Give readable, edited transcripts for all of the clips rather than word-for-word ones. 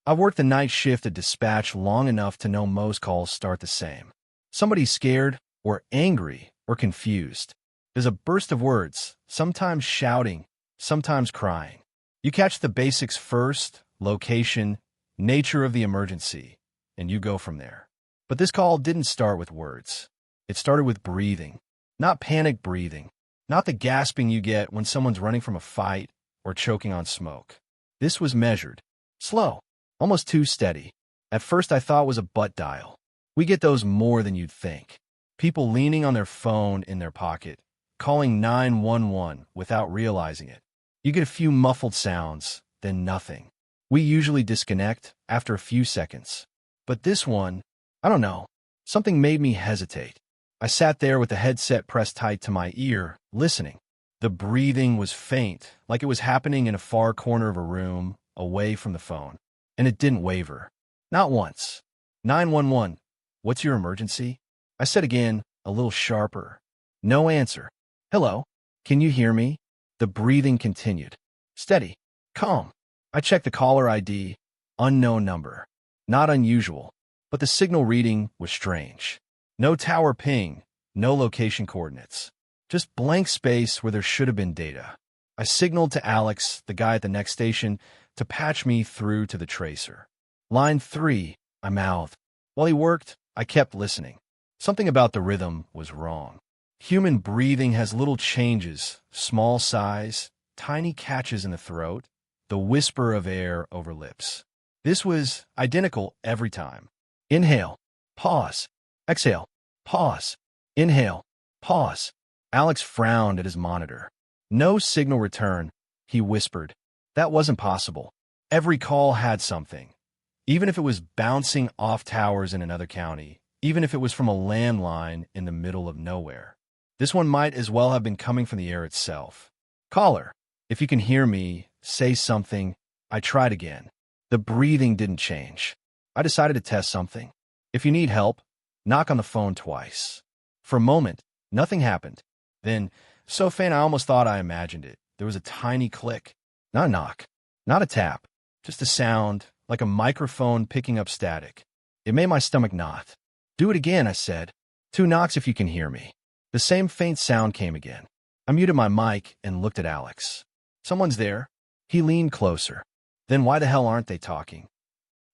I've worked the night shift at dispatch long enough to know most calls start the same. Somebody's scared, or angry, or confused. There's a burst of words, sometimes shouting, sometimes crying. You catch the basics first, location, nature of the emergency, and you go from there. But this call didn't start with words. It started with breathing. Not panic breathing. Not the gasping you get when someone's running from a fight or choking on smoke. This was measured. Slow. Almost too steady. At first I thought it was a butt dial. We get those more than you'd think. People leaning on their phone in their pocket, calling 911 without realizing it. You get a few muffled sounds, then nothing. We usually disconnect after a few seconds. But this one, I don't know, something made me hesitate. I sat there with the headset pressed tight to my ear, listening. The breathing was faint, like it was happening in a far corner of a room, away from the phone. And it didn't waver. Not once. 911, what's your emergency? I said again, a little sharper. No answer. Hello? Can you hear me? The breathing continued. Steady. Calm. I checked the caller ID. Unknown number. Not unusual. But the signal reading was strange. No tower ping. No location coordinates. Just blank space where there should have been data. I signaled to Alex, the guy at the next station, to patch me through to the tracer. Line 3, I mouthed. While he worked, I kept listening. Something about the rhythm was wrong. Human breathing has little changes, small size, tiny catches in the throat, the whisper of air over lips. This was identical every time. Inhale, pause, exhale, pause, inhale, pause. Alex frowned at his monitor. No signal return, he whispered. That wasn't possible. Every call had something. Even if it was bouncing off towers in another county, even if it was from a landline in the middle of nowhere. This one might as well have been coming from the air itself. Caller, if you can hear me, say something. I tried again. The breathing didn't change. I decided to test something. If you need help, knock on the phone twice. For a moment, nothing happened. Then, so faint I almost thought I imagined it. There was a tiny click. Not a knock, not a tap, just a sound, like a microphone picking up static. It made my stomach knot. Do it again, I said. 2 knocks if you can hear me. The same faint sound came again. I muted my mic and looked at Alex. Someone's there. He leaned closer. Then why the hell aren't they talking?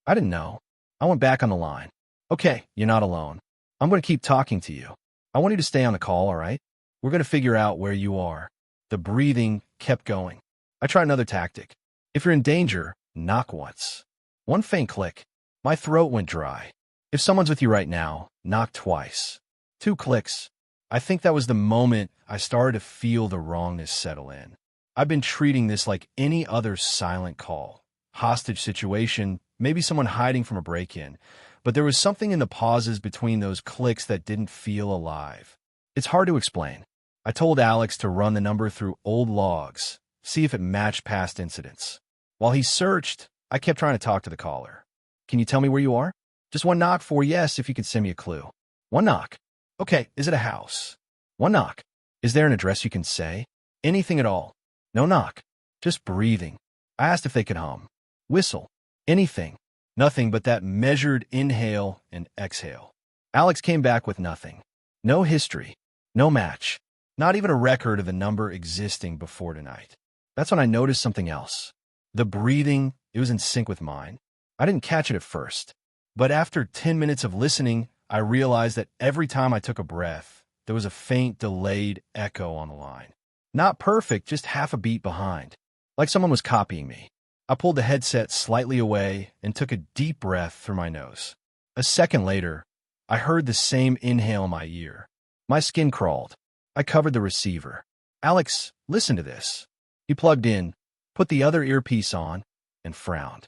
I didn't know. I went back on the line. Okay, you're not alone. I'm going to keep talking to you. I want you to stay on the call, all right? We're going to figure out where you are. The breathing kept going. I tried another tactic. If you're in danger, knock once. 1 faint click. My throat went dry. If someone's with you right now, knock twice. 2 clicks. I think that was the moment I started to feel the wrongness settle in. I've been treating this like any other silent call. Hostage situation, maybe someone hiding from a break-in. But there was something in the pauses between those clicks that didn't feel alive. It's hard to explain. I told Alex to run the number through old logs, see if it matched past incidents. While he searched, I kept trying to talk to the caller. Can you tell me where you are? Just 1 knock for yes if you could send me a clue. 1 knock. Okay, is it a house? 1 knock. Is there an address you can say? Anything at all. No knock. Just breathing. I asked if they could hum. Whistle. Anything. Nothing but that measured inhale and exhale. Alex came back with nothing. No history. No match. Not even a record of the number existing before tonight. That's when I noticed something else. The breathing, it was in sync with mine. I didn't catch it at first. But after 10 minutes of listening, I realized that every time I took a breath, there was a faint, delayed echo on the line. Not perfect, just half a beat behind. Like someone was copying me. I pulled the headset slightly away and took a deep breath through my nose. A second later, I heard the same inhale in my ear. My skin crawled. I covered the receiver. Alex, listen to this. He plugged in, put the other earpiece on, and frowned.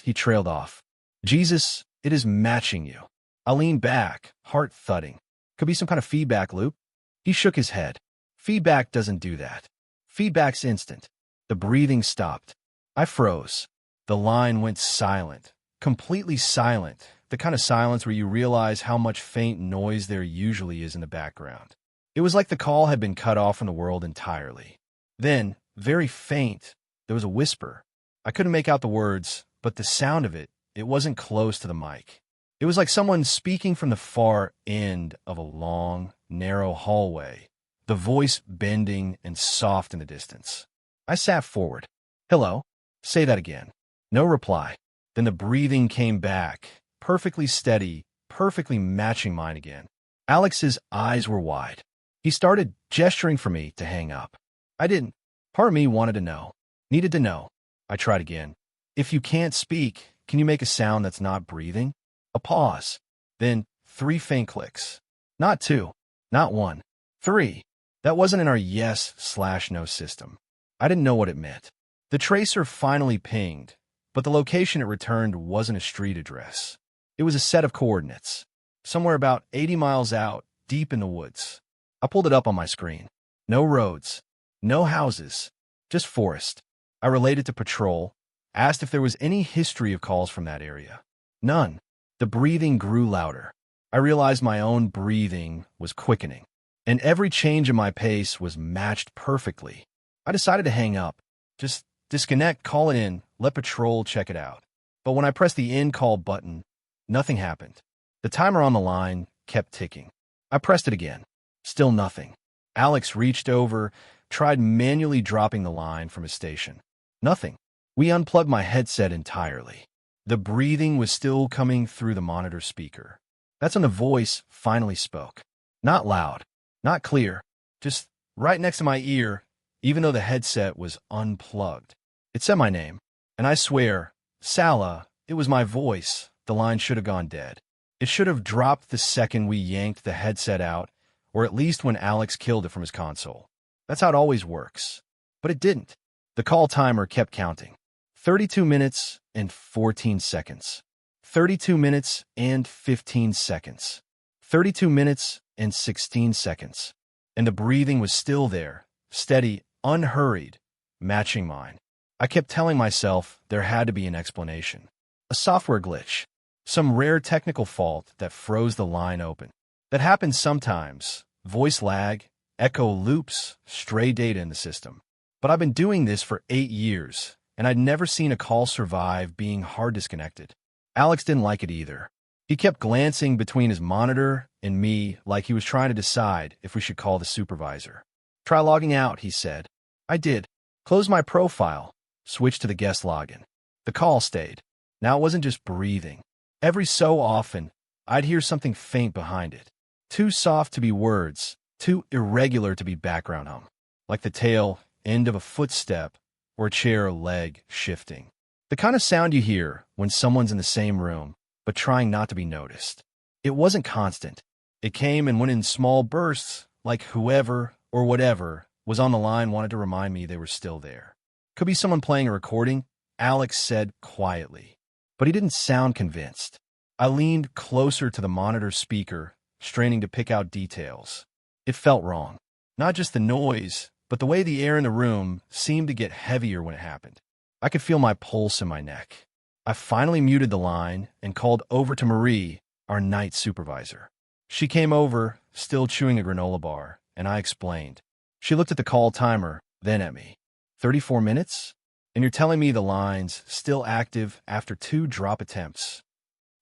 He trailed off. Jesus, it is matching you. I leaned back, heart thudding. Could be some kind of feedback loop. He shook his head. Feedback doesn't do that. Feedback's instant. The breathing stopped. I froze. The line went silent. Completely silent. The kind of silence where you realize how much faint noise there usually is in the background. It was like the call had been cut off from the world entirely. Then, very faint, there was a whisper. I couldn't make out the words, but the sound of it wasn't close to the mic. It was like someone speaking from the far end of a long, narrow hallway, the voice bending and soft in the distance. I sat forward. "Hello? Say that again." No reply. Then the breathing came back, perfectly steady, perfectly matching mine again. Alex's eyes were wide. He started gesturing for me to hang up. I didn't. Part of me wanted to know. Needed to know. I tried again. "If you can't speak, can you make a sound that's not breathing?" A pause. Then 3 faint clicks. Not 2. Not 1. 3. That wasn't in our yes/no system. I didn't know what it meant. The tracer finally pinged, but the location it returned wasn't a street address. It was a set of coordinates. Somewhere about 80 miles out, deep in the woods. I pulled it up on my screen. No roads. No houses. Just forest. I related to patrol, asked if there was any history of calls from that area. None. The breathing grew louder. I realized my own breathing was quickening, and every change in my pace was matched perfectly. I decided to hang up. Just disconnect, call it in, let patrol check it out. But when I pressed the end call button, nothing happened. The timer on the line kept ticking. I pressed it again. Still nothing. Alex reached over, tried manually dropping the line from his station. Nothing. We unplugged my headset entirely. The breathing was still coming through the monitor speaker. That's when the voice finally spoke. Not loud, not clear, just right next to my ear, even though the headset was unplugged. It said my name, and I swear, Salah, it was my voice. The line should have gone dead. It should have dropped the second we yanked the headset out, or at least when Alex killed it from his console. That's how it always works. But it didn't. The call timer kept counting. 32 minutes and 14 seconds. 32 minutes and 15 seconds. 32 minutes and 16 seconds. And the breathing was still there, steady, unhurried, matching mine. I kept telling myself there had to be an explanation. A software glitch. Some rare technical fault that froze the line open. That happens sometimes. Voice lag, echo loops, stray data in the system. But I've been doing this for 8 years, and I'd never seen a call survive being hard disconnected. Alex didn't like it either. He kept glancing between his monitor and me like he was trying to decide if we should call the supervisor. "Try logging out," he said. I did. Closed my profile. Switched to the guest login. The call stayed. Now it wasn't just breathing. Every so often, I'd hear something faint behind it. Too soft to be words, too irregular to be background hum. Like the tail end of a footstep or a chair or leg shifting. The kind of sound you hear when someone's in the same room, but trying not to be noticed. It wasn't constant. It came and went in small bursts, like whoever or whatever was on the line wanted to remind me they were still there. Could be someone playing a recording, Alex said quietly. But he didn't sound convinced. I leaned closer to the monitor speaker, straining to pick out details. It felt wrong. Not just the noise, but the way the air in the room seemed to get heavier when it happened. I could feel my pulse in my neck. I finally muted the line and called over to Marie, our night supervisor. She came over, still chewing a granola bar, and I explained. She looked at the call timer, then at me. 34 minutes? And you're telling me the line's still active after 2 drop attempts?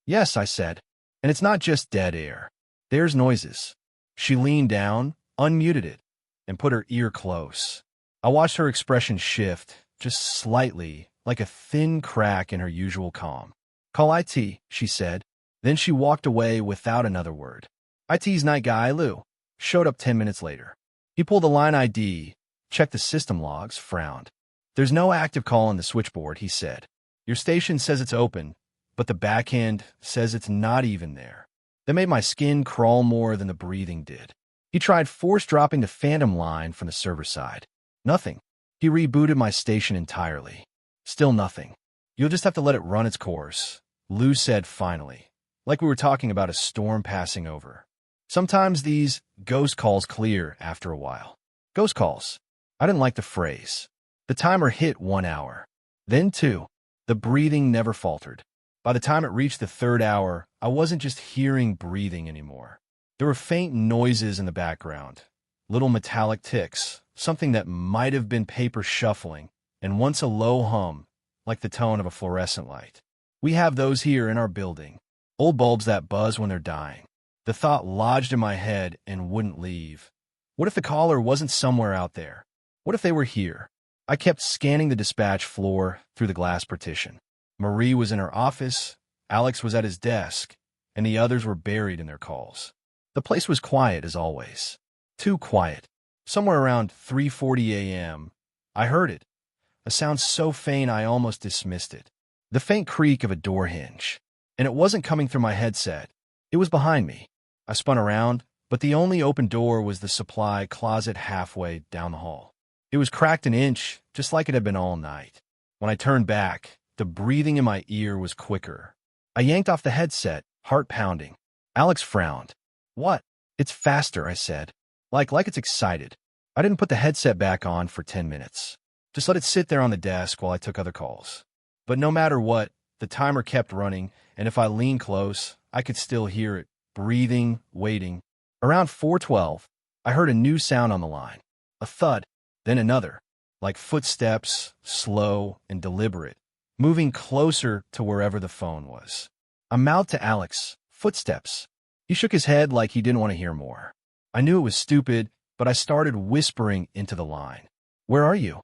Yes, I said. And it's not just dead air. There's noises. She leaned down, unmuted it, and put her ear close. I watched her expression shift, just slightly, like a thin crack in her usual calm. Call IT, she said. Then she walked away without another word. IT's night guy, Lou, showed up 10 minutes later. He pulled the line ID, checked the system logs, frowned. There's no active call on the switchboard, he said. Your station says it's open, but the backend says it's not even there. That made my skin crawl more than the breathing did. He tried force dropping the phantom line from the server side. Nothing. He rebooted my station entirely. Still nothing. You'll just have to let it run its course, Lou said finally, like we were talking about a storm passing over. Sometimes these ghost calls clear after a while. Ghost calls. I didn't like the phrase. The timer hit 1 hour. Then 2. The breathing never faltered. By the time it reached the 3rd hour, I wasn't just hearing breathing anymore. There were faint noises in the background, little metallic ticks, something that might have been paper shuffling, and once a low hum, like the tone of a fluorescent light. We have those here in our building. Old bulbs that buzz when they're dying. The thought lodged in my head and wouldn't leave. What if the caller wasn't somewhere out there? What if they were here? I kept scanning the dispatch floor through the glass partition. Marie was in her office, Alex was at his desk, and the others were buried in their calls. The place was quiet as always. Too quiet. Somewhere around 3:40 a.m., I heard it. A sound so faint I almost dismissed it. The faint creak of a door hinge. And it wasn't coming through my headset. It was behind me. I spun around, but the only open door was the supply closet halfway down the hall. It was cracked an inch, just like it had been all night. When I turned back, the breathing in my ear was quicker. I yanked off the headset, heart pounding. Alex frowned. What? It's faster, I said. Like it's excited. I didn't put the headset back on for 10 minutes. Just let it sit there on the desk while I took other calls. But no matter what, the timer kept running, and if I leaned close, I could still hear it, breathing, waiting. Around 4:12, I heard a new sound on the line. A thud, then another, like footsteps, slow and deliberate, moving closer to wherever the phone was. I mouthed to Alex, footsteps. He shook his head like he didn't want to hear more. I knew it was stupid, but I started whispering into the line. Where are you?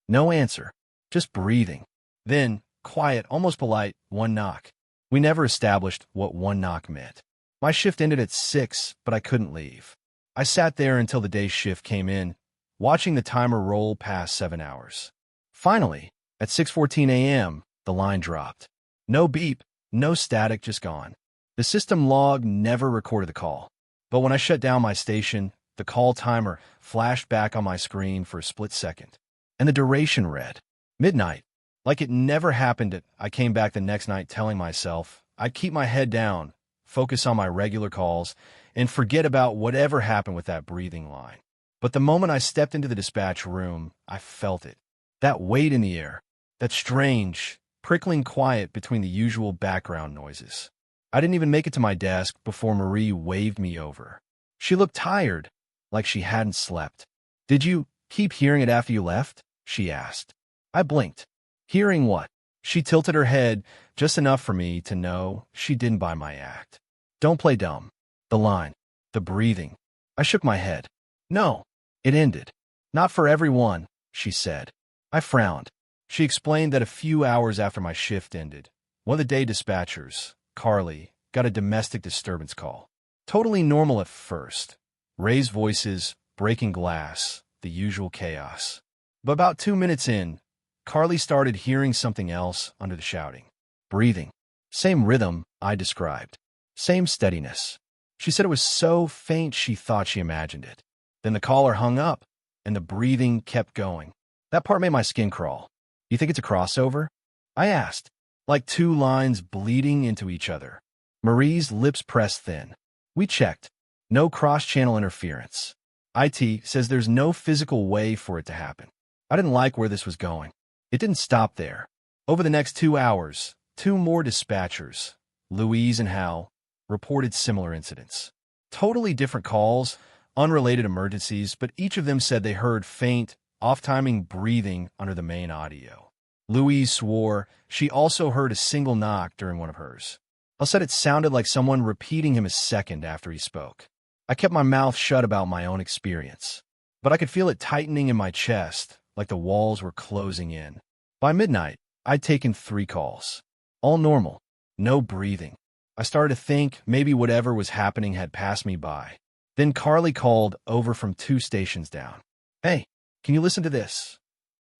No answer, just breathing. Then, quiet, almost polite, one knock. We never established what one knock meant. My shift ended at 6, but I couldn't leave. I sat there until the day's shift came in, watching the timer roll past 7 hours. Finally, at 6:14 a.m., the line dropped. No beep, no static, just gone. The system log never recorded the call. But when I shut down my station, the call timer flashed back on my screen for a split second. And the duration read, midnight. Like it never happened, I came back the next night telling myself I'd keep my head down, focus on my regular calls, and forget about whatever happened with that breathing line. But the moment I stepped into the dispatch room, I felt it. That weight in the air, that strange, prickling quiet between the usual background noises. I didn't even make it to my desk before Marie waved me over. She looked tired, like she hadn't slept. Did you keep hearing it after you left? She asked. I blinked. Hearing what? She tilted her head just enough for me to know she didn't buy my act. Don't play dumb. The line. The breathing. I shook my head. No. It ended. Not for everyone, she said. I frowned. She explained that a few hours after my shift ended, one of the day dispatchers, Carly, got a domestic disturbance call. Totally normal at first. Raised voices, breaking glass, the usual chaos. But about 2 minutes in, Carly started hearing something else under the shouting. Breathing. Same rhythm I described. Same steadiness. She said it was so faint she thought she imagined it. Then the caller hung up, and the breathing kept going. That part made my skin crawl. You think it's a crossover? I asked, like two lines bleeding into each other. Marie's lips pressed thin. We checked. No cross-channel interference. IT says there's no physical way for it to happen. I didn't like where this was going. It didn't stop there. Over the next 2 hours, 2 more dispatchers, Louise and Hal, reported similar incidents. Totally different calls, unrelated emergencies, but each of them said they heard faint, off-timing breathing under the main audio. Louise swore she also heard a single knock during one of hers. Hal said it sounded like someone repeating him a second after he spoke. I kept my mouth shut about my own experience, but I could feel it tightening in my chest, like the walls were closing in. By midnight, I'd taken 3 calls. All normal. No breathing. I started to think maybe whatever was happening had passed me by. Then Carly called over from 2 stations down. Hey, can you listen to this?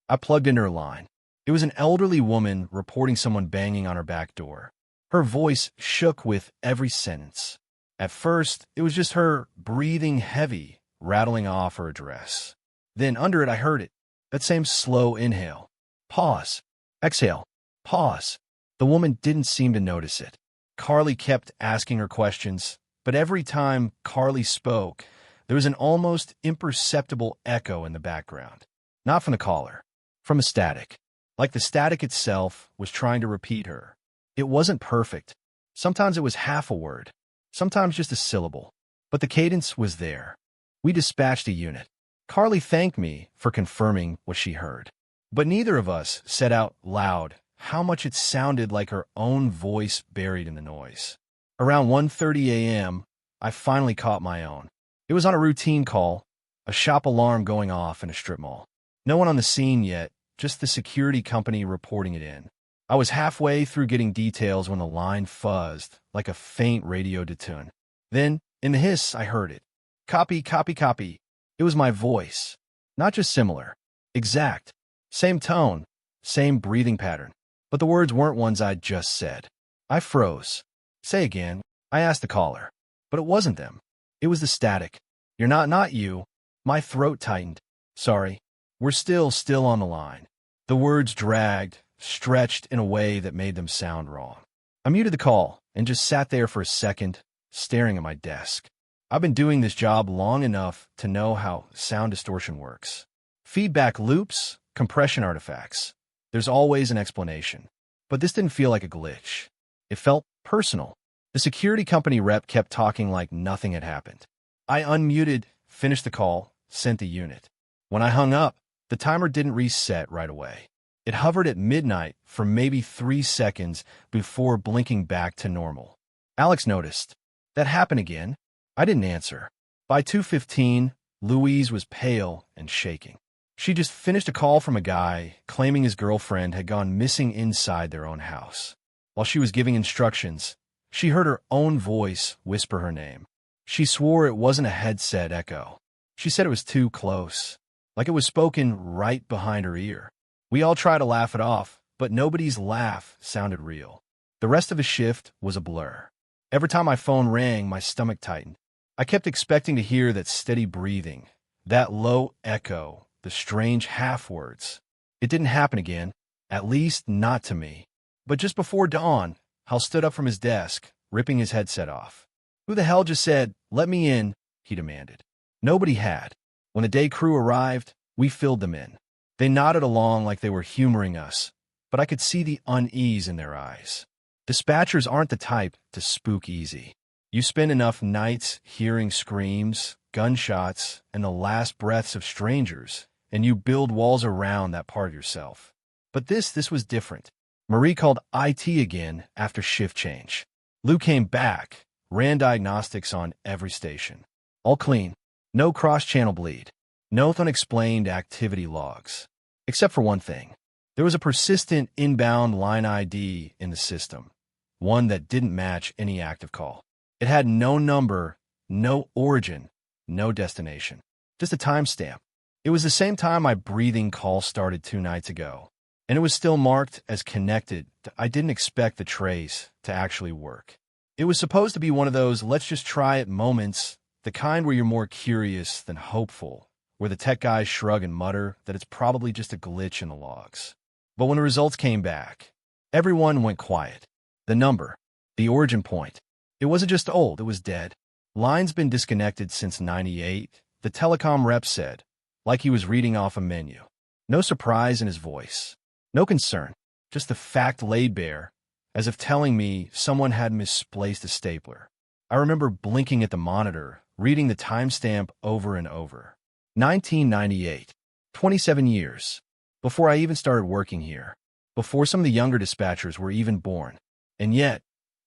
I plugged into her line. It was an elderly woman reporting someone banging on her back door. Her voice shook with every sentence. At first, it was just her breathing heavy, rattling off her address. Then under it, I heard it. That same slow inhale. Pause. Exhale. Pause. The woman didn't seem to notice it. Carly kept asking her questions, but every time Carly spoke, there was an almost imperceptible echo in the background. Not from the caller, from a static. Like the static itself was trying to repeat her. It wasn't perfect. Sometimes it was half a word, sometimes just a syllable. But the cadence was there. We dispatched a unit. Carly thanked me for confirming what she heard. But neither of us said out loud how much it sounded like her own voice buried in the noise. Around 1:30 a.m., I finally caught my own. It was on a routine call, a shop alarm going off in a strip mall. No one on the scene yet, just the security company reporting it in. I was halfway through getting details when the line fuzzed like a faint radio detune. Then, in the hiss, I heard it. Copy, copy, copy. It was my voice. Not just similar. Exact. Same tone. Same breathing pattern. But the words weren't ones I'd just said. I froze. Say again, I asked the caller. But it wasn't them. It was the static. You're not you. My throat tightened. Sorry. We're still on the line. The words dragged, stretched in a way that made them sound wrong. I muted the call and just sat there for a second, staring at my desk. I've been doing this job long enough to know how sound distortion works. Feedback loops, compression artifacts. There's always an explanation. But this didn't feel like a glitch. It felt personal. The security company rep kept talking like nothing had happened. I unmuted, finished the call, sent the unit. When I hung up, the timer didn't reset right away. It hovered at midnight for maybe 3 seconds before blinking back to normal. Alex noticed. That happened again. I didn't answer. By 2:15, Louise was pale and shaking. She just finished a call from a guy claiming his girlfriend had gone missing inside their own house. While she was giving instructions, she heard her own voice whisper her name. She swore it wasn't a headset echo. She said it was too close, like it was spoken right behind her ear. We all tried to laugh it off, but nobody's laugh sounded real. The rest of the shift was a blur. Every time my phone rang, my stomach tightened. I kept expecting to hear that steady breathing, that low echo, the strange half-words. It didn't happen again, at least not to me. But just before dawn, Hal stood up from his desk, ripping his headset off. Who the hell just said, "Let me in," he demanded. Nobody had. When the day crew arrived, we filled them in. They nodded along like they were humoring us, but I could see the unease in their eyes. Dispatchers aren't the type to spook easy. You spend enough nights hearing screams, gunshots, and the last breaths of strangers, and you build walls around that part of yourself. But this was different. Marie called IT again after shift change. Lou came back, ran diagnostics on every station. All clean. No cross-channel bleed. No unexplained activity logs. Except for one thing. There was a persistent inbound line ID in the system. One that didn't match any active call. It had no number, no origin, no destination. Just a timestamp. It was the same time my breathing call started 2 nights ago. And it was still marked as connected. I didn't expect the trace to actually work. It was supposed to be one of those let's just try it moments, the kind where you're more curious than hopeful, where the tech guys shrug and mutter that it's probably just a glitch in the logs. But when the results came back, everyone went quiet. The number, the origin point. It wasn't just old, it was dead. Line's been disconnected since '98, the telecom rep said, like he was reading off a menu. No surprise in his voice. No concern, just the fact laid bare, as if telling me someone had misplaced a stapler. I remember blinking at the monitor, reading the timestamp over and over. 1998, 27 years, before I even started working here, before some of the younger dispatchers were even born. And yet,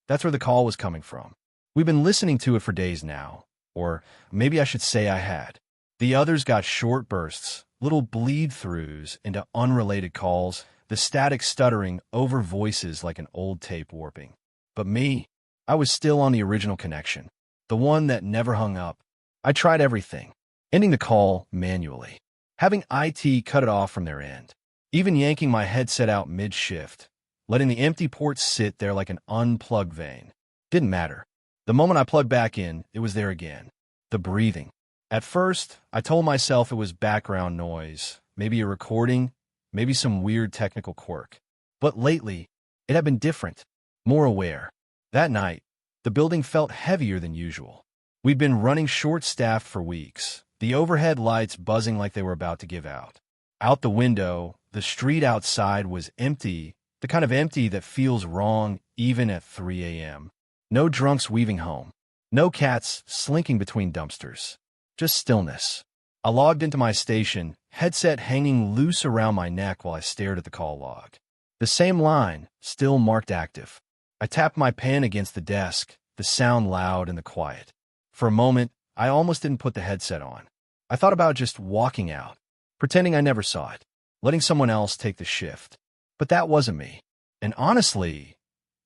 that's where the call was coming from. We've been listening to it for days now, or maybe I should say I had. The others got short bursts, little bleed-throughs into unrelated calls, the static stuttering over voices like an old tape warping. But me, I was still on the original connection, the one that never hung up. I tried everything, ending the call manually, having IT cut it off from their end, even yanking my headset out mid-shift, letting the empty port sit there like an unplugged vein. Didn't matter. The moment I plugged back in, it was there again. The breathing. At first, I told myself it was background noise, maybe a recording, maybe some weird technical quirk. But lately, it had been different, more aware. That night, the building felt heavier than usual. We'd been running short-staffed for weeks, the overhead lights buzzing like they were about to give out. Out the window, the street outside was empty, the kind of empty that feels wrong even at 3 a.m. No drunks weaving home. No cats slinking between dumpsters. Just stillness. I logged into my station, headset hanging loose around my neck while I stared at the call log. The same line, still marked active. I tapped my pen against the desk, the sound loud in the quiet. For a moment, I almost didn't put the headset on. I thought about just walking out, pretending I never saw it, letting someone else take the shift. But that wasn't me. And honestly,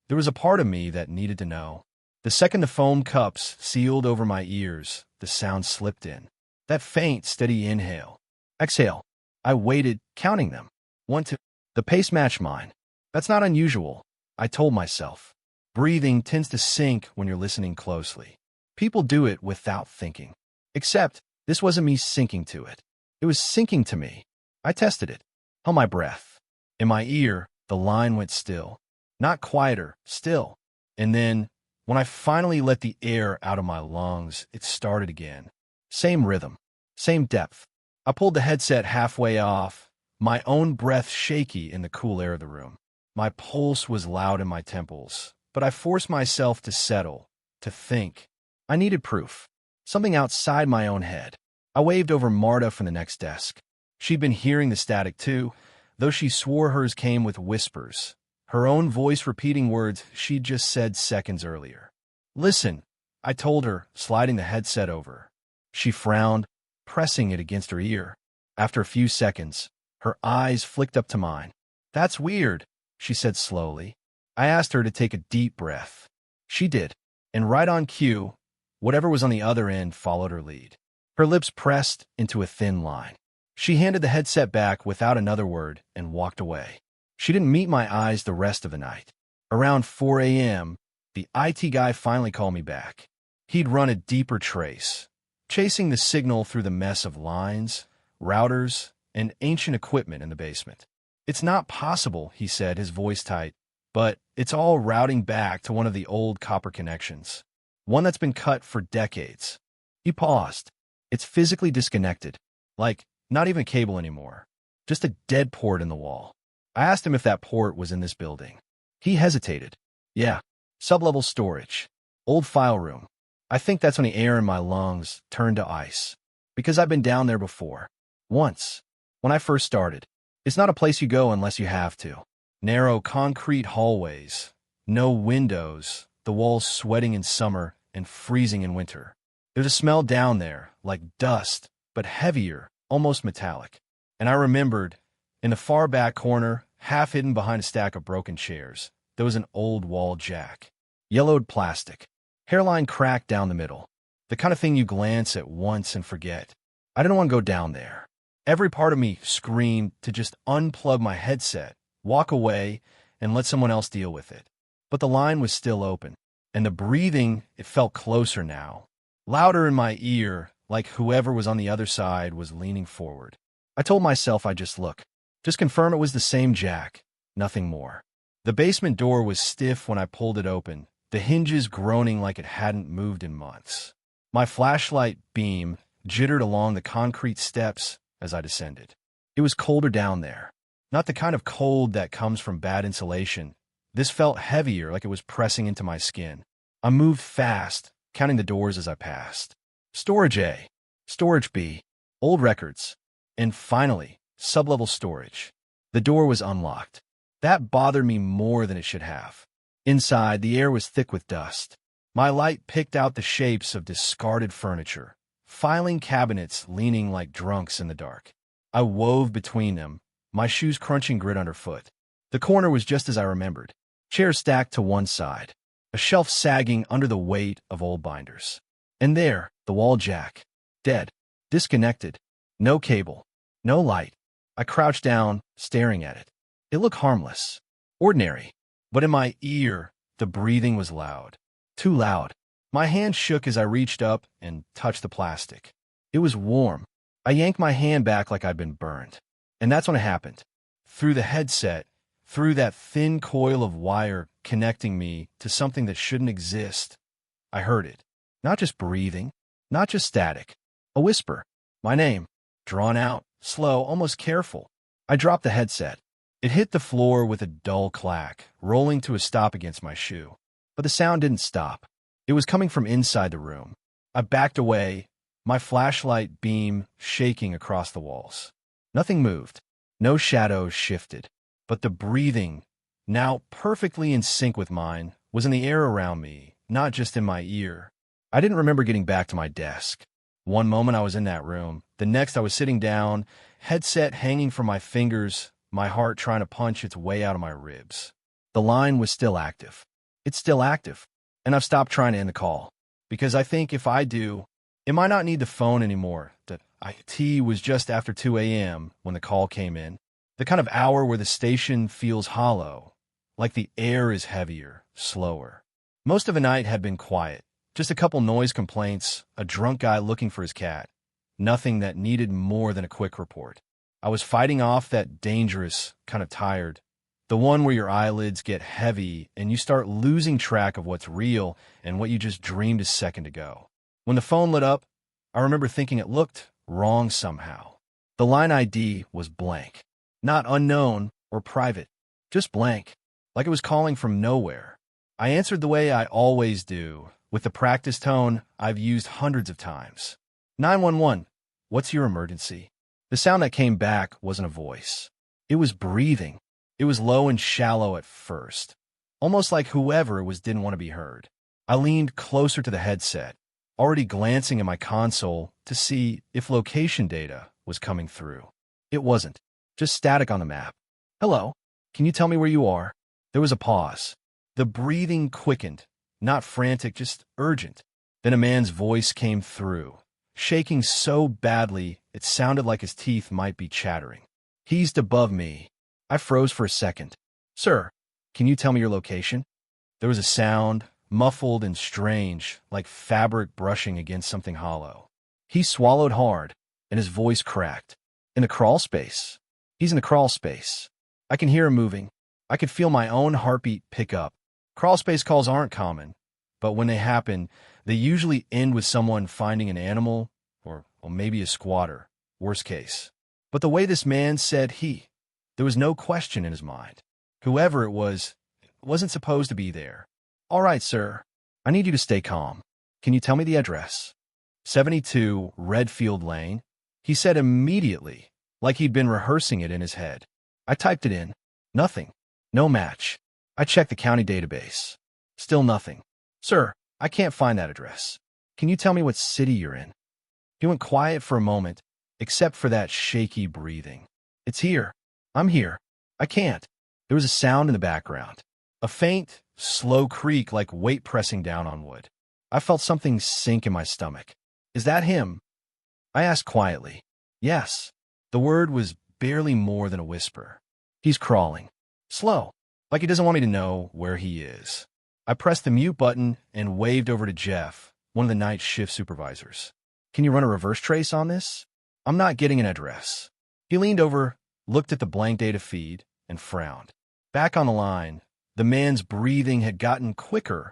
there was a part of me that needed to know. The second the foam cups sealed over my ears, the sound slipped in. That faint, steady inhale. Exhale. I waited, counting them. 1, 2. The pace matched mine. That's not unusual, I told myself. Breathing tends to sync when you're listening closely. People do it without thinking. Except, this wasn't me syncing to it. It was syncing to me. I tested it. Held my breath. In my ear, the line went still. Not quieter, still. And then, when I finally let the air out of my lungs, it started again. Same rhythm. Same depth. I pulled the headset halfway off, my own breath shaky in the cool air of the room. My pulse was loud in my temples, but I forced myself to settle, to think. I needed proof. Something outside my own head. I waved over Marta from the next desk. She'd been hearing the static too, though she swore hers came with whispers, her own voice repeating words she'd just said seconds earlier. Listen, I told her, sliding the headset over. She frowned, pressing it against her ear. After a few seconds, her eyes flicked up to mine. That's weird, she said slowly. I asked her to take a deep breath. She did, and right on cue, whatever was on the other end followed her lead. Her lips pressed into a thin line. She handed the headset back without another word and walked away. She didn't meet my eyes the rest of the night. Around 4 a.m., the IT guy finally called me back. He'd run a deeper trace, chasing the signal through the mess of lines, routers, and ancient equipment in the basement. It's not possible, he said, his voice tight, but it's all routing back to one of the old copper connections. One that's been cut for decades. He paused. It's physically disconnected. Like, not even a cable anymore. Just a dead port in the wall. I asked him if that port was in this building. He hesitated. Yeah, sublevel storage. Old file room. I think that's when the air in my lungs turned to ice. Because I've been down there before. Once. When I first started. It's not a place you go unless you have to. Narrow concrete hallways. No windows. The walls sweating in summer and freezing in winter. There's a smell down there, like dust, but heavier, almost metallic. And I remembered, in the far back corner, half hidden behind a stack of broken chairs, there was an old wall jack. Yellowed plastic. Hairline cracked down the middle. The kind of thing you glance at once and forget. I didn't want to go down there. Every part of me screamed to just unplug my headset, walk away, and let someone else deal with it. But the line was still open. And the breathing, it felt closer now. Louder in my ear, like whoever was on the other side was leaning forward. I told myself I'd just look. Just confirm it was the same jack. Nothing more. The basement door was stiff when I pulled it open, the hinges groaning like it hadn't moved in months. My flashlight beam jittered along the concrete steps as I descended. It was colder down there. Not the kind of cold that comes from bad insulation. This felt heavier, like it was pressing into my skin. I moved fast, counting the doors as I passed. Storage A, Storage B, old records, and finally, sublevel storage. The door was unlocked. That bothered me more than it should have. Inside, the air was thick with dust. My light picked out the shapes of discarded furniture, filing cabinets leaning like drunks in the dark. I wove between them, my shoes crunching grit underfoot. The corner was just as I remembered. Chairs stacked to one side, a shelf sagging under the weight of old binders. And there, the wall jack. Dead. Disconnected. No cable. No light. I crouched down, staring at it. It looked harmless. Ordinary. But in my ear, the breathing was loud. Too loud. My hand shook as I reached up and touched the plastic. It was warm. I yanked my hand back like I'd been burned. And that's when it happened. Through the headset, through that thin coil of wire connecting me to something that shouldn't exist, I heard it. Not just breathing, not just static. A whisper. My name. Drawn out, slow, almost careful. I dropped the headset. It hit the floor with a dull clack, rolling to a stop against my shoe. But the sound didn't stop. It was coming from inside the room. I backed away, my flashlight beam shaking across the walls. Nothing moved. No shadows shifted. but the breathing, now perfectly in sync with mine, was in the air around me, not just in my ear. I didn't remember getting back to my desk. One moment I was in that room, the next I was sitting down, headset hanging from my fingers, my heart trying to punch its way out of my ribs. The line was still active. It's still active. And I've stopped trying to end the call. Because I think if I do, it might not need the phone anymore. The IT was just after 2 a.m. when the call came in. The kind of hour where the station feels hollow, like the air is heavier, slower. Most of the night had been quiet. Just a couple noise complaints, a drunk guy looking for his cat. Nothing that needed more than a quick report. I was fighting off that dangerous, kind of tired, the one where your eyelids get heavy and you start losing track of what's real and what you just dreamed a second ago. When the phone lit up, I remember thinking it looked wrong somehow. The line ID was blank. Not unknown or private, just blank, like it was calling from nowhere. I answered the way I always do, with the practice tone I've used hundreds of times. 911, what's your emergency? The sound that came back wasn't a voice. It was breathing. It was low and shallow at first, almost like whoever it was didn't want to be heard. I leaned closer to the headset, already glancing at my console to see if location data was coming through. It wasn't, just static on the map. Hello, can you tell me where you are? There was a pause. The breathing quickened, not frantic, just urgent. Then a man's voice came through, shaking so badly it sounded like his teeth might be chattering. He's above me. I froze for a second. Sir, can you tell me your location? There was a sound, muffled and strange, like fabric brushing against something hollow. He swallowed hard, and his voice cracked. In the crawl space. He's in the crawl space. I can hear him moving. I could feel my own heartbeat pick up. Crawl space calls aren't common, but when they happen, they usually end with someone finding an animal, or maybe a squatter, worst case. But the way this man said he, there was no question in his mind. Whoever it was, wasn't supposed to be there. All right, sir. I need you to stay calm. Can you tell me the address? 72 Redfield Lane. He said immediately, like he'd been rehearsing it in his head. I typed it in. Nothing. No match. I checked the county database. Still nothing. Sir, I can't find that address. Can you tell me what city you're in? He went quiet for a moment, except for that shaky breathing. It's here. I'm here. I can't. There was a sound in the background. A faint, slow creak like weight pressing down on wood. I felt something sink in my stomach. Is that him? I asked quietly. Yes. The word was barely more than a whisper. He's crawling. Slow. Like he doesn't want me to know where he is. I pressed the mute button and waved over to Jeff, one of the night shift supervisors. Can you run a reverse trace on this? I'm not getting an address. He leaned over, looked at the blank data feed, and frowned. Back on the line, the man's breathing had gotten quicker,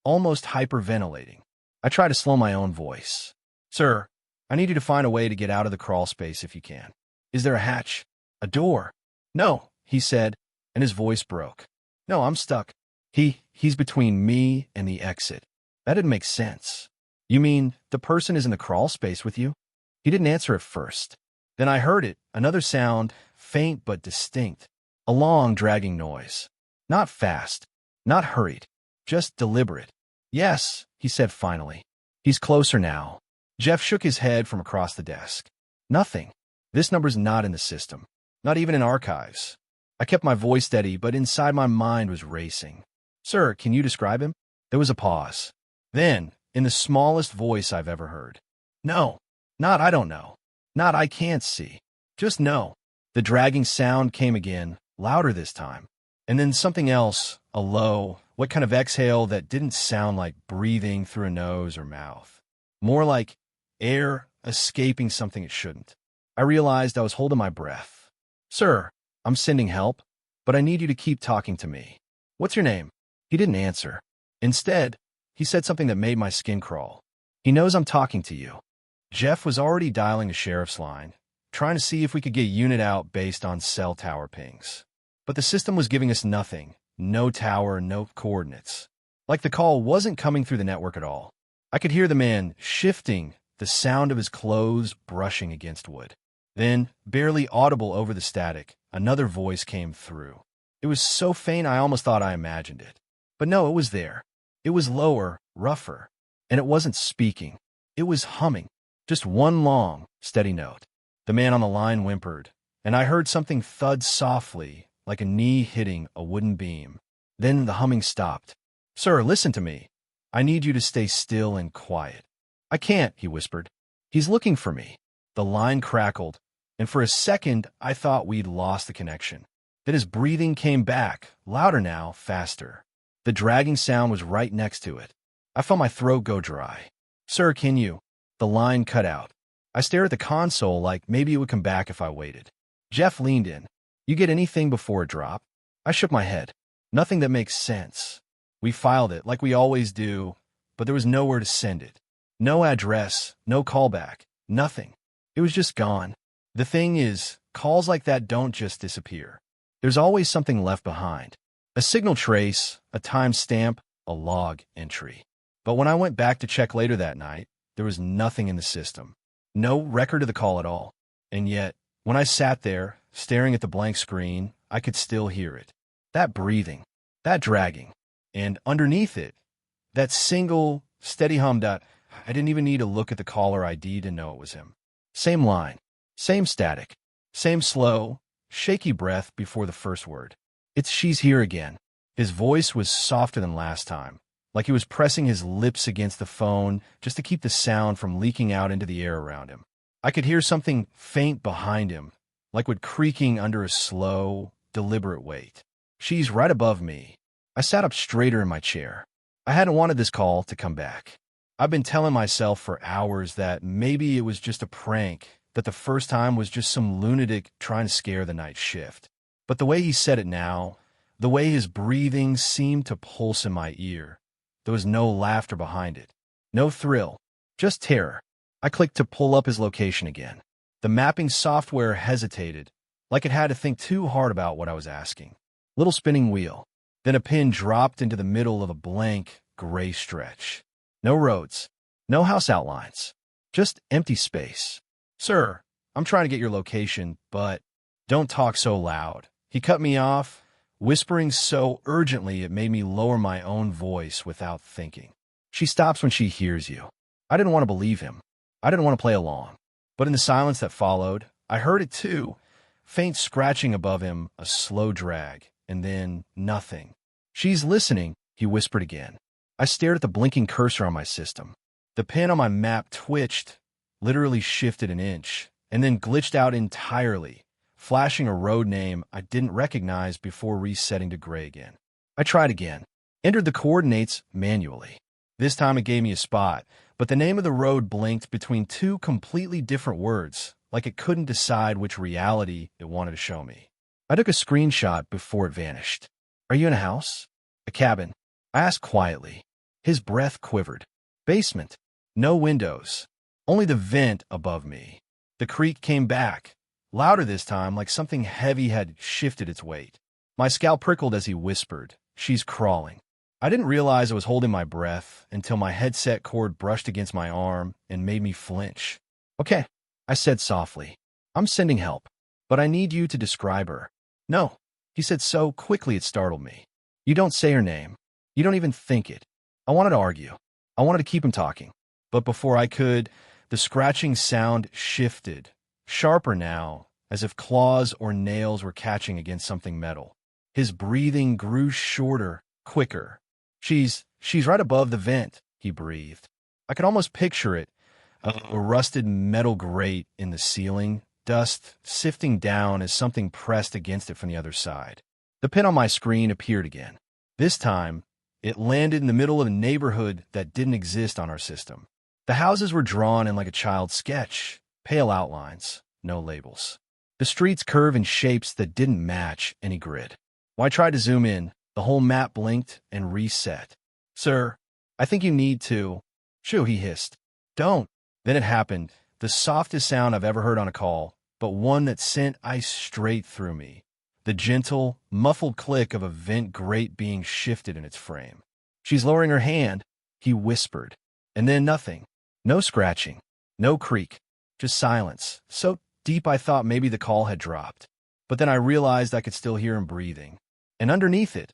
almost hyperventilating. I tried to slow my own voice. Sir, I need you to find a way to get out of the crawl space if you can. Is there a hatch? A door? No, he said, and his voice broke. No, I'm stuck. He's between me and the exit. That didn't make sense. You mean the person is in the crawl space with you? He didn't answer at first. Then I heard it, another sound, faint but distinct. A long, dragging noise. Not fast, not hurried, just deliberate. Yes, he said finally. He's closer now. Jeff shook his head from across the desk. Nothing. This number's not in the system. Not even in archives. I kept my voice steady, but inside my mind was racing. Sir, can you describe him? There was a pause. Then, in the smallest voice I've ever heard. No. Not I don't know. Not I can't see. Just no. The dragging sound came again, louder this time. And then something else, a low, what kind of exhale that didn't sound like breathing through a nose or mouth. More like air escaping something it shouldn't. I realized I was holding my breath. Sir, I'm sending help, but I need you to keep talking to me. What's your name? He didn't answer. Instead, he said something that made my skin crawl. He knows I'm talking to you. Jeff was already dialing a sheriff's line, trying to see if we could get a unit out based on cell tower pings. But the system was giving us nothing. No tower, no coordinates. Like the call wasn't coming through the network at all. I could hear the man shifting, the sound of his clothes brushing against wood. Then, barely audible over the static, another voice came through. It was so faint I almost thought I imagined it. But no, it was there. It was lower, rougher, and it wasn't speaking. It was humming, just one long, steady note. The man on the line whimpered, and I heard something thud softly, like a knee hitting a wooden beam. Then the humming stopped. "Sir, listen to me. I need you to stay still and quiet." "I can't," he whispered. "He's looking for me." The line crackled, and for a second I thought we'd lost the connection. Then his breathing came back, louder now, faster. The dragging sound was right next to it. I felt my throat go dry. "Sir, can you?" The line cut out. I stared at the console like maybe it would come back if I waited. Jeff leaned in. "You get anything before it dropped?" I shook my head. "Nothing that makes sense." We filed it, like we always do, but there was nowhere to send it. No address, no callback, nothing. It was just gone. The thing is, calls like that don't just disappear. There's always something left behind. A signal trace, a timestamp, a log entry. But when I went back to check later that night, there was nothing in the system. No record of the call at all. And yet, when I sat there, staring at the blank screen, I could still hear it. That breathing, that dragging, and underneath it, that single, steady hum that I didn't even need to look at the caller ID to know it was him. Same line, same static, same slow, shaky breath before the first word. "It's she's here again." His voice was softer than last time, like he was pressing his lips against the phone just to keep the sound from leaking out into the air around him. I could hear something faint behind him, like wood creaking under a slow, deliberate weight. "She's right above me." I sat up straighter in my chair. I hadn't wanted this call to come back. I've been telling myself for hours that maybe it was just a prank, that the first time was just some lunatic trying to scare the night shift. But the way he said it now, the way his breathing seemed to pulse in my ear, there was no laughter behind it. No thrill, just terror. I clicked to pull up his location again. The mapping software hesitated, like it had to think too hard about what I was asking. Little spinning wheel. Then a pin dropped into the middle of a blank, gray stretch. No roads, no house outlines, just empty space. "Sir, I'm trying to get your location, but don't talk so loud." He cut me off, whispering so urgently it made me lower my own voice without thinking. "She stops when she hears you." I didn't want to believe him. I didn't want to play along. But in the silence that followed, I heard it too. Faint scratching above him, a slow drag, and then nothing. "She's listening," he whispered again. I stared at the blinking cursor on my system. The pin on my map twitched, literally shifted an inch, and then glitched out entirely, flashing a road name I didn't recognize before resetting to gray again. I tried again, entered the coordinates manually. This time it gave me a spot, but the name of the road blinked between two completely different words, like it couldn't decide which reality it wanted to show me. I took a screenshot before it vanished. "Are you in a house?" "A cabin," I asked quietly. His breath quivered. "Basement. No windows. Only the vent above me." The creak came back, louder this time, like something heavy had shifted its weight. My scalp prickled as he whispered, "She's crawling." I didn't realize I was holding my breath until my headset cord brushed against my arm and made me flinch. "Okay," I said softly. "I'm sending help, but I need you to describe her." "No," he said so quickly it startled me. "You don't say her name. You don't even think it." I wanted to argue. I wanted to keep him talking. But before I could, the scratching sound shifted, sharper now, as if claws or nails were catching against something metal. His breathing grew shorter, quicker. She's right above the vent," he breathed. I could almost picture it, a rusted metal grate in the ceiling, dust sifting down as something pressed against it from the other side. The pin on my screen appeared again. This time, it landed in the middle of a neighborhood that didn't exist on our system. The houses were drawn in like a child's sketch, pale outlines, no labels. The streets curve in shapes that didn't match any grid. When I tried to zoom in, the whole map blinked and reset. "Sir, I think you need to—" "Shoo," he hissed. "Don't." Then it happened, the softest sound I've ever heard on a call, but one that sent ice straight through me. The gentle, muffled click of a vent grate being shifted in its frame. "She's lowering her hand," he whispered. And then nothing. No scratching, no creak, just silence, so deep I thought maybe the call had dropped. But then I realized I could still hear him breathing. And underneath it,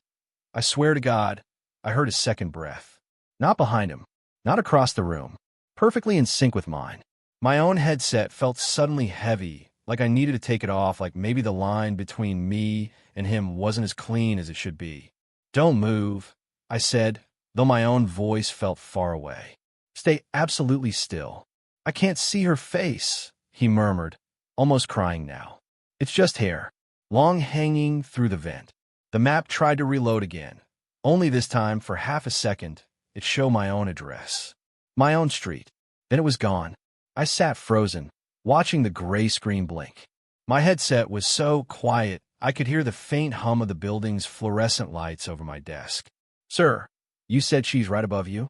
I swear to God, I heard his second breath. Not behind him, not across the room, perfectly in sync with mine. My own headset felt suddenly heavy, like I needed to take it off, like maybe the line between me and him wasn't as clean as it should be. "Don't move," I said, though my own voice felt far away. "Stay absolutely still." "I can't see her face," he murmured, almost crying now. "It's just hair, long hanging through the vent." The map tried to reload again. Only this time, for half a second, it showed my own address. My own street. Then it was gone. I sat frozen, watching the gray screen blink. My headset was so quiet, I could hear the faint hum of the building's fluorescent lights over my desk. "Sir, you said she's right above you?"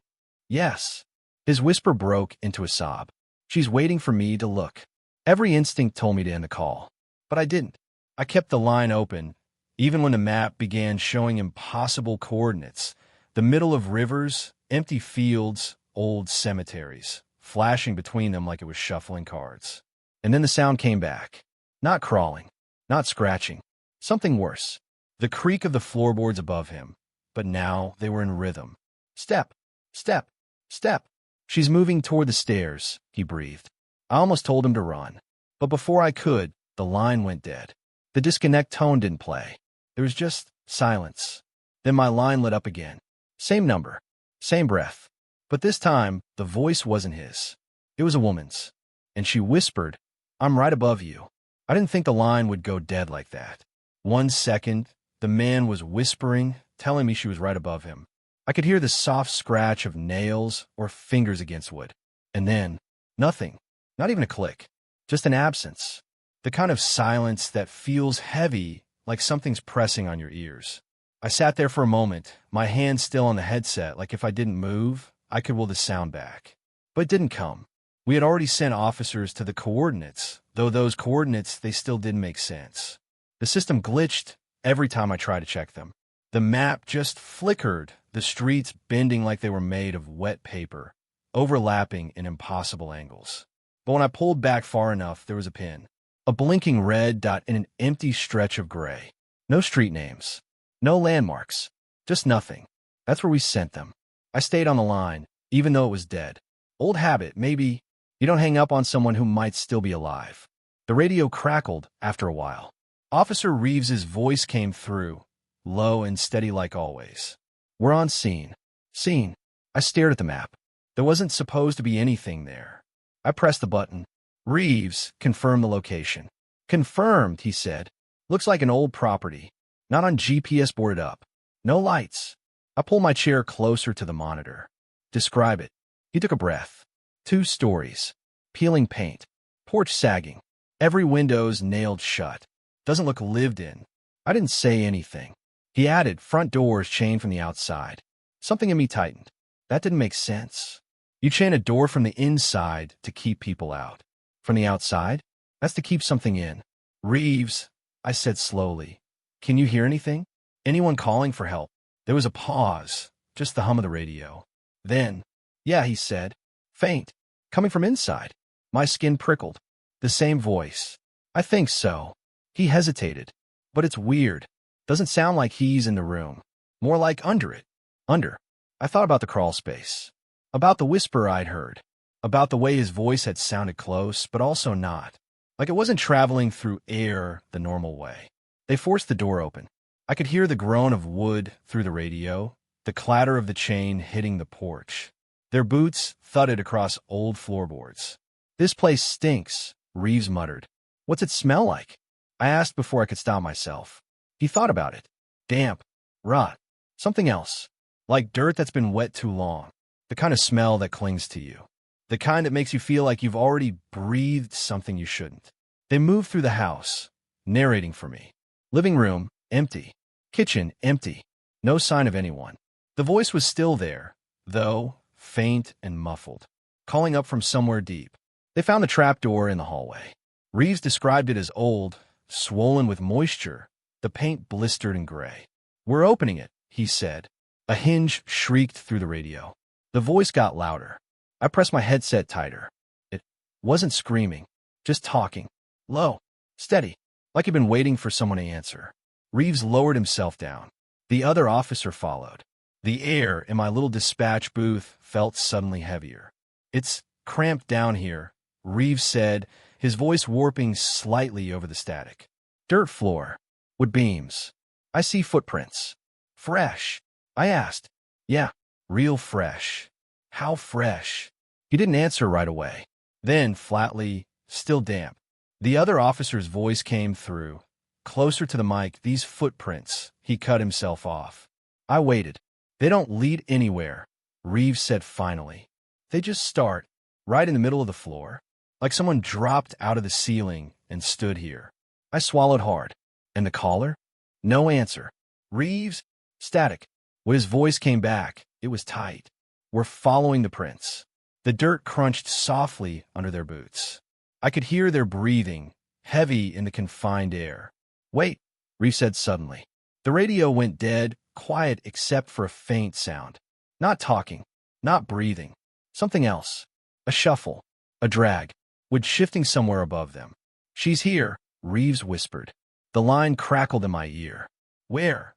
"Yes." His whisper broke into a sob. "She's waiting for me to look." Every instinct told me to end the call, but I didn't. I kept the line open, even when the map began showing impossible coordinates. The middle of rivers, empty fields, old cemeteries, flashing between them like it was shuffling cards. And then the sound came back. Not crawling, not scratching. Something worse. The creak of the floorboards above him. But now they were in rhythm. "Step, step, step." "She's moving toward the stairs," he breathed. I almost told him to run. But before I could, the line went dead. The disconnect tone didn't play. There was just silence. Then my line lit up again. Same number, same breath. But this time, the voice wasn't his. It was a woman's. And she whispered, "I'm right above you." I didn't think the line would go dead like that. 1 second, the man was whispering, telling me she was right above him. I could hear the soft scratch of nails or fingers against wood. And then, nothing. Not even a click. Just an absence. The kind of silence that feels heavy, like something's pressing on your ears. I sat there for a moment, my hand still on the headset, like if I didn't move, I could will the sound back. But it didn't come. We had already sent officers to the coordinates, though those coordinates, they still didn't make sense. The system glitched every time I tried to check them. The map just flickered, the streets bending like they were made of wet paper, overlapping in impossible angles. But when I pulled back far enough, there was a pin. A blinking red dot in an empty stretch of gray. No street names. No landmarks. Just nothing. That's where we sent them. I stayed on the line, even though it was dead. Old habit, maybe. You don't hang up on someone who might still be alive. The radio crackled after a while. Officer Reeves's voice came through, low and steady like always. "We're on scene." Scene. I stared at the map. There wasn't supposed to be anything there. I pressed the button. Reeves confirmed the location. "Confirmed," he said. "Looks like an old property. Not on GPS boarded up. No lights." I pulled my chair closer to the monitor. "Describe it." He took a breath. 2 stories. Peeling paint. Porch sagging. Every window's nailed shut. Doesn't look lived in. I didn't say anything. He added, "Front doors chained from the outside." Something in me tightened. That didn't make sense. You chain a door from the inside to keep people out. From the outside? That's to keep something in. "Reeves," I said slowly. "Can you hear anything? Anyone calling for help?" There was a pause, just the hum of the radio. Then, "Yeah," he said. "Faint. Coming from inside." My skin prickled. The same voice. "I think so." He hesitated. "But it's weird. Doesn't sound like he's in the room. More like under it." Under. I thought about the crawl space. About the whisper I'd heard. About the way his voice had sounded close, but also not. Like it wasn't traveling through air the normal way. They forced the door open. I could hear the groan of wood through the radio, the clatter of the chain hitting the porch. Their boots thudded across old floorboards. "This place stinks," Reeves muttered. "What's it smell like?" I asked before I could stop myself. He thought about it. Damp. Rot. Something else. Like dirt that's been wet too long. The kind of smell that clings to you. The kind that makes you feel like you've already breathed something you shouldn't. They moved through the house, narrating for me. Living room, empty. Kitchen, empty. No sign of anyone. The voice was still there, though faint and muffled, calling up from somewhere deep. They found the trapdoor in the hallway. Reeves described it as old, swollen with moisture, the paint blistered and gray. "We're opening it," he said. A hinge shrieked through the radio. The voice got louder. I pressed my headset tighter. It wasn't screaming, just talking. Low, steady. like he'd been waiting for someone to answer. Reeves lowered himself down. The other officer followed. The air in my little dispatch booth felt suddenly heavier. "It's cramped down here," Reeves said, his voice warping slightly over the static. "Dirt floor. Wood beams. I see footprints. Fresh." I asked. "Yeah, real fresh." "How fresh?" He didn't answer right away. Then, flatly, "Still damp." The other officer's voice came through. Closer to the mic, "These footprints." He cut himself off. I waited. "They don't lead anywhere," Reeves said finally. "They just start, right in the middle of the floor, like someone dropped out of the ceiling and stood here." I swallowed hard. "And the caller?" No answer. "Reeves?" Static. When his voice came back, it was tight. "We're following the prints." The dirt crunched softly under their boots. I could hear their breathing, heavy in the confined air. "Wait," Reeves said suddenly. The radio went dead, quiet except for a faint sound. Not talking, not breathing. Something else. A shuffle, a drag, wood shifting somewhere above them. "She's here," Reeves whispered. The line crackled in my ear. "Where?"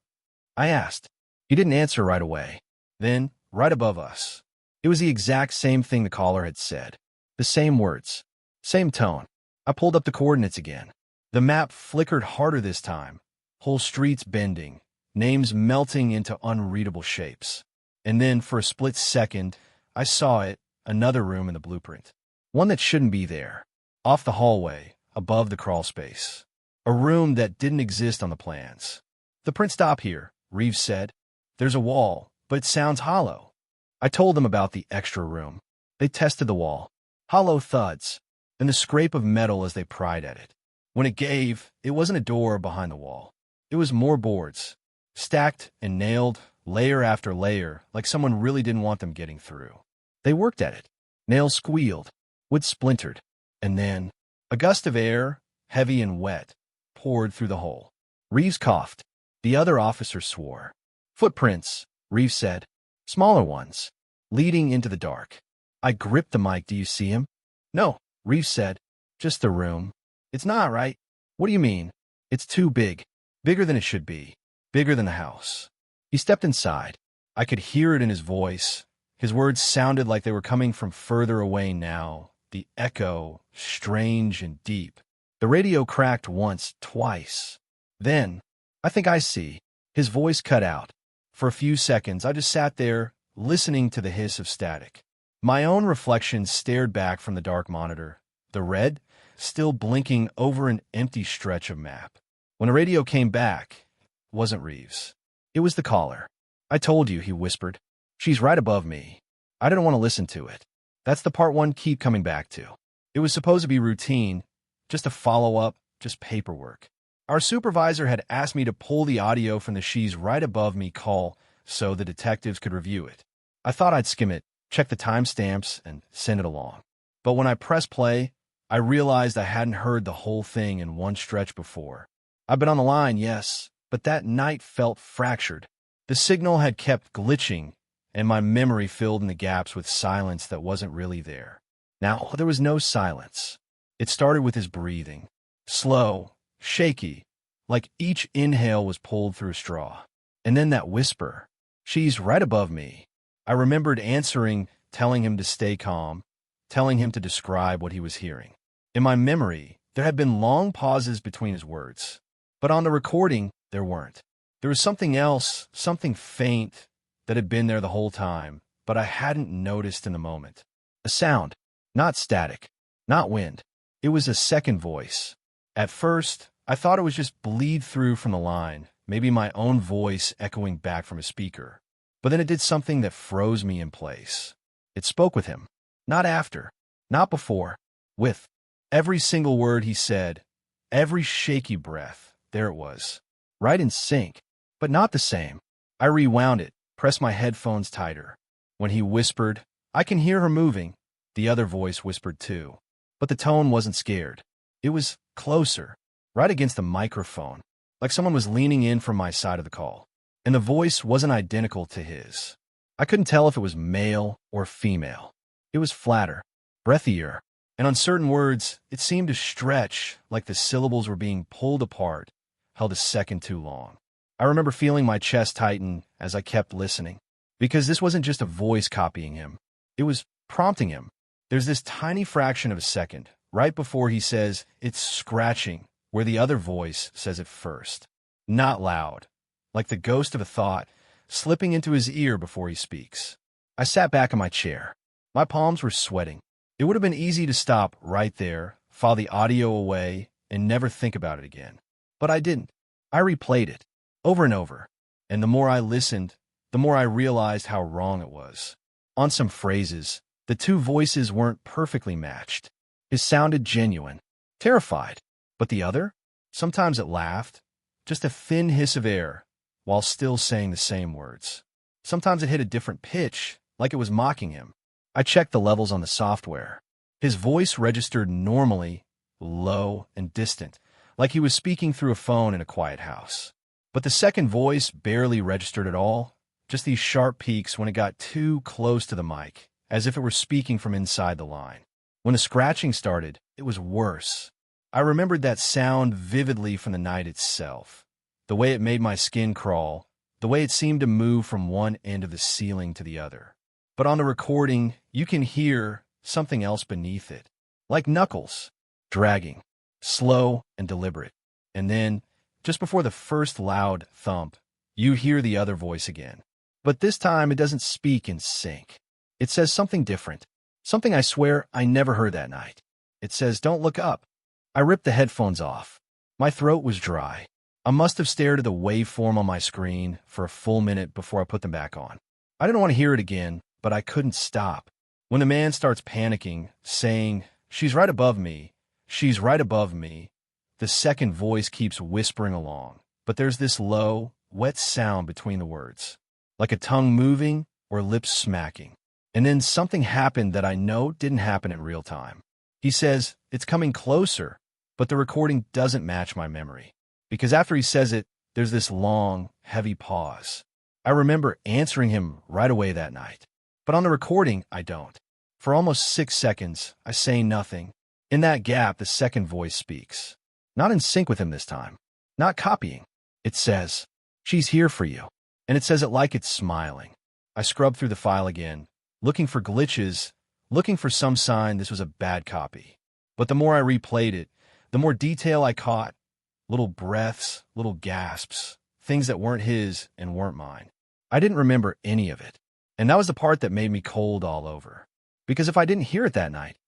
I asked. He didn't answer right away. Then, right above us. It was the exact same thing the caller had said. The same words. Same tone. I pulled up the coordinates again. The map flickered harder this time. Whole streets bending. Names melting into unreadable shapes. And then, for a split second, I saw it, another room in the blueprint. One that shouldn't be there. Off the hallway, above the crawl space. A room that didn't exist on the plans. "The print stop here," Reeves said. "There's a wall, but it sounds hollow." I told them about the extra room. They tested the wall. Hollow thuds, and the scrape of metal as they pried at it. When it gave, it wasn't a door behind the wall. It was more boards, stacked and nailed, layer after layer, like someone really didn't want them getting through. They worked at it. Nails squealed, wood splintered, and then a gust of air, heavy and wet, poured through the hole. Reeves coughed. The other officer swore. "Footprints," Reeves said. "Smaller ones, leading into the dark." I gripped the mic. "Do you see him?" "No," Reeves said. "Just the room." "It's not, right?" "What do you mean?" "It's too big. Bigger than it should be. Bigger than the house." He stepped inside. I could hear it in his voice. His words sounded like they were coming from further away now, the echo, strange and deep. The radio cracked once, twice. Then, "I think I see." His voice cut out. For a few seconds, I just sat there, listening to the hiss of static. My own reflection stared back from the dark monitor, the red still blinking over an empty stretch of map. When the radio came back, it wasn't Reeves. It was the caller. "I told you," he whispered. "She's right above me." I didn't want to listen to it. That's the part one keep coming back to. It was supposed to be routine, just a follow-up, just paperwork. Our supervisor had asked me to pull the audio from the "she's right above me" call so the detectives could review it. I thought I'd skim it, check the timestamps, and send it along. But when I pressed play, I realized I hadn't heard the whole thing in one stretch before. I'd been on the line, yes, but that night felt fractured. The signal had kept glitching, and my memory filled in the gaps with silence that wasn't really there. Now, there was no silence. It started with his breathing. Slow, shaky, like each inhale was pulled through a straw. And then that whisper, "She's right above me." I remembered answering, telling him to stay calm, telling him to describe what he was hearing. In my memory, there had been long pauses between his words. But on the recording, there weren't. There was something else, something faint, that had been there the whole time, but I hadn't noticed in the moment. A sound, not static, not wind. It was a second voice. At first, I thought it was just bleed through from the line, maybe my own voice echoing back from a speaker. But then it did something that froze me in place. It spoke with him. Not after, not before, with. Every single word he said, every shaky breath, there it was. Right in sync, but not the same. I rewound it, pressed my headphones tighter. When he whispered, "I can hear her moving," the other voice whispered too. But the tone wasn't scared. It was closer, right against the microphone, like someone was leaning in from my side of the call. And the voice wasn't identical to his. I couldn't tell if it was male or female. It was flatter, breathier, And on certain words, it seemed to stretch like the syllables were being pulled apart, held a second too long. I remember feeling my chest tighten as I kept listening, because this wasn't just a voice copying him. It was prompting him. There's this tiny fraction of a second, right before he says, "It's scratching," where the other voice says it first. Not loud, like the ghost of a thought slipping into his ear before he speaks. I sat back in my chair. My palms were sweating. It would have been easy to stop right there, file the audio away, and never think about it again. But I didn't. I replayed it, over and over. And the more I listened, the more I realized how wrong it was. On some phrases, the two voices weren't perfectly matched. It sounded genuine, terrified. But the other? Sometimes it laughed, just a thin hiss of air, while still saying the same words. Sometimes it hit a different pitch, like it was mocking him. I checked the levels on the software. His voice registered normally, low and distant, like he was speaking through a phone in a quiet house. But the second voice barely registered at all, just these sharp peaks when it got too close to the mic, as if it were speaking from inside the line. When the scratching started, it was worse. I remembered that sound vividly from the night itself. The way it made my skin crawl, the way it seemed to move from one end of the ceiling to the other. But on the recording, you can hear something else beneath it, like knuckles, dragging, slow and deliberate. And then, just before the first loud thump, you hear the other voice again. But this time it doesn't speak in sync. It says something different, something I swear I never heard that night. It says, "Don't look up." I ripped the headphones off. My throat was dry. I must have stared at the waveform on my screen for a full minute before I put them back on. I didn't want to hear it again, but I couldn't stop. When the man starts panicking, saying, "She's right above me, she's right above me," the second voice keeps whispering along, but there's this low, wet sound between the words, like a tongue moving or lips smacking. And then something happened that I know didn't happen in real time. He says, "It's coming closer," but the recording doesn't match my memory. Because after he says it, there's this long, heavy pause. I remember answering him right away that night. But on the recording, I don't. For almost 6 seconds, I say nothing. In that gap, the second voice speaks. Not in sync with him this time. Not copying. It says, "She's here for you." And it says it like it's smiling. I scrubbed through the file again, looking for glitches, looking for some sign this was a bad copy. But the more I replayed it, the more detail I caught. Little breaths, little gasps, things that weren't his and weren't mine. I didn't remember any of it. And that was the part that made me cold all over. Because if I didn't hear it that night,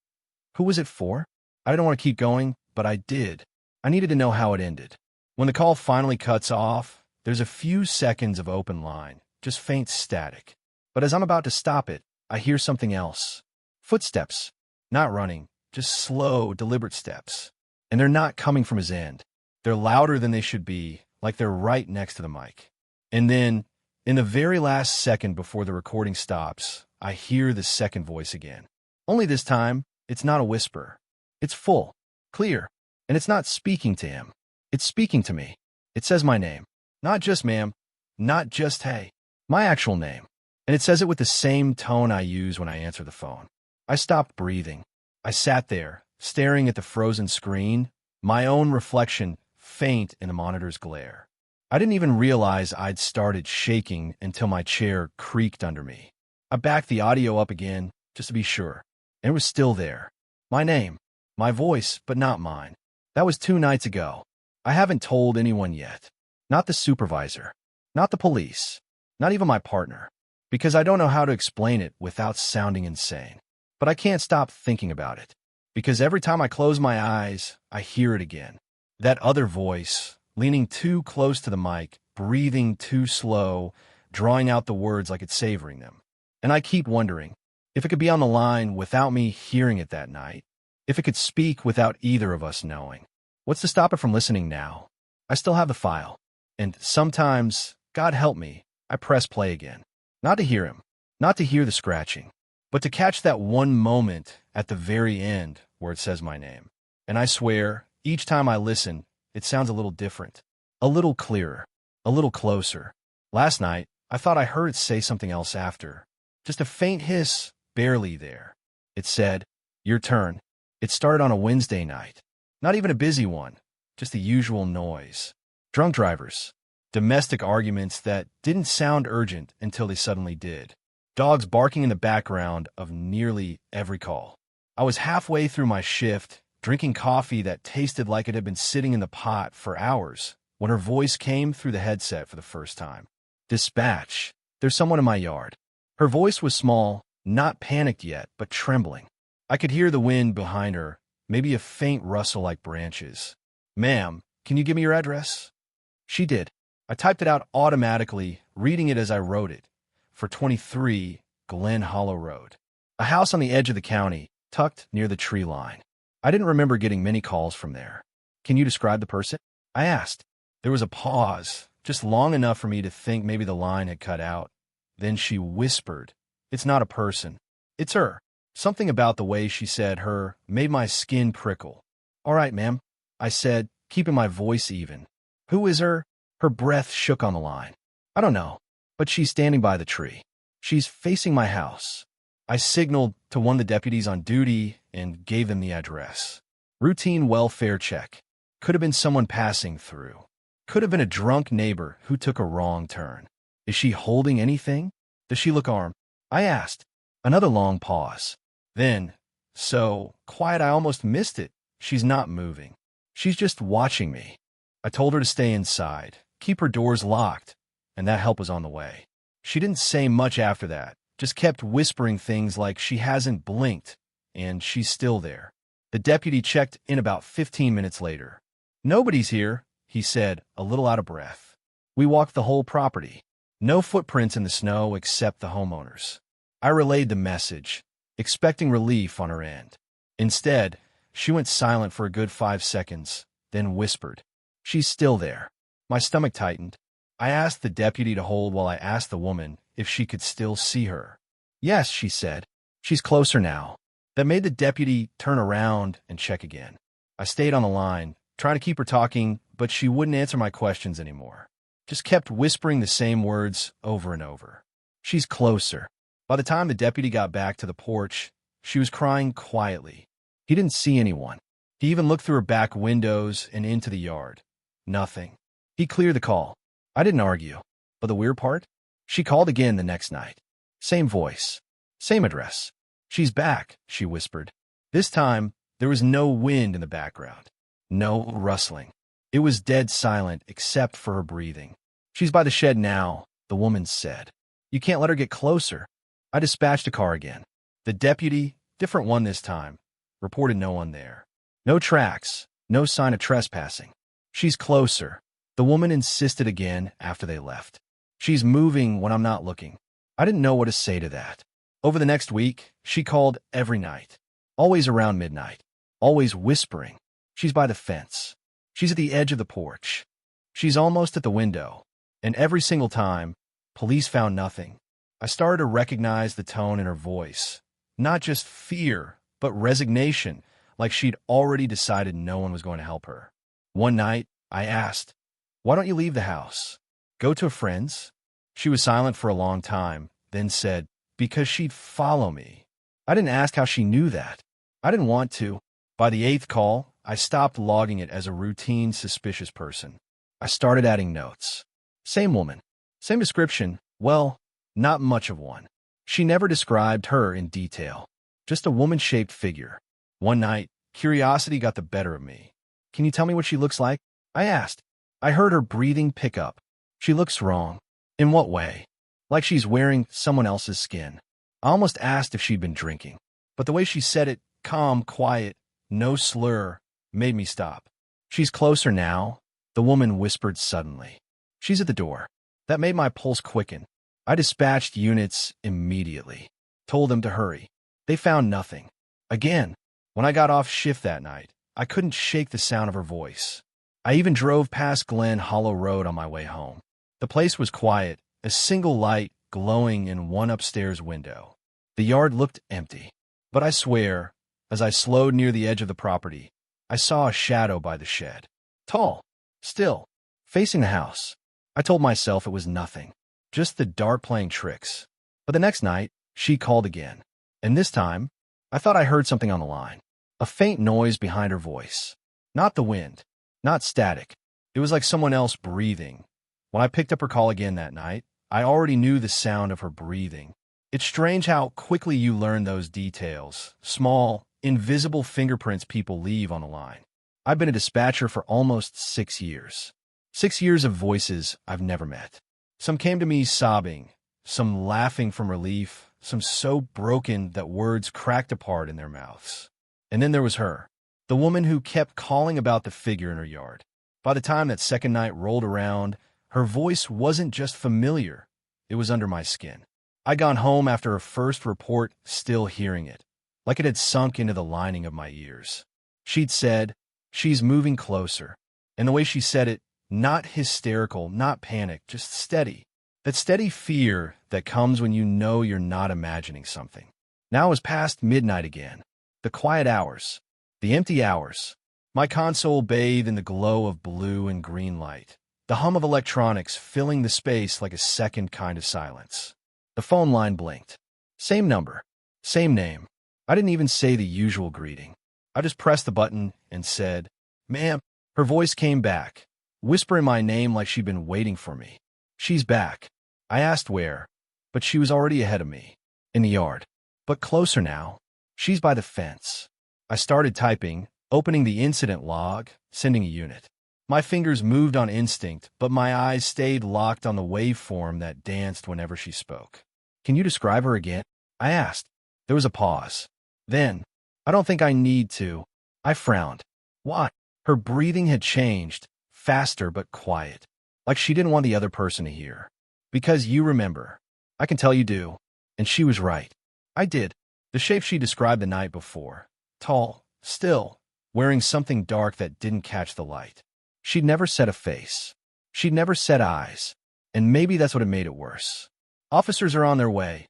who was it for? I didn't want to keep going, but I did. I needed to know how it ended. When the call finally cuts off, there's a few seconds of open line, just faint static. But as I'm about to stop it, I hear something else. Footsteps. Not running, just slow, deliberate steps. And they're not coming from his end. They're louder than they should be, like they're right next to the mic. And then, in the very last second before the recording stops, I hear the second voice again. Only this time, it's not a whisper. It's full, clear, and it's not speaking to him. It's speaking to me. It says my name. Not just ma'am, not just hey, my actual name. And it says it with the same tone I use when I answer the phone. I stopped breathing. I sat there, staring at the frozen screen, my own reflection faint in the monitor's glare. I didn't even realize I'd started shaking until my chair creaked under me. I backed the audio up again, just to be sure, and it was still there. My name, my voice, but not mine. That was 2 nights ago. I haven't told anyone yet. Not the supervisor, not the police, not even my partner, because I don't know how to explain it without sounding insane. But I can't stop thinking about it, because every time I close my eyes, I hear it again. That other voice, leaning too close to the mic, breathing too slow, drawing out the words like it's savoring them. And I keep wondering if it could be on the line without me hearing it that night, if it could speak without either of us knowing. What's to stop it from listening now? I still have the file. And sometimes, God help me, I press play again. Not to hear him, not to hear the scratching, but to catch that one moment at the very end where it says my name. And I swear, each time I listen, it sounds a little different, a little clearer, a little closer. Last night, I thought I heard it say something else after. Just a faint hiss, barely there. It said, "Your turn." It started on a Wednesday night. Not even a busy one, just the usual noise. Drunk drivers. Domestic arguments that didn't sound urgent until they suddenly did. Dogs barking in the background of nearly every call. I was halfway through my shift, drinking coffee that tasted like it had been sitting in the pot for hours, when her voice came through the headset for the first time. "Dispatch, there's someone in my yard." Her voice was small, not panicked yet, but trembling. I could hear the wind behind her, maybe a faint rustle like branches. "Ma'am, can you give me your address?" She did. I typed it out automatically, reading it as I wrote it. For 23 Glen Hollow Road. A house on the edge of the county, tucked near the tree line. I didn't remember getting many calls from there. "Can you describe the person?" I asked. There was a pause, just long enough for me to think maybe the line had cut out. Then she whispered, "It's not a person. It's her." Something about the way she said her made my skin prickle. "All right, ma'am," I said, keeping my voice even. "Who is her?" Her breath shook on the line. "I don't know, but she's standing by the tree. She's facing my house." I signaled to one of the deputies on duty and gave them the address. Routine welfare check. Could have been someone passing through. Could have been a drunk neighbor who took a wrong turn. "Is she holding anything? Does she look armed?" I asked. Another long pause. Then, so quiet I almost missed it. "She's not moving. She's just watching me." I told her to stay inside, keep her doors locked, and that help was on the way. She didn't say much after that, just kept whispering things like she hasn't blinked, and she's still there. The deputy checked in about 15 minutes later. "Nobody's here," he said, a little out of breath. We walked the whole property. No footprints in the snow except the homeowners. I relayed the message, expecting relief on her end. Instead, she went silent for a good 5 seconds, then whispered, "She's still there." My stomach tightened. I asked the deputy to hold while I asked the woman if she could still see her. "Yes," she said. "She's closer now." That made the deputy turn around and check again. I stayed on the line, trying to keep her talking, but she wouldn't answer my questions anymore. Just kept whispering the same words over and over. "She's closer." By the time the deputy got back to the porch, she was crying quietly. He didn't see anyone. He even looked through her back windows and into the yard. Nothing. He cleared the call. I didn't argue. But the weird part? She called again the next night. Same voice. Same address. "She's back," she whispered. This time, there was no wind in the background. No rustling. It was dead silent except for her breathing. "She's by the shed now," the woman said. "You can't let her get closer." I dispatched a car again. The deputy, different one this time, reported no one there. No tracks, no sign of trespassing. "She's closer," the woman insisted again after they left. "She's moving when I'm not looking." I didn't know what to say to that. Over the next week, she called every night. Always around midnight. Always whispering. "She's by the fence. She's at the edge of the porch. She's almost at the window." And every single time, police found nothing. I started to recognize the tone in her voice. Not just fear, but resignation, like she'd already decided no one was going to help her. One night, I asked, "Why don't you leave the house? Go to a friend's?" She was silent for a long time, then said, "Because she'd follow me." I didn't ask how she knew that. I didn't want to. By the 8th call, I stopped logging it as a routine suspicious person. I started adding notes. Same woman. Same description. Well, not much of one. She never described her in detail. Just a woman-shaped figure. One night, curiosity got the better of me. "Can you tell me what she looks like?" I asked. I heard her breathing pick up. "She looks wrong." "In what way?" "Like she's wearing someone else's skin." I almost asked if she'd been drinking. But the way she said it, calm, quiet, no slur, made me stop. "She's closer now," the woman whispered suddenly. "She's at the door." That made my pulse quicken. I dispatched units immediately. Told them to hurry. They found nothing. Again, when I got off shift that night, I couldn't shake the sound of her voice. I even drove past Glen Hollow Road on my way home. The place was quiet, a single light glowing in one upstairs window. The yard looked empty. But I swear, as I slowed near the edge of the property, I saw a shadow by the shed. Tall, still, facing the house. I told myself it was nothing, just the dark playing tricks. But the next night, she called again. And this time, I thought I heard something on the line. A faint noise behind her voice. Not the wind. Not static. It was like someone else breathing. When I picked up her call again that night, I already knew the sound of her breathing. It's strange how quickly you learn those details. Small, invisible fingerprints people leave on the line. I've been a dispatcher for almost 6 years. 6 years of voices I've never met. Some came to me sobbing, some laughing from relief, some so broken that words cracked apart in their mouths. And then there was her, the woman who kept calling about the figure in her yard. By the time that second night rolled around, her voice wasn't just familiar, it was under my skin. I'd gone home after her first report still hearing it, like it had sunk into the lining of my ears. She'd said, "She's moving closer." And the way she said it, not hysterical, not panic, just steady. That steady fear that comes when you know you're not imagining something. Now it was past midnight again. The quiet hours. The empty hours. My console bathed in the glow of blue and green light. The hum of electronics filling the space like a second kind of silence. The phone line blinked. Same number. Same name. I didn't even say the usual greeting. I just pressed the button and said, "Ma'am." Her voice came back, whispering my name like she'd been waiting for me. "She's back." I asked where, but she was already ahead of me. In the yard. But closer now. "She's by the fence." I started typing, opening the incident log, sending a unit. My fingers moved on instinct, but my eyes stayed locked on the waveform that danced whenever she spoke. "Can you describe her again?" I asked. There was a pause. Then, "I don't think I need to." I frowned. "Why?" Her breathing had changed, faster but quiet, like she didn't want the other person to hear. "Because you remember." "I can tell you do." And she was right. I did. The shape she described the night before. Tall, still, wearing something dark that didn't catch the light. She'd never set a face. She'd never set eyes. And maybe that's what had made it worse. "Officers are on their way,"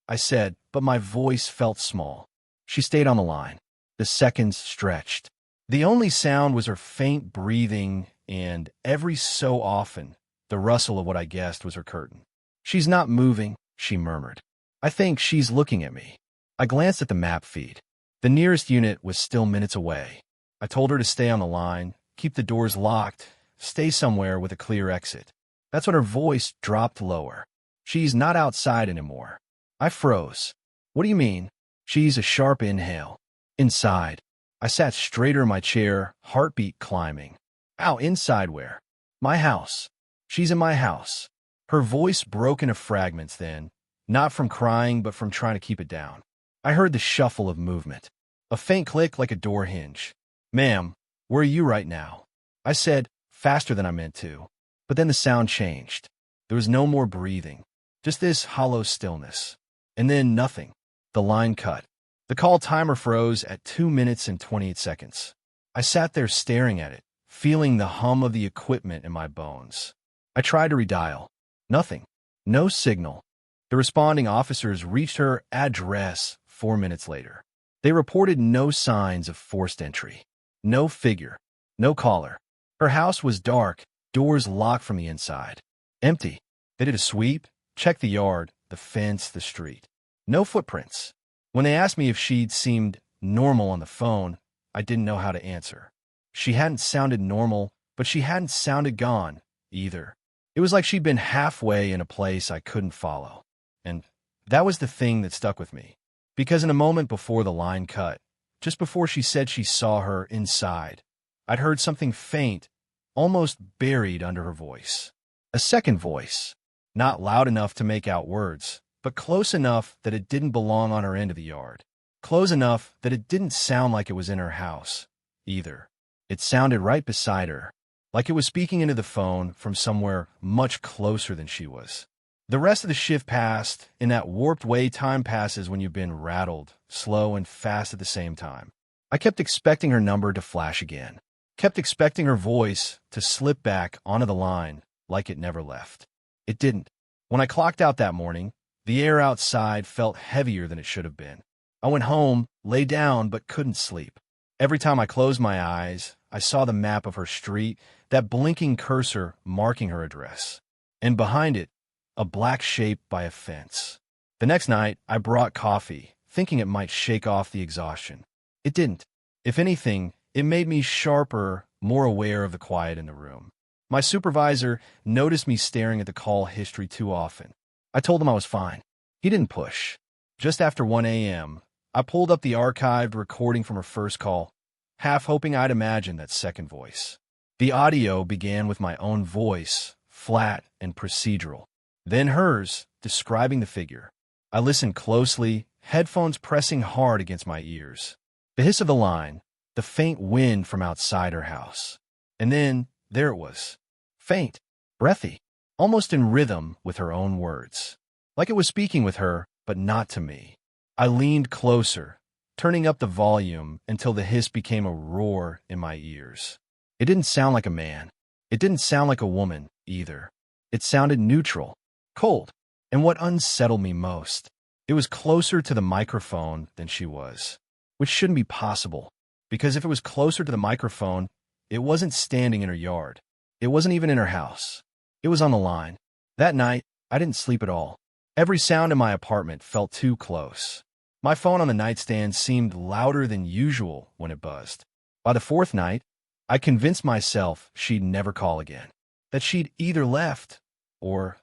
I said, but my voice felt small. She stayed on the line. The seconds stretched. The only sound was her faint breathing and, every so often, the rustle of what I guessed was her curtain. "She's not moving," she murmured. "I think she's looking at me." I glanced at the map feed. The nearest unit was still minutes away. I told her to stay on the line, keep the doors locked, stay somewhere with a clear exit. That's when her voice dropped lower. "She's not outside anymore." I froze. "What do you mean?" "She's," a sharp inhale. "Inside." I sat straighter in my chair, heartbeat climbing. "Ow, inside where?" "My house." "She's in my house." Her voice broke into fragments then, not from crying but from trying to keep it down. I heard the shuffle of movement. A faint click like a door hinge. "Ma'am, where are you right now?" I said, faster than I meant to. But then the sound changed. There was no more breathing. Just this hollow stillness. And then nothing. The line cut. The call timer froze at 2 minutes and 28 seconds. I sat there staring at it, feeling the hum of the equipment in my bones. I tried to redial. Nothing. No signal. The responding officers reached her address 4 minutes later. They reported no signs of forced entry. No figure. No caller. Her house was dark, doors locked from the inside. Empty. They did a sweep, checked the yard, the fence, the street. No footprints. When they asked me if she'd seemed normal on the phone, I didn't know how to answer. She hadn't sounded normal, but she hadn't sounded gone, either. It was like she'd been halfway in a place I couldn't follow. And that was the thing that stuck with me. Because in a moment before the line cut, just before she said she saw her inside, I'd heard something faint, almost buried under her voice. A second voice. Not loud enough to make out words, but close enough that it didn't belong on her end of the yard. Close enough that it didn't sound like it was in her house, either. It sounded right beside her, like it was speaking into the phone from somewhere much closer than she was. The rest of the shift passed in that warped way time passes when you've been rattled, slow and fast at the same time. I kept expecting her number to flash again. Kept expecting her voice to slip back onto the line like it never left. It didn't. When I clocked out that morning, the air outside felt heavier than it should have been. I went home, lay down, but couldn't sleep. Every time I closed my eyes, I saw the map of her street, that blinking cursor marking her address. And behind it, a black shape by a fence. The next night, I brought coffee, thinking it might shake off the exhaustion. It didn't. If anything, it made me sharper, more aware of the quiet in the room. My supervisor noticed me staring at the call history too often. I told him I was fine. He didn't push. Just after 1 a.m., I pulled up the archived recording from her first call, half hoping I'd imagine that second voice. The audio began with my own voice, flat and procedural. Then hers, describing the figure. I listened closely, headphones pressing hard against my ears. The hiss of the line, the faint wind from outside her house. And then, there it was. Faint, breathy, almost in rhythm with her own words. Like it was speaking with her, but not to me. I leaned closer, turning up the volume until the hiss became a roar in my ears. It didn't sound like a man. It didn't sound like a woman, either. It sounded neutral, cold, and what unsettled me most, it was closer to the microphone than she was, which shouldn't be possible, because if it was closer to the microphone, it wasn't standing in her yard. It wasn't even in her house. It was on the line. That night, I didn't sleep at all. Every sound in my apartment felt too close. My phone on the nightstand seemed louder than usual when it buzzed. By the fourth night, I convinced myself she'd never call again, that she'd either left or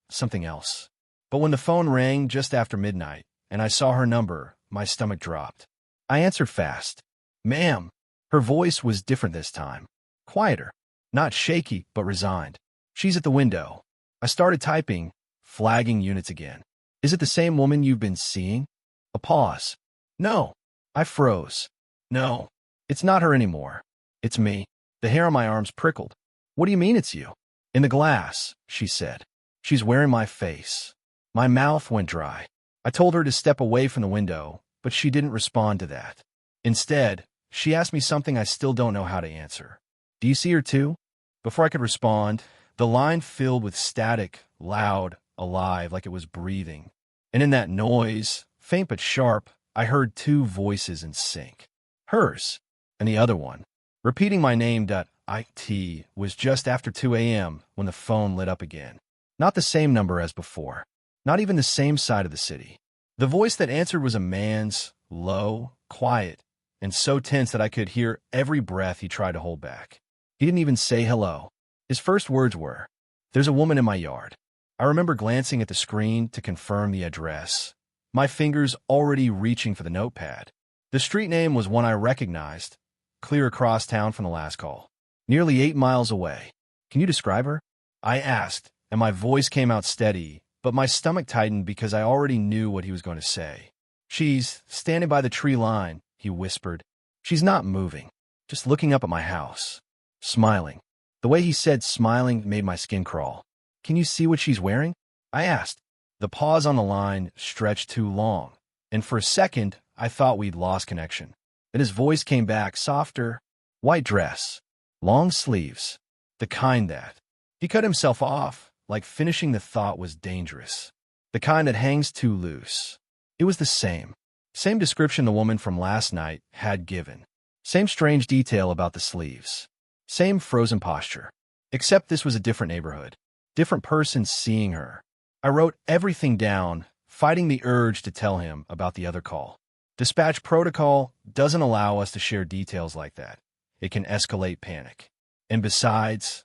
something else. But when the phone rang just after midnight and I saw her number, my stomach dropped. I answered fast. "Ma'am." Her voice was different this time. Quieter. Not shaky, but resigned. "She's at the window." I started typing, flagging units again. "Is it the same woman you've been seeing?" A pause. "No." I froze. "No, it's not her anymore. It's me." The hair on my arms prickled. "What do you mean it's you?" "In the glass," she said. "She's wearing my face." My mouth went dry. I told her to step away from the window, but she didn't respond to that. Instead, she asked me something I still don't know how to answer. "Do you see her too?" Before I could respond, the line filled with static, loud, alive, like it was breathing. And in that noise, faint but sharp, I heard two voices in sync. Hers, and the other one. Repeating my name. It was just after 2 a.m. when the phone lit up again. Not the same number as before. Not even the same side of the city. The voice that answered was a man's, low, quiet, and so tense that I could hear every breath he tried to hold back. He didn't even say hello. His first words were, "There's a woman in my yard." I remember glancing at the screen to confirm the address, my fingers already reaching for the notepad. The street name was one I recognized, clear across town from the last call. Nearly 8 miles away. "Can you describe her?" I asked, and my voice came out steady, but my stomach tightened because I already knew what he was going to say. "She's standing by the tree line," he whispered. "She's not moving, just looking up at my house. Smiling." The way he said smiling made my skin crawl. "Can you see what she's wearing?" I asked. The pause on the line stretched too long, and for a second, I thought we'd lost connection. Then his voice came back, softer. "White dress. Long sleeves. The kind that..." He cut himself off, like finishing the thought was dangerous. "The kind that hangs too loose." It was the same. Same description the woman from last night had given. Same strange detail about the sleeves. Same frozen posture. Except this was a different neighborhood. Different person seeing her. I wrote everything down, fighting the urge to tell him about the other call. Dispatch protocol doesn't allow us to share details like that. It can escalate panic. And besides,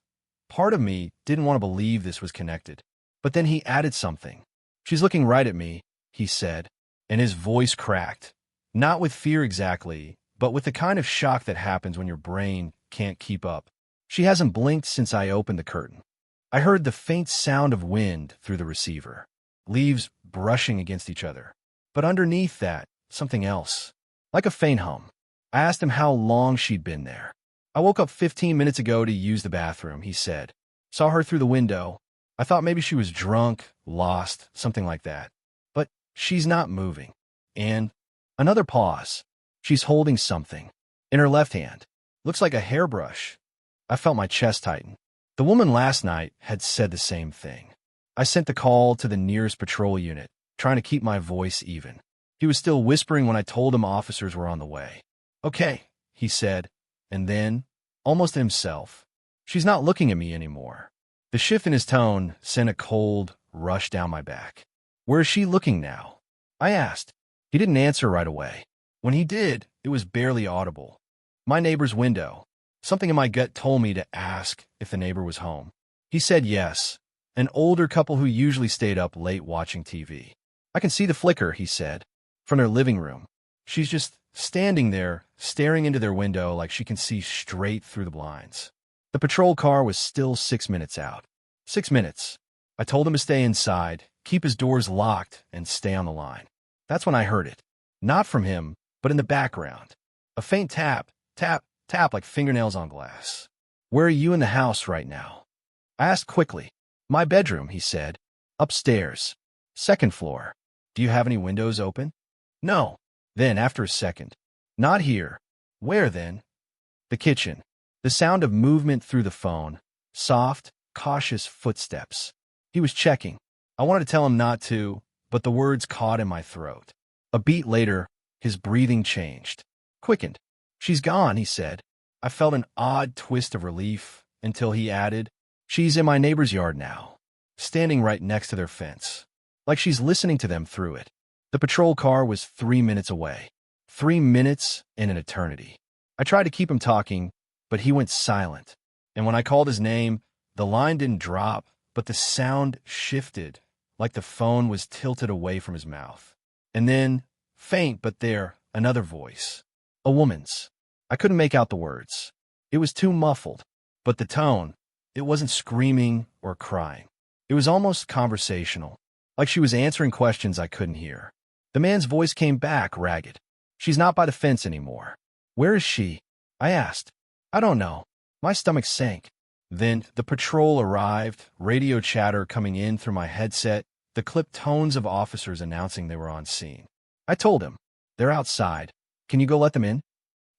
part of me didn't want to believe this was connected. But then he added something. "She's looking right at me," he said, and his voice cracked. Not with fear exactly, but with the kind of shock that happens when your brain can't keep up. "She hasn't blinked since I opened the curtain." I heard the faint sound of wind through the receiver, leaves brushing against each other. But underneath that, something else, like a faint hum. I asked him how long she'd been there. "I woke up 15 minutes ago to use the bathroom," he said. "Saw her through the window. I thought maybe she was drunk, lost, something like that. But she's not moving." And another pause. "She's holding something in her left hand. Looks like a hairbrush." I felt my chest tighten. The woman last night had said the same thing. I sent the call to the nearest patrol unit, trying to keep my voice even. He was still whispering when I told him officers were on the way. "Okay," he said, and then, almost to himself, "She's not looking at me anymore." The shift in his tone sent a cold rush down my back. "Where is she looking now?" I asked. He didn't answer right away. When he did, it was barely audible. My neighbor's window. Something in my gut told me to ask if the neighbor was home. He said yes, an older couple who usually stayed up late watching TV. I can see the flicker, he said, from their living room. She's just standing there, staring into their window like she can see straight through the blinds. The patrol car was still 6 minutes out. 6 minutes. I told him to stay inside, keep his doors locked, and stay on the line. That's when I heard it. Not from him, but in the background. A faint tap, tap, tap like fingernails on glass. Where are you in the house right now? I asked quickly. My bedroom, he said. Upstairs. Second floor. Do you have any windows open? No. Then, after a second. Not here. Where then? The kitchen. The sound of movement through the phone. Soft, cautious footsteps. He was checking. I wanted to tell him not to, but the words caught in my throat. A beat later, his breathing changed. Quickened. She's gone, he said. I felt an odd twist of relief until he added, she's in my neighbor's yard now, standing right next to their fence, like she's listening to them through it. The patrol car was 3 minutes away. 3 minutes in an eternity. I tried to keep him talking, but he went silent. And when I called his name, the line didn't drop, but the sound shifted, like the phone was tilted away from his mouth. And then, faint but there, another voice. A woman's. I couldn't make out the words. It was too muffled. But the tone, it wasn't screaming or crying. It was almost conversational, like she was answering questions I couldn't hear. The man's voice came back, ragged. She's not by the fence anymore. Where is she? I asked. I don't know. My stomach sank. Then the patrol arrived, radio chatter coming in through my headset, the clipped tones of officers announcing they were on scene. I told him, they're outside. Can you go let them in?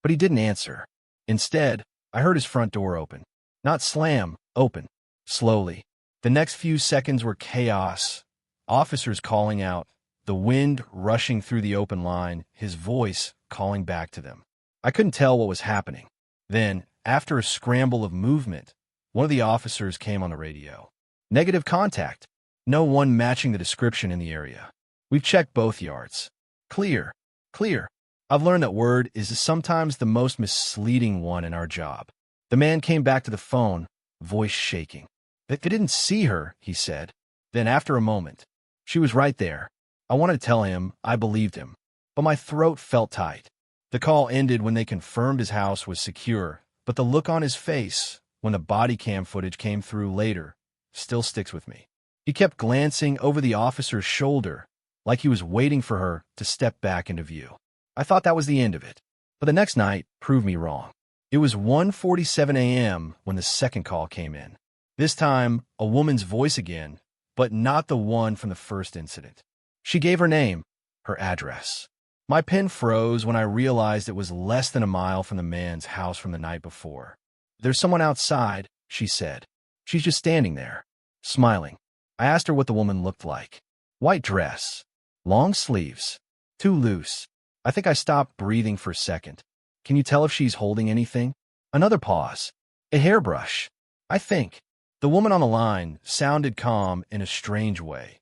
But he didn't answer. Instead, I heard his front door open. Not slam, open. Slowly. The next few seconds were chaos. Officers calling out, the wind rushing through the open line, his voice calling back to them. I couldn't tell what was happening. Then, after a scramble of movement, one of the officers came on the radio. Negative contact. No one matching the description in the area. We've checked both yards. Clear. Clear. I've learned that word is sometimes the most misleading one in our job. The man came back to the phone, voice shaking. They didn't see her, he said. Then after a moment, she was right there. I wanted to tell him I believed him, but my throat felt tight. The call ended when they confirmed his house was secure, but the look on his face, when the body cam footage came through later, still sticks with me. He kept glancing over the officer's shoulder, like he was waiting for her to step back into view. I thought that was the end of it, but the next night proved me wrong. It was 1:47 a.m. when the second call came in. This time, a woman's voice again, but not the one from the first incident. She gave her name, her address. My pen froze when I realized it was less than a mile from the man's house from the night before. There's someone outside, she said. She's just standing there, smiling. I asked her what the woman looked like. White dress, long sleeves, too loose. I think I stopped breathing for a second. Can you tell if she's holding anything? Another pause. A hairbrush. I think. The woman on the line sounded calm in a strange way,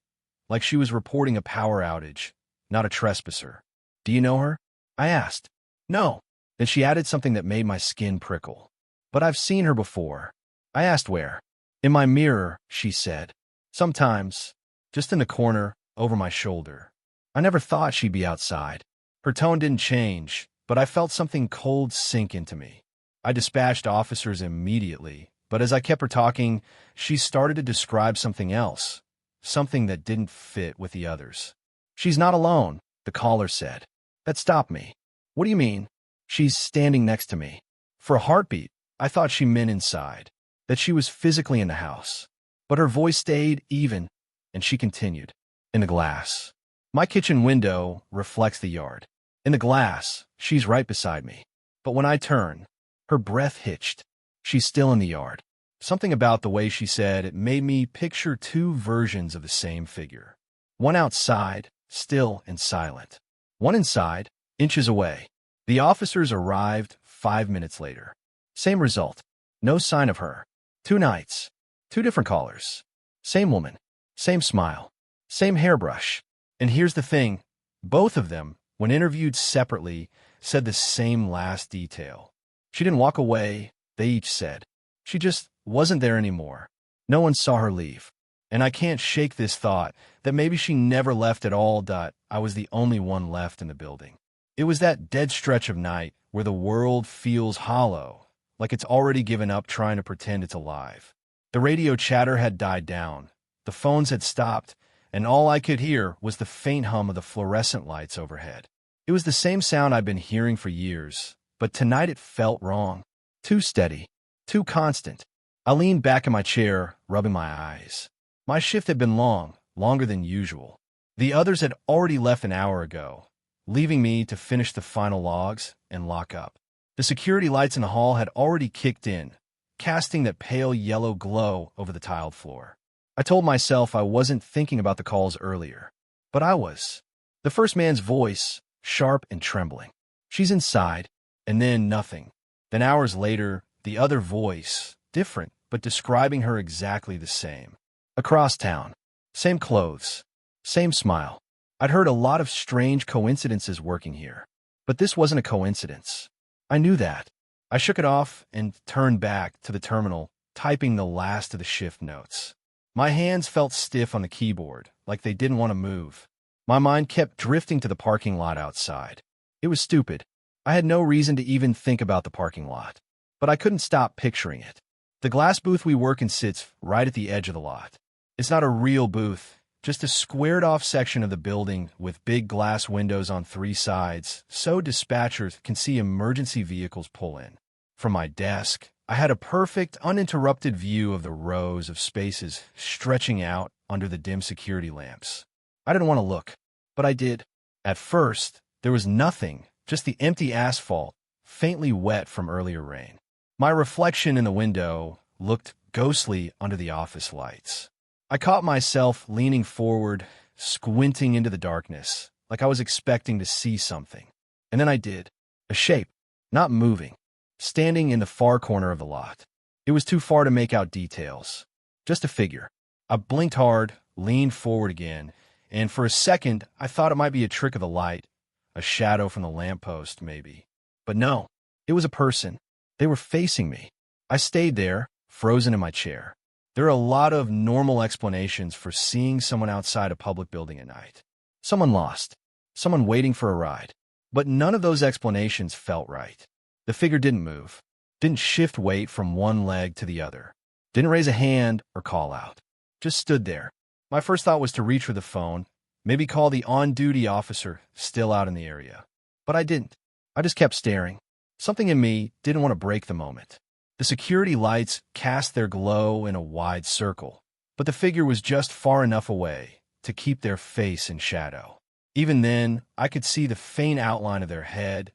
like she was reporting a power outage, not a trespasser. Do you know her? I asked. No. Then she added something that made my skin prickle. But I've seen her before. I asked where. In my mirror, she said. Sometimes, just in the corner, over my shoulder. I never thought she'd be outside. Her tone didn't change, but I felt something cold sink into me. I dispatched officers immediately, but as I kept her talking, she started to describe something else, something that didn't fit with the others. She's not alone, the caller said. That stopped me. What do you mean? She's standing next to me. For a heartbeat, I thought she meant inside, that she was physically in the house. But her voice stayed even, and she continued. In the glass. My kitchen window reflects the yard. In the glass, she's right beside me. But when I turn, her breath hitched. She's still in the yard. Something about the way she said it made me picture two versions of the same figure. One outside, still and silent. One inside, inches away. The officers arrived 5 minutes later. Same result. No sign of her. 2 nights. 2 different callers. Same woman. Same smile. Same hairbrush. And here's the thing. Both of them, when interviewed separately, said the same last detail. She didn't walk away, they each said. She just wasn't there anymore. No one saw her leave. And I can't shake this thought that maybe she never left at all. I was the only one left in the building. It was that dead stretch of night where the world feels hollow, like it's already given up trying to pretend it's alive. The radio chatter had died down, the phones had stopped, and all I could hear was the faint hum of the fluorescent lights overhead. It was the same sound I'd been hearing for years, but tonight it felt wrong. Too steady, too constant. I leaned back in my chair, rubbing my eyes. My shift had been long, longer than usual. The others had already left an hour ago, leaving me to finish the final logs and lock up. The security lights in the hall had already kicked in, casting that pale yellow glow over the tiled floor. I told myself I wasn't thinking about the calls earlier, but I was. The first man's voice, sharp and trembling. She's inside, and then nothing. Then hours later, the other voice, different, but describing her exactly the same. Across town. Same clothes. Same smile. I'd heard a lot of strange coincidences working here, but this wasn't a coincidence. I knew that. I shook it off and turned back to the terminal, typing the last of the shift notes. My hands felt stiff on the keyboard, like they didn't want to move. My mind kept drifting to the parking lot outside. It was stupid. I had no reason to even think about the parking lot, but I couldn't stop picturing it. The glass booth we work in sits right at the edge of the lot. It's not a real booth, just a squared-off section of the building with big glass windows on three sides, so dispatchers can see emergency vehicles pull in. From my desk, I had a perfect, uninterrupted view of the rows of spaces stretching out under the dim security lamps. I didn't want to look, but I did. At first, there was nothing, just the empty asphalt, faintly wet from earlier rain. My reflection in the window looked ghostly under the office lights. I caught myself leaning forward, squinting into the darkness, like I was expecting to see something. And then I did. A shape, not moving, standing in the far corner of the lot. It was too far to make out details. Just a figure. I blinked hard, leaned forward again, and for a second I thought it might be a trick of the light, a shadow from the lamppost, maybe. But no, it was a person. They were facing me. I stayed there, frozen in my chair. There are a lot of normal explanations for seeing someone outside a public building at night. Someone lost. Someone waiting for a ride. But none of those explanations felt right. The figure didn't move. Didn't shift weight from one leg to the other. Didn't raise a hand or call out. Just stood there. My first thought was to reach for the phone, maybe call the on-duty officer still out in the area. But I didn't. I just kept staring. Something in me didn't want to break the moment. The security lights cast their glow in a wide circle, but the figure was just far enough away to keep their face in shadow. Even then, I could see the faint outline of their head,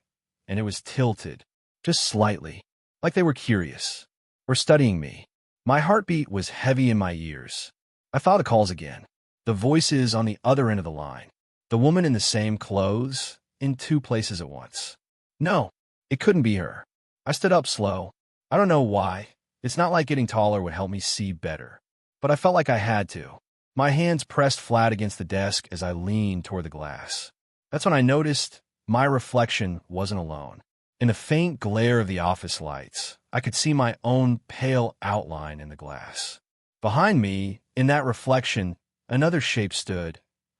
and it was tilted, just slightly, like they were curious, or studying me. My heartbeat was heavy in my ears. I thought the calls again. The voices on the other end of the line. The woman in the same clothes, in two places at once. No, it couldn't be her. I stood up slow. I don't know why. It's not like getting taller would help me see better. But I felt like I had to. My hands pressed flat against the desk as I leaned toward the glass. That's when I noticed my reflection wasn't alone. In the faint glare of the office lights, I could see my own pale outline in the glass. Behind me, in that reflection, another shape stood,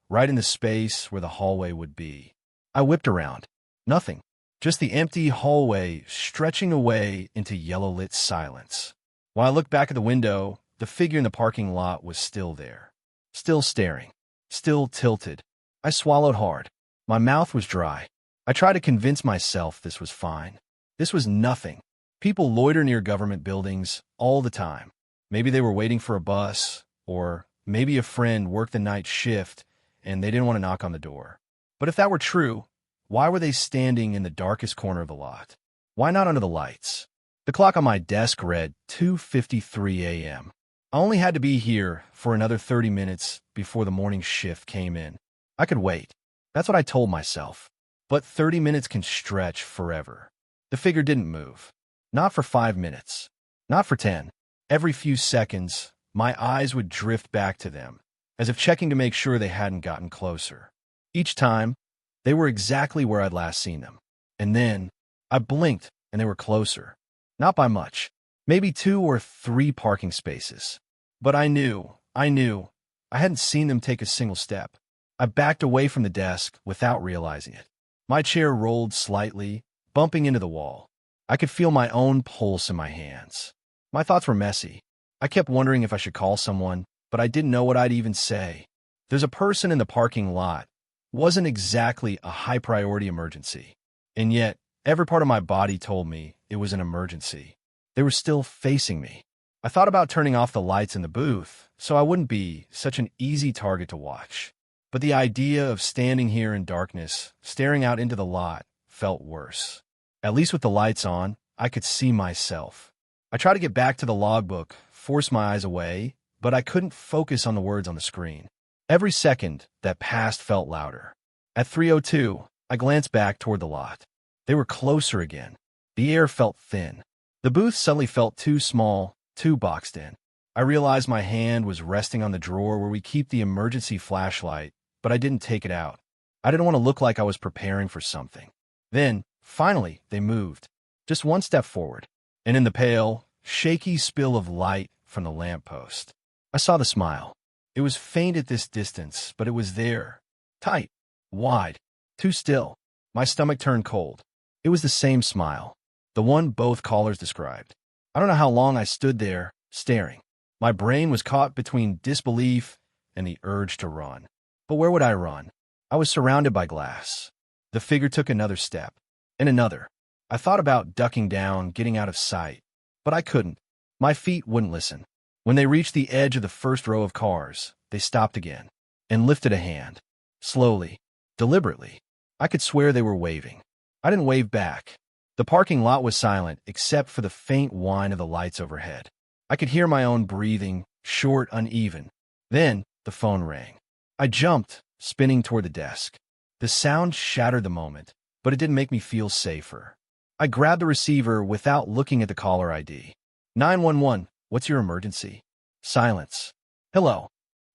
right in the space where the hallway would be. I whipped around. Nothing. Just the empty hallway stretching away into yellow-lit silence. While I looked back at the window, the figure in the parking lot was still there. Still staring. Still tilted. I swallowed hard. My mouth was dry. I tried to convince myself this was fine. This was nothing. People loiter near government buildings all the time. Maybe they were waiting for a bus, or maybe a friend worked the night shift and they didn't want to knock on the door. But if that were true, why were they standing in the darkest corner of the lot? Why not under the lights? The clock on my desk read 2:53 a.m. I only had to be here for another 30 minutes before the morning shift came in. I could wait. That's what I told myself. But 30 minutes can stretch forever. The figure didn't move. Not for 5 minutes. Not for 10. Every few seconds, my eyes would drift back to them, as if checking to make sure they hadn't gotten closer. Each time, they were exactly where I'd last seen them. And then, I blinked, and they were closer. Not by much. Maybe 2 or 3 parking spaces. But I knew. I hadn't seen them take a single step. I backed away from the desk without realizing it. My chair rolled slightly, bumping into the wall. I could feel my own pulse in my hands. My thoughts were messy. I kept wondering if I should call someone, but I didn't know what I'd even say. There's a person in the parking lot. Wasn't exactly a high-priority emergency. And yet, every part of my body told me it was an emergency. They were still facing me. I thought about turning off the lights in the booth so I wouldn't be such an easy target to watch. But the idea of standing here in darkness, staring out into the lot, felt worse. At least with the lights on, I could see myself. I tried to get back to the logbook, force my eyes away, but I couldn't focus on the words on the screen. Every second that passed felt louder. At 3:02, I glanced back toward the lot. They were closer again. The air felt thin. The booth suddenly felt too small, too boxed in. I realized my hand was resting on the drawer where we keep the emergency flashlight, but I didn't take it out. I didn't want to look like I was preparing for something. Then, finally, they moved. Just one step forward. And in the pale, shaky spill of light from the lamppost, I saw the smile. It was faint at this distance, but it was there. Tight, wide, too still. My stomach turned cold. It was the same smile, the one both callers described. I don't know how long I stood there, staring. My brain was caught between disbelief and the urge to run. But where would I run? I was surrounded by glass. The figure took another step, and another. I thought about ducking down, getting out of sight, but I couldn't. My feet wouldn't listen. When they reached the edge of the first row of cars, they stopped again and lifted a hand. Slowly, deliberately. I could swear they were waving. I didn't wave back. The parking lot was silent except for the faint whine of the lights overhead. I could hear my own breathing, short, uneven. Then the phone rang. I jumped, spinning toward the desk. The sound shattered the moment, but it didn't make me feel safer. I grabbed the receiver without looking at the caller ID. 911, what's your emergency? Silence. Hello.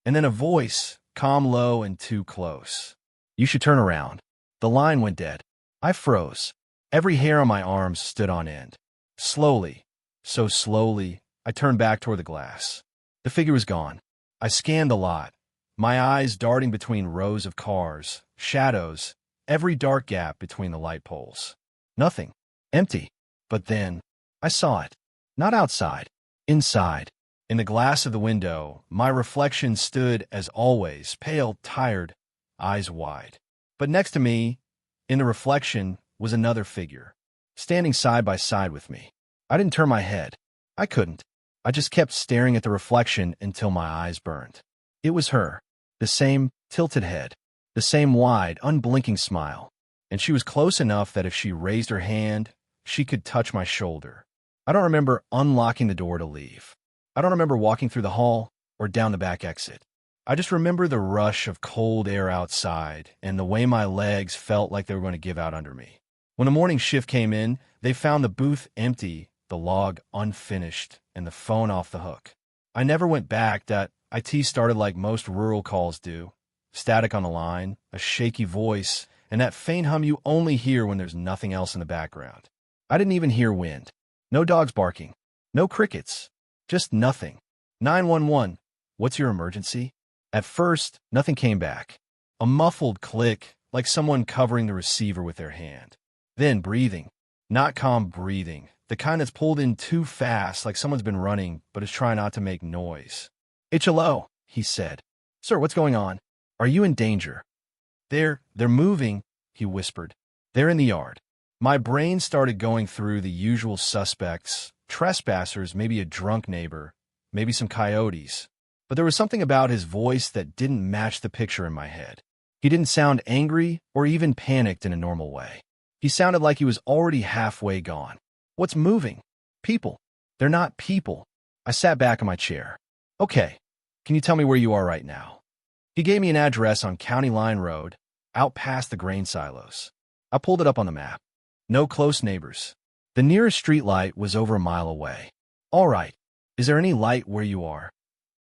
And then a voice, calm, low, and too close. You should turn around. The line went dead. I froze. Every hair on my arms stood on end. Slowly, so slowly, I turned back toward the glass. The figure was gone. I scanned the lot, my eyes darting between rows of cars, shadows, every dark gap between the light poles. Nothing. Empty. But then, I saw it. Not outside. Inside. In the glass of the window, my reflection stood as always, pale, tired, eyes wide. But next to me, in the reflection, was another figure, standing side by side with me. I didn't turn my head. I couldn't. I just kept staring at the reflection until my eyes burned. It was her. The same tilted head. The same wide, unblinking smile. And she was close enough that if she raised her hand, she could touch my shoulder. I don't remember unlocking the door to leave. I don't remember walking through the hall or down the back exit. I just remember the rush of cold air outside and the way my legs felt like they were going to give out under me. When the morning shift came in, they found the booth empty, the log unfinished, and the phone off the hook. I never went back. That IT started like most rural calls do. Static on the line, a shaky voice, and that faint hum you only hear when there's nothing else in the background. I didn't even hear wind. No dogs barking. No crickets. Just nothing. 911, what's your emergency? At first, nothing came back. A muffled click, like someone covering the receiver with their hand. Then breathing. Not calm breathing. The kind that's pulled in too fast, like someone's been running, but is trying not to make noise. HLO, he said. Sir, what's going on? Are you in danger? They're moving, he whispered. They're in the yard. My brain started going through the usual suspects, trespassers, maybe a drunk neighbor, maybe some coyotes. But there was something about his voice that didn't match the picture in my head. He didn't sound angry or even panicked in a normal way. He sounded like he was already halfway gone. What's moving? People. They're not people. I sat back in my chair. Okay, can you tell me where you are right now? He gave me an address on County Line Road, out past the grain silos. I pulled it up on the map. No close neighbors. The nearest streetlight was over a mile away. All right, is there any light where you are?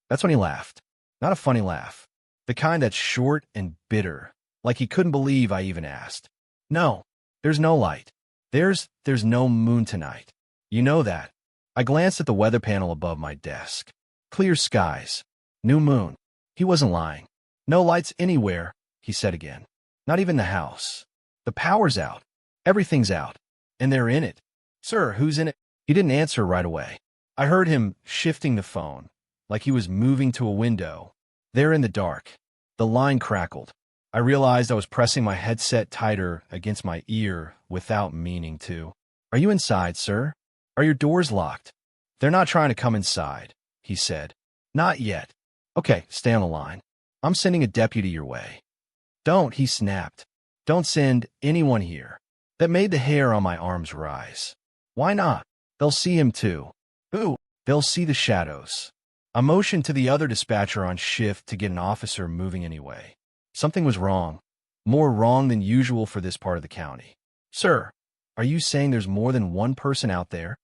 That's when he laughed. Not a funny laugh. The kind that's short and bitter, like he couldn't believe I even asked. No, there's no light. There's no moon tonight. You know that. I glanced at the weather panel above my desk. Clear skies. New moon. He wasn't lying. No lights anywhere, he said again. Not even the house. The power's out. Everything's out. And they're in it. Sir, who's in it? He didn't answer right away. I heard him shifting the phone, like he was moving to a window. There in the dark. The line crackled. I realized I was pressing my headset tighter against my ear without meaning to. Are you inside, sir? Are your doors locked? They're not trying to come inside, he said. Not yet. Okay, stay on the line. I'm sending a deputy your way. Don't, he snapped. Don't send anyone here. That made the hair on my arms rise. Why not? They'll see him too. Ooh, they'll see the shadows. I motioned to the other dispatcher on shift to get an officer moving anyway. Something was wrong. More wrong than usual for this part of the county. Sir, are you saying there's more than one person out there?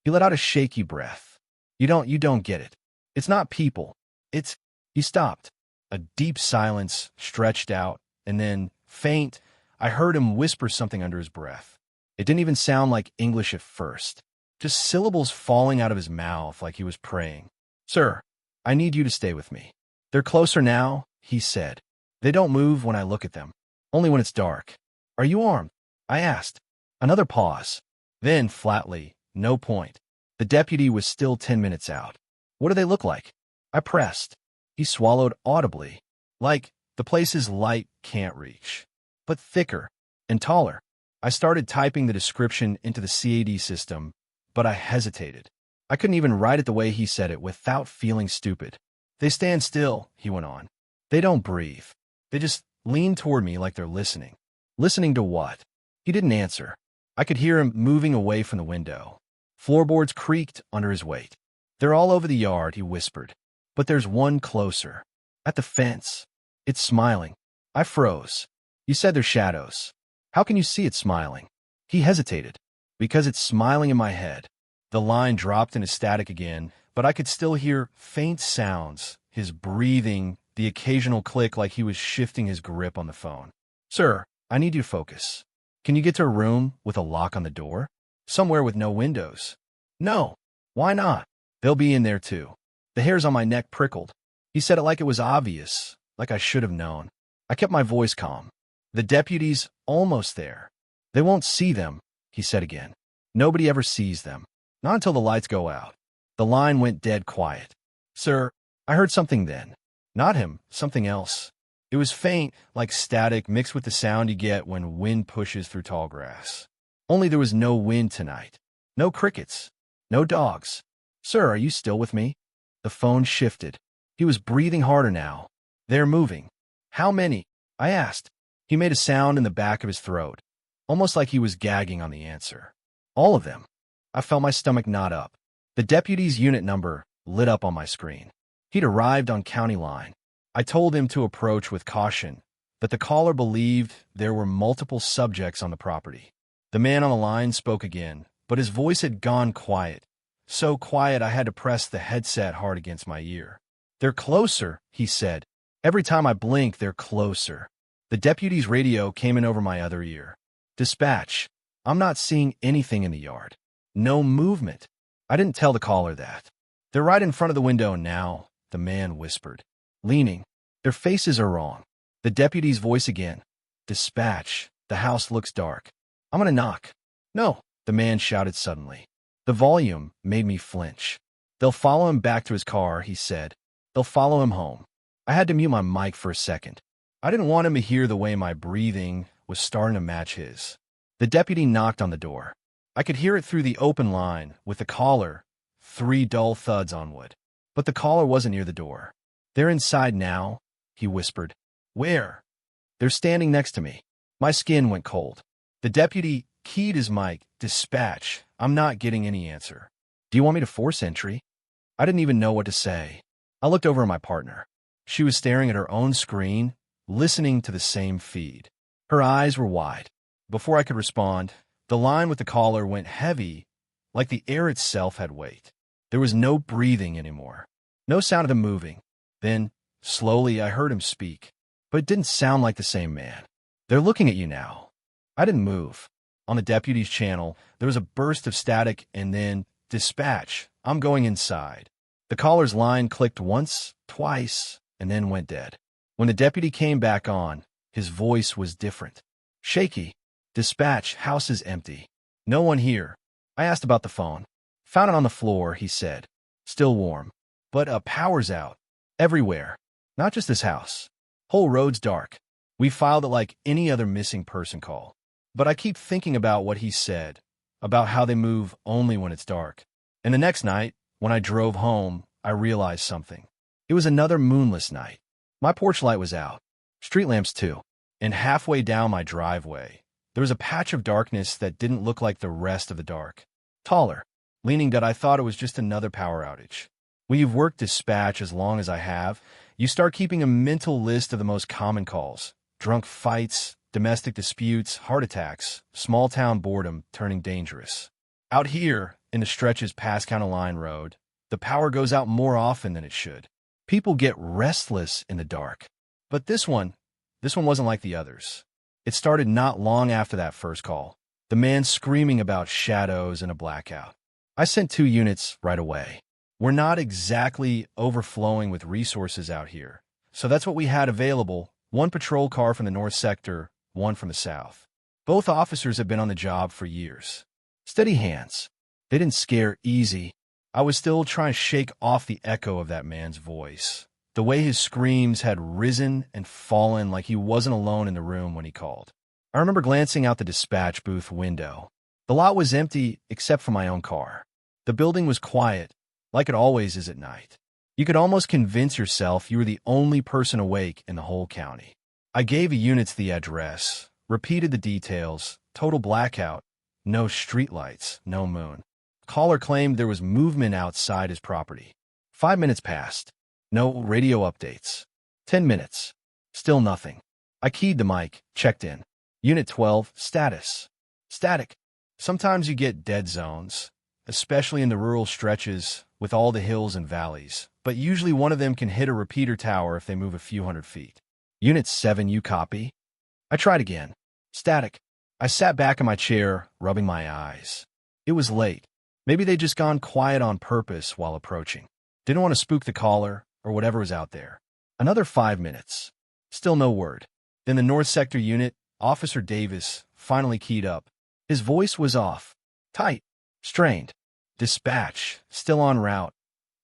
He let out a shaky breath. You don't get it. It's not people. He stopped. A deep silence stretched out, and then, faint, I heard him whisper something under his breath. It didn't even sound like English at first. Just syllables falling out of his mouth like he was praying. Sir, I need you to stay with me. They're closer now, he said. They don't move when I look at them. Only when it's dark. Are you armed? I asked. Another pause. Then, flatly, no point. The deputy was still 10 minutes out. What do they look like? I pressed. He swallowed audibly. Like the places light can't reach. But thicker and taller. I started typing the description into the CAD system, but I hesitated. I couldn't even write it the way he said it without feeling stupid. They stand still, he went on. They don't breathe. They just lean toward me like they're listening. Listening to what? He didn't answer. I could hear him moving away from the window. Floorboards creaked under his weight. They're all over the yard, he whispered. But there's one closer. At the fence. It's smiling. I froze. You said they're shadows. How can you see it smiling? He hesitated. Because it's smiling in my head. The line dropped into static again, but I could still hear faint sounds, his breathing, the occasional click like he was shifting his grip on the phone. Sir, I need you to focus. Can you get to a room with a lock on the door? Somewhere with no windows. No. Why not? They'll be in there too. The hairs on my neck prickled. He said it like it was obvious, like I should have known. I kept my voice calm. The deputy's almost there. They won't see them, he said again. Nobody ever sees them. Not until the lights go out. The line went dead quiet. Sir, I heard something then. Not him, something else. It was faint, like static mixed with the sound you get when wind pushes through tall grass. Only there was no wind tonight. No crickets. No dogs. Sir, are you still with me? The phone shifted. He was breathing harder now. They're moving. How many? I asked. He made a sound in the back of his throat, almost like he was gagging on the answer. All of them. I felt my stomach knot up. The deputy's unit number lit up on my screen. He'd arrived on County Line. I told him to approach with caution, but the caller believed there were multiple subjects on the property. The man on the line spoke again, but his voice had gone quiet. So quiet I had to press the headset hard against my ear. They're closer, he said. Every time I blink, they're closer. The deputy's radio came in over my other ear. Dispatch. I'm not seeing anything in the yard. No movement. I didn't tell the caller that. They're right in front of the window now, the man whispered. Leaning. Their faces are wrong. The deputy's voice again. Dispatch. The house looks dark. I'm gonna knock. No, the man shouted suddenly. The volume made me flinch. They'll follow him back to his car, he said. They'll follow him home. I had to mute my mic for a second. I didn't want him to hear the way my breathing was starting to match his. The deputy knocked on the door. I could hear it through the open line, with the caller, 3 dull thuds on wood. But the caller wasn't near the door. They're inside now, he whispered. Where? They're standing next to me. My skin went cold. The deputy keyed his mic. Dispatch. I'm not getting any answer. Do you want me to force entry? I didn't even know what to say. I looked over at my partner. She was staring at her own screen, listening to the same feed. Her eyes were wide. Before I could respond, the line with the caller went heavy, like the air itself had weight. There was no breathing anymore. No sound of him moving. Then, slowly, I heard him speak. But it didn't sound like the same man. They're looking at you now. I didn't move. On the deputy's channel, there was a burst of static and then, "Dispatch, I'm going inside." The caller's line clicked once, twice, and then went dead. When the deputy came back on, his voice was different. Shaky. "Dispatch, house is empty. No one here." I asked about the phone. "Found it on the floor," he said. "Still warm. But power's out. Everywhere. Not just this house. Whole road's dark." We filed it like any other missing person call. But I keep thinking about what he said, about how they move only when it's dark. And the next night, when I drove home, I realized something. It was another moonless night. My porch light was out. Street lamps too. And halfway down my driveway, there was a patch of darkness that didn't look like the rest of the dark. Taller, leaning that I thought it was just another power outage. When you've worked dispatch as long as I have, you start keeping a mental list of the most common calls. Drunk fights, domestic disputes, heart attacks, small-town boredom turning dangerous. Out here, in the stretches past County Line Road, the power goes out more often than it should. People get restless in the dark. But this one wasn't like the others. It started not long after that first call. The man screaming about shadows and a blackout. I sent 2 units right away. We're not exactly overflowing with resources out here, so that's what we had available. 1 patrol car from the north sector, 1 from the south. Both officers have been on the job for years. Steady hands. They didn't scare easy. I was still trying to shake off the echo of that man's voice. The way his screams had risen and fallen like he wasn't alone in the room when he called. I remember glancing out the dispatch booth window. The lot was empty except for my own car. The building was quiet, like it always is at night. You could almost convince yourself you were the only person awake in the whole county. I gave the units the address, repeated the details, total blackout, no streetlights, no moon. Caller claimed there was movement outside his property. 5 minutes passed. No radio updates. 10 minutes. Still nothing. I keyed the mic, checked in. Unit 12, status. Static. Sometimes you get dead zones, especially in the rural stretches with all the hills and valleys, but usually one of them can hit a repeater tower if they move a few hundred feet. Unit 7, you copy? I tried again. Static. I sat back in my chair, rubbing my eyes. It was late. Maybe they'd just gone quiet on purpose while approaching. Didn't want to spook the caller or whatever was out there. Another 5 minutes. Still no word. Then the North Sector unit, Officer Davis, finally keyed up. His voice was off. Tight. Strained. Dispatch. Still en route.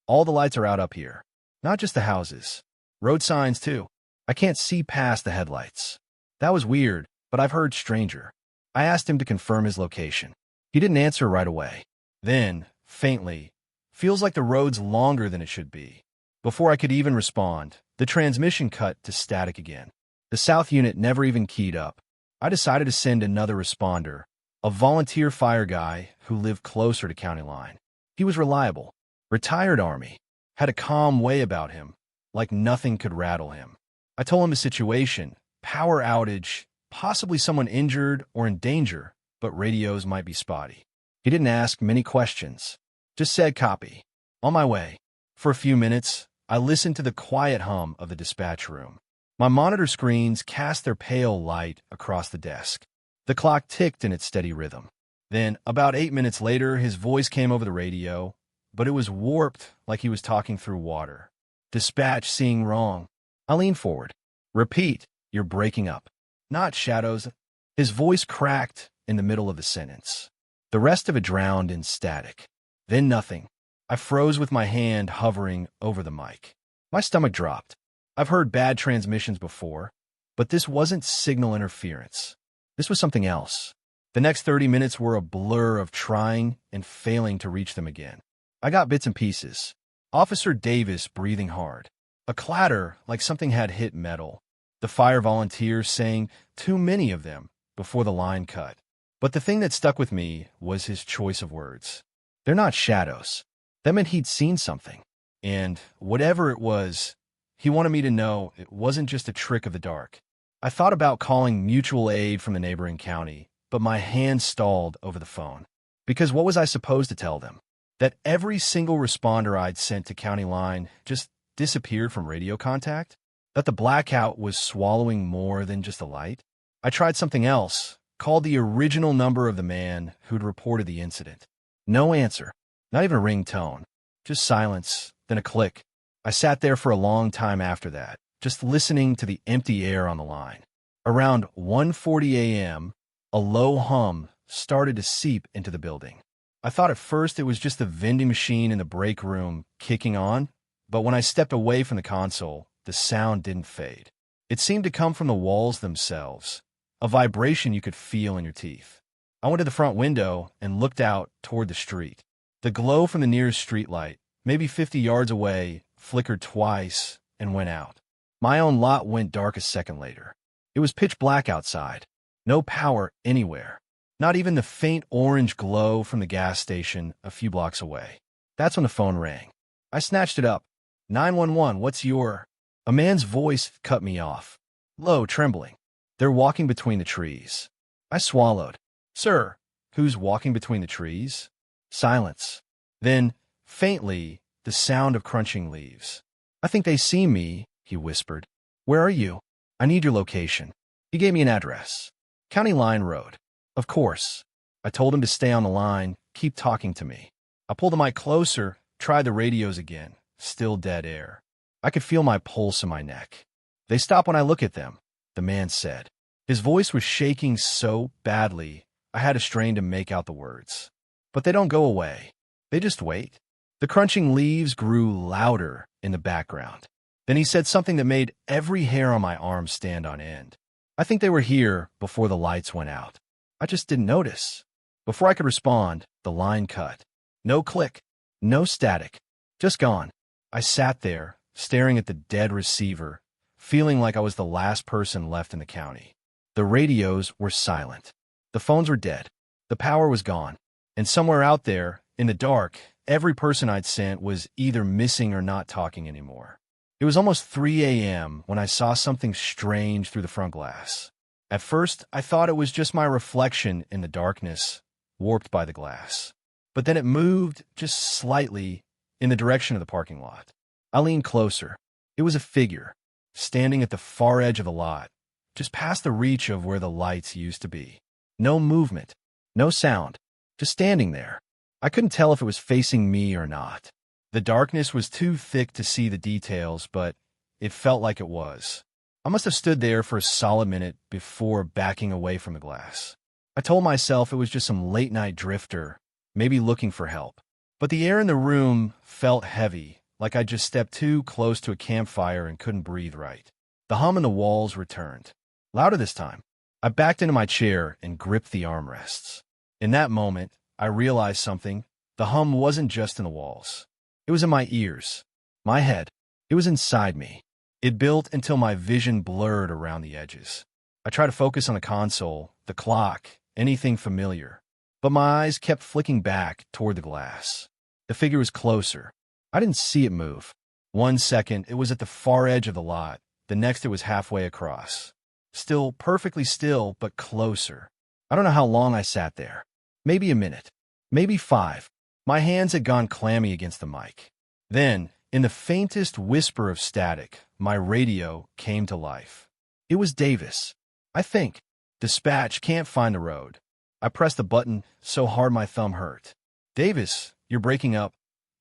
All the lights are out up here. Not just the houses. Road signs, too. I can't see past the headlights. That was weird, but I've heard stranger. I asked him to confirm his location. He didn't answer right away. Then, faintly, feels like the road's longer than it should be. Before I could even respond, the transmission cut to static again. The South unit never even keyed up. I decided to send another responder, a volunteer fire guy who lived closer to County Line. He was reliable, retired Army, had a calm way about him, like nothing could rattle him. I told him the situation, power outage, possibly someone injured or in danger, but radios might be spotty. He didn't ask many questions, just said copy. On my way. For a few minutes, I listened to the quiet hum of the dispatch room. My monitor screens cast their pale light across the desk. The clock ticked in its steady rhythm. Then, about 8 minutes later, his voice came over the radio, but it was warped like he was talking through water. Dispatch seeing wrong. I leaned forward. Repeat, you're breaking up. Not shadows. His voice cracked in the middle of the sentence. The rest of it drowned in static. Then nothing. I froze with my hand hovering over the mic. My stomach dropped. I've heard bad transmissions before, but this wasn't signal interference. This was something else. The next 30 minutes were a blur of trying and failing to reach them again. I got bits and pieces. Officer Davis breathing hard. A clatter like something had hit metal. The fire volunteers saying, too many of them, before the line cut. But the thing that stuck with me was his choice of words. They're not shadows. That meant he'd seen something. And whatever it was, he wanted me to know it wasn't just a trick of the dark. I thought about calling mutual aid from the neighboring county, but my hand stalled over the phone. Because what was I supposed to tell them? That every single responder I'd sent to County Line just disappeared from radio contact? That the blackout was swallowing more than just a light? I tried something else, Called the original number of the man who'd reported the incident. No answer. Not even a ringtone. Just silence, then a click. I sat there for a long time after that, just listening to the empty air on the line. Around 1:40 a.m., a low hum started to seep into the building. I thought at first it was just the vending machine in the break room kicking on, but when I stepped away from the console, the sound didn't fade. It seemed to come from the walls themselves, a vibration you could feel in your teeth. I went to the front window and looked out toward the street. The glow from the nearest streetlight, maybe 50 yards away, flickered twice and went out. My own lot went dark a second later. It was pitch black outside. No power anywhere. Not even the faint orange glow from the gas station a few blocks away. That's when the phone rang. I snatched it up. 911, what's your... A man's voice cut me off. Low, trembling. They're walking between the trees. I swallowed. Sir, who's walking between the trees? Silence. Then, faintly, the sound of crunching leaves. I think they see me, he whispered. Where are you? I need your location. He gave me an address. County Line Road. Of course. I told him to stay on the line, keep talking to me. I pulled the mic closer, tried the radios again. Still dead air. I could feel my pulse in my neck. They stop when I look at them, the man said. His voice was shaking so badly, I had to strain to make out the words. But they don't go away. They just wait. The crunching leaves grew louder in the background. Then he said something that made every hair on my arm stand on end. I think they were here before the lights went out. I just didn't notice. Before I could respond, the line cut. No click, no static, just gone. I sat there, staring at the dead receiver, feeling like I was the last person left in the county. The radios were silent. The phones were dead. The power was gone. And somewhere out there, in the dark, every person I'd sent was either missing or not talking anymore. It was almost 3 a.m. when I saw something strange through the front glass. At first, I thought it was just my reflection in the darkness, warped by the glass. But then it moved just slightly in the direction of the parking lot. I leaned closer. It was a figure, standing at the far edge of the lot, just past the reach of where the lights used to be. No movement, no sound, just standing there. I couldn't tell if it was facing me or not. The darkness was too thick to see the details, but it felt like it was. I must have stood there for a solid minute before backing away from the glass. I told myself it was just some late-night drifter, maybe looking for help. But the air in the room felt heavy, like I just stepped too close to a campfire and couldn't breathe right. The hum in the walls returned. Louder this time. I backed into my chair and gripped the armrests. In that moment, I realized something. The hum wasn't just in the walls. It was in my ears, my head. It was inside me. It built until my vision blurred around the edges. I tried to focus on the console, the clock, anything familiar. But my eyes kept flicking back toward the glass. The figure was closer. I didn't see it move. 1 second, it was at the far edge of the lot. The next, it was halfway across. Still perfectly still, but closer. I don't know how long I sat there. Maybe a minute. Maybe 5. My hands had gone clammy against the mic. Then, in the faintest whisper of static, my radio came to life. It was Davis. I think. Dispatch, can't find the road. I pressed the button so hard my thumb hurt. Davis, you're breaking up.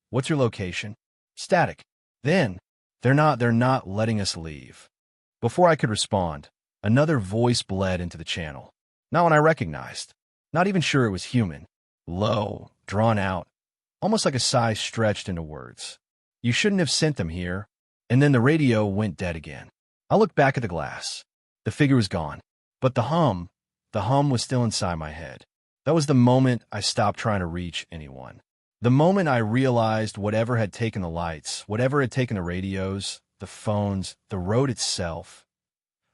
What's your location? Static. Then, they're not letting us leave. Before I could respond, another voice bled into the channel. Not one I recognized. Not even sure it was human. Low, drawn out, almost like a sigh stretched into words. You shouldn't have sent them here. And then the radio went dead again. I looked back at the glass. The figure was gone. But the hum was still inside my head. That was the moment I stopped trying to reach anyone. The moment I realized whatever had taken the lights, whatever had taken the radios, the phones, the road itself,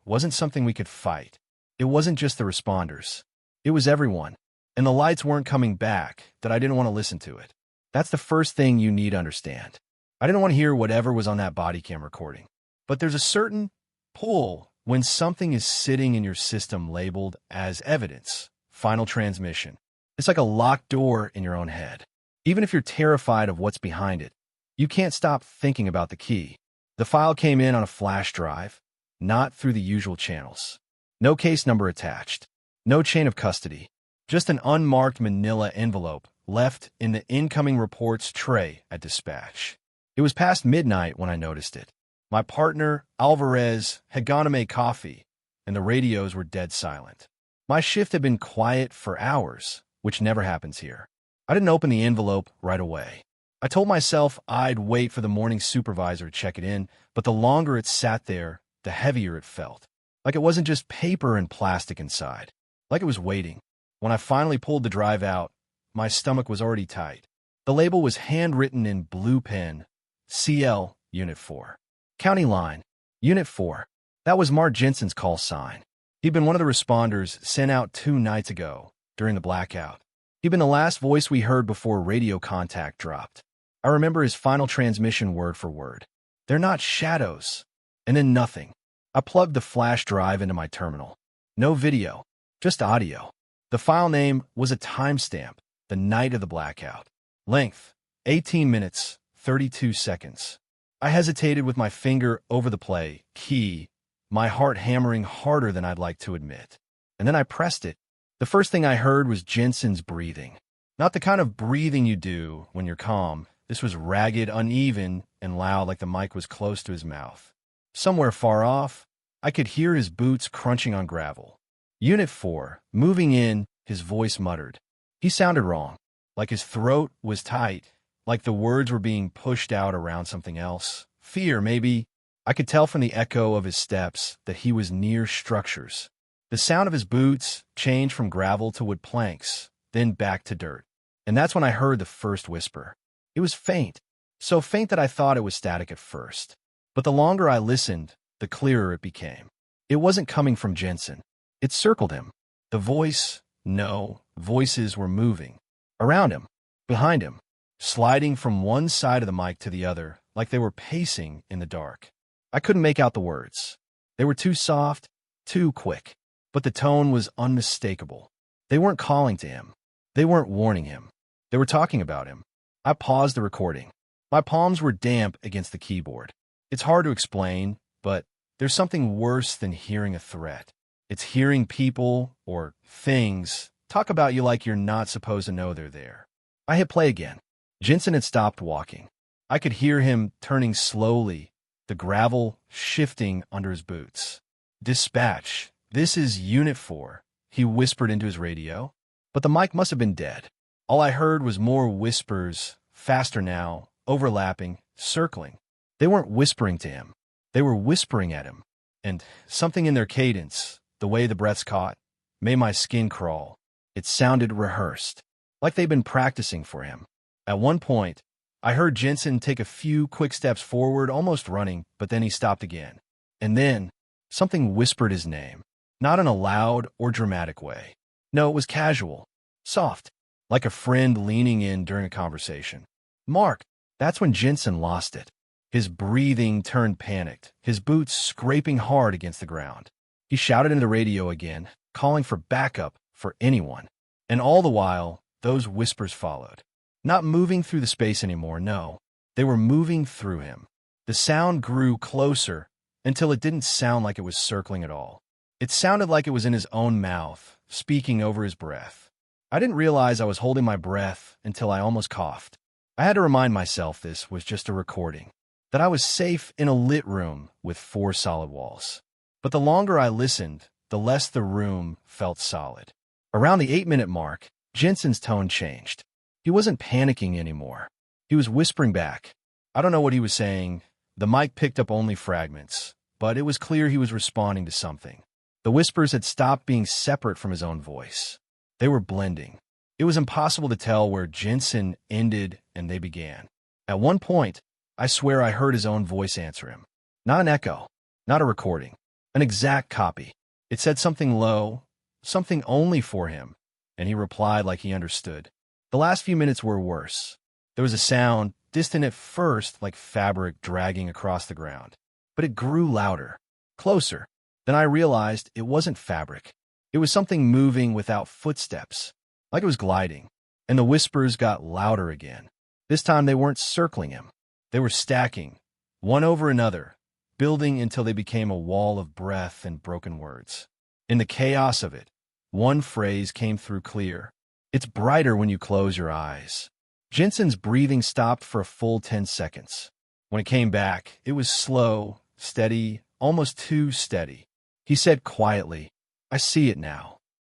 wasn't something we could fight. It wasn't just the responders. It was everyone. And the lights weren't coming back, that I didn't want to listen to it. That's the first thing you need to understand. I didn't want to hear whatever was on that body cam recording. But there's a certain pull when something is sitting in your system labeled as evidence, final transmission. It's like a locked door in your own head. Even if you're terrified of what's behind it, you can't stop thinking about the key. The file came in on a flash drive, not through the usual channels. No case number attached. No chain of custody. Just an unmarked manila envelope left in the incoming reports tray at dispatch. It was past midnight when I noticed it. My partner, Alvarez, had gone to make coffee, and the radios were dead silent. My shift had been quiet for hours, which never happens here. I didn't open the envelope right away. I told myself I'd wait for the morning supervisor to check it in, but the longer it sat there, the heavier it felt. Like it wasn't just paper and plastic inside. Like it was waiting. When I finally pulled the drive out, my stomach was already tight. The label was handwritten in blue pen, CL, Unit 4. County line, Unit 4. That was Mark Jensen's call sign. He'd been one of the responders sent out 2 nights ago, during the blackout. He'd been the last voice we heard before radio contact dropped. I remember his final transmission word for word. "They're not shadows." And then nothing. I plugged the flash drive into my terminal. No video, just audio. The file name was a timestamp, the night of the blackout. Length, 18 minutes, 32 seconds. I hesitated with my finger over the play key, my heart hammering harder than I'd like to admit. And then I pressed it. The first thing I heard was Jensen's breathing. Not the kind of breathing you do when you're calm. This was ragged, uneven, and loud, like the mic was close to his mouth. Somewhere far off, I could hear his boots crunching on gravel. Unit 4, moving in, his voice muttered. He sounded wrong, like his throat was tight, like the words were being pushed out around something else. Fear, maybe. I could tell from the echo of his steps that he was near structures. The sound of his boots changed from gravel to wood planks, then back to dirt. And that's when I heard the first whisper. It was faint, so faint that I thought it was static at first. But the longer I listened, the clearer it became. It wasn't coming from Jensen. It circled him. The voice, no, voices were moving. Around him, behind him, sliding from one side of the mic to the other, like they were pacing in the dark. I couldn't make out the words. They were too soft, too quick. But the tone was unmistakable. They weren't calling to him. They weren't warning him. They were talking about him. I paused the recording. My palms were damp against the keyboard. It's hard to explain, but there's something worse than hearing a threat. It's hearing people or things talk about you like you're not supposed to know they're there. I hit play again. Jensen had stopped walking. I could hear him turning slowly, the gravel shifting under his boots. "Dispatch. This is Unit 4, he whispered into his radio. But the mic must have been dead. All I heard was more whispers, faster now, overlapping, circling. They weren't whispering to him. They were whispering at him. And something in their cadence, the way the breaths caught, made my skin crawl. It sounded rehearsed, like they'd been practicing for him. At one point, I heard Jensen take a few quick steps forward, almost running, but then he stopped again. And then, something whispered his name. Not in a loud or dramatic way. No, it was casual, soft, like a friend leaning in during a conversation. "Mark." That's when Jensen lost it. His breathing turned panicked, his boots scraping hard against the ground. He shouted into the radio again, calling for backup for anyone. And all the while, those whispers followed. Not moving through the space anymore, no. They were moving through him. The sound grew closer until it didn't sound like it was circling at all. It sounded like it was in his own mouth, speaking over his breath. I didn't realize I was holding my breath until I almost coughed. I had to remind myself this was just a recording, that I was safe in a lit room with 4 solid walls. But the longer I listened, the less the room felt solid. Around the 8-minute mark, Jensen's tone changed. He wasn't panicking anymore. He was whispering back. I don't know what he was saying. The mic picked up only fragments, but it was clear he was responding to something. The whispers had stopped being separate from his own voice. They were blending. It was impossible to tell where Jensen ended and they began. At one point, I swear I heard his own voice answer him. Not an echo, not a recording, an exact copy. It said something low, something only for him, and he replied like he understood. The last few minutes were worse. There was a sound, distant at first, like fabric dragging across the ground. But it grew louder, closer. Then I realized it wasn't fabric. It was something moving without footsteps, like it was gliding. And the whispers got louder again. This time they weren't circling him. They were stacking, one over another, building until they became a wall of breath and broken words. In the chaos of it, One phrase came through clear. It's brighter when you close your eyes. Jensen's breathing stopped for a full 10 seconds. When it came back, it was slow, steady, almost too steady. He said quietly, I see it now.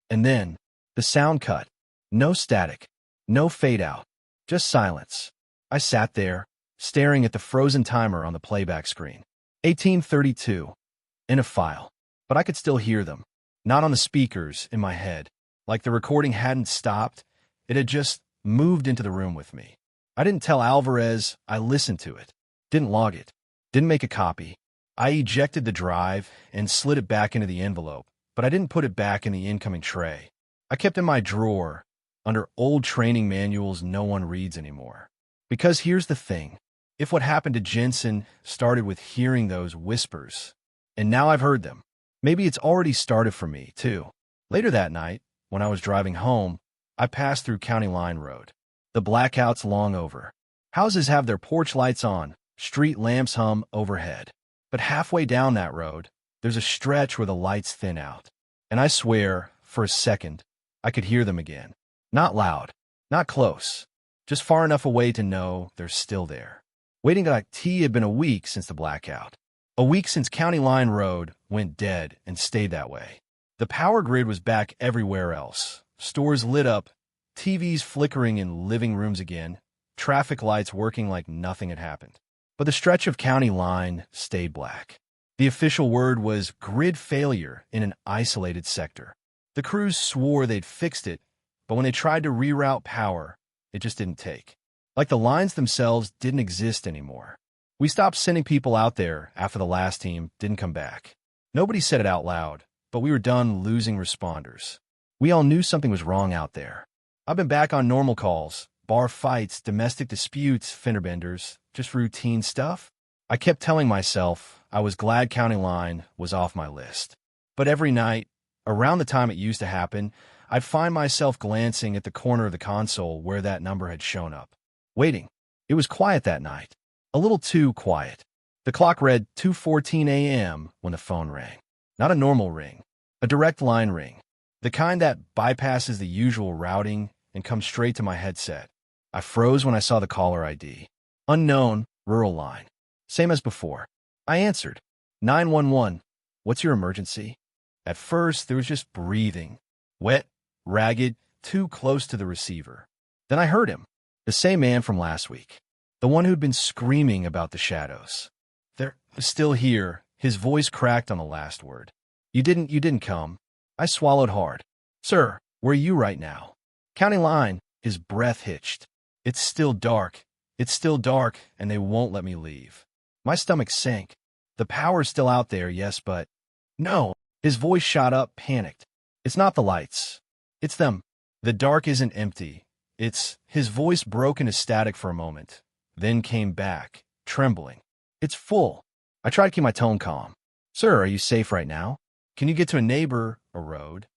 And then, the sound cut. No static, no fade out, just silence. I sat there, staring at the frozen timer on the playback screen. 1832. In a file. But I could still hear them. Not on the speakers, in my head. Like the recording hadn't stopped, it had just moved into the room with me. I didn't tell Alvarez I listened to it. Didn't log it. Didn't make a copy. I ejected the drive and slid it back into the envelope, but I didn't put it back in the incoming tray. I kept it in my drawer, under old training manuals no one reads anymore. Because here's the thing. If what happened to Jensen started with hearing those whispers, and now I've heard them, maybe it's already started for me, too. Later that night, when I was driving home, I passed through County Line Road. The blackout's long over. Houses have their porch lights on, street lamps hum overhead. But halfway down that road, there's a stretch where the lights thin out. And I swear, for a second, I could hear them again. Not loud, not close, just far enough away to know they're still there. Waiting like tea had been a week since the blackout. A week since County Line Road went dead and stayed that way. The power grid was back everywhere else. Stores lit up, TVs flickering in living rooms again, traffic lights working like nothing had happened. But the stretch of County Line stayed black. The official word was grid failure in an isolated sector. The crews swore they'd fixed it, but when they tried to reroute power, it just didn't take. Like the lines themselves didn't exist anymore. We stopped sending people out there after the last team didn't come back. Nobody said it out loud, but we were done losing responders. We all knew something was wrong out there. I've been back on normal calls, bar fights, domestic disputes, fender benders, just routine stuff. I kept telling myself I was glad County Line was off my list. But every night, around the time it used to happen, I'd find myself glancing at the corner of the console where that number had shown up. Waiting. It was quiet that night. A little too quiet. The clock read 2:14 a.m. when the phone rang. Not a normal ring. A direct line ring. The kind that bypasses the usual routing and comes straight to my headset. I froze when I saw the caller ID. Unknown, rural line. Same as before. I answered. 911. What's your emergency? At first, there was just breathing. Wet, ragged, too close to the receiver. Then I heard him. The same man from last week. The one who'd been screaming about the shadows. They're still here. His voice cracked on the last word. You didn't come. I swallowed hard. Sir, where are you right now? County Line. His breath hitched. It's still dark. It's still dark, and they won't let me leave. My stomach sank. The power's still out there, yes, but... No. His voice shot up, panicked. It's not the lights. It's them. The dark isn't empty. His voice broke into static for a moment, then came back, trembling. It's full. I tried to keep my tone calm. Sir, are you safe right now? Can you get to a neighbor, a road?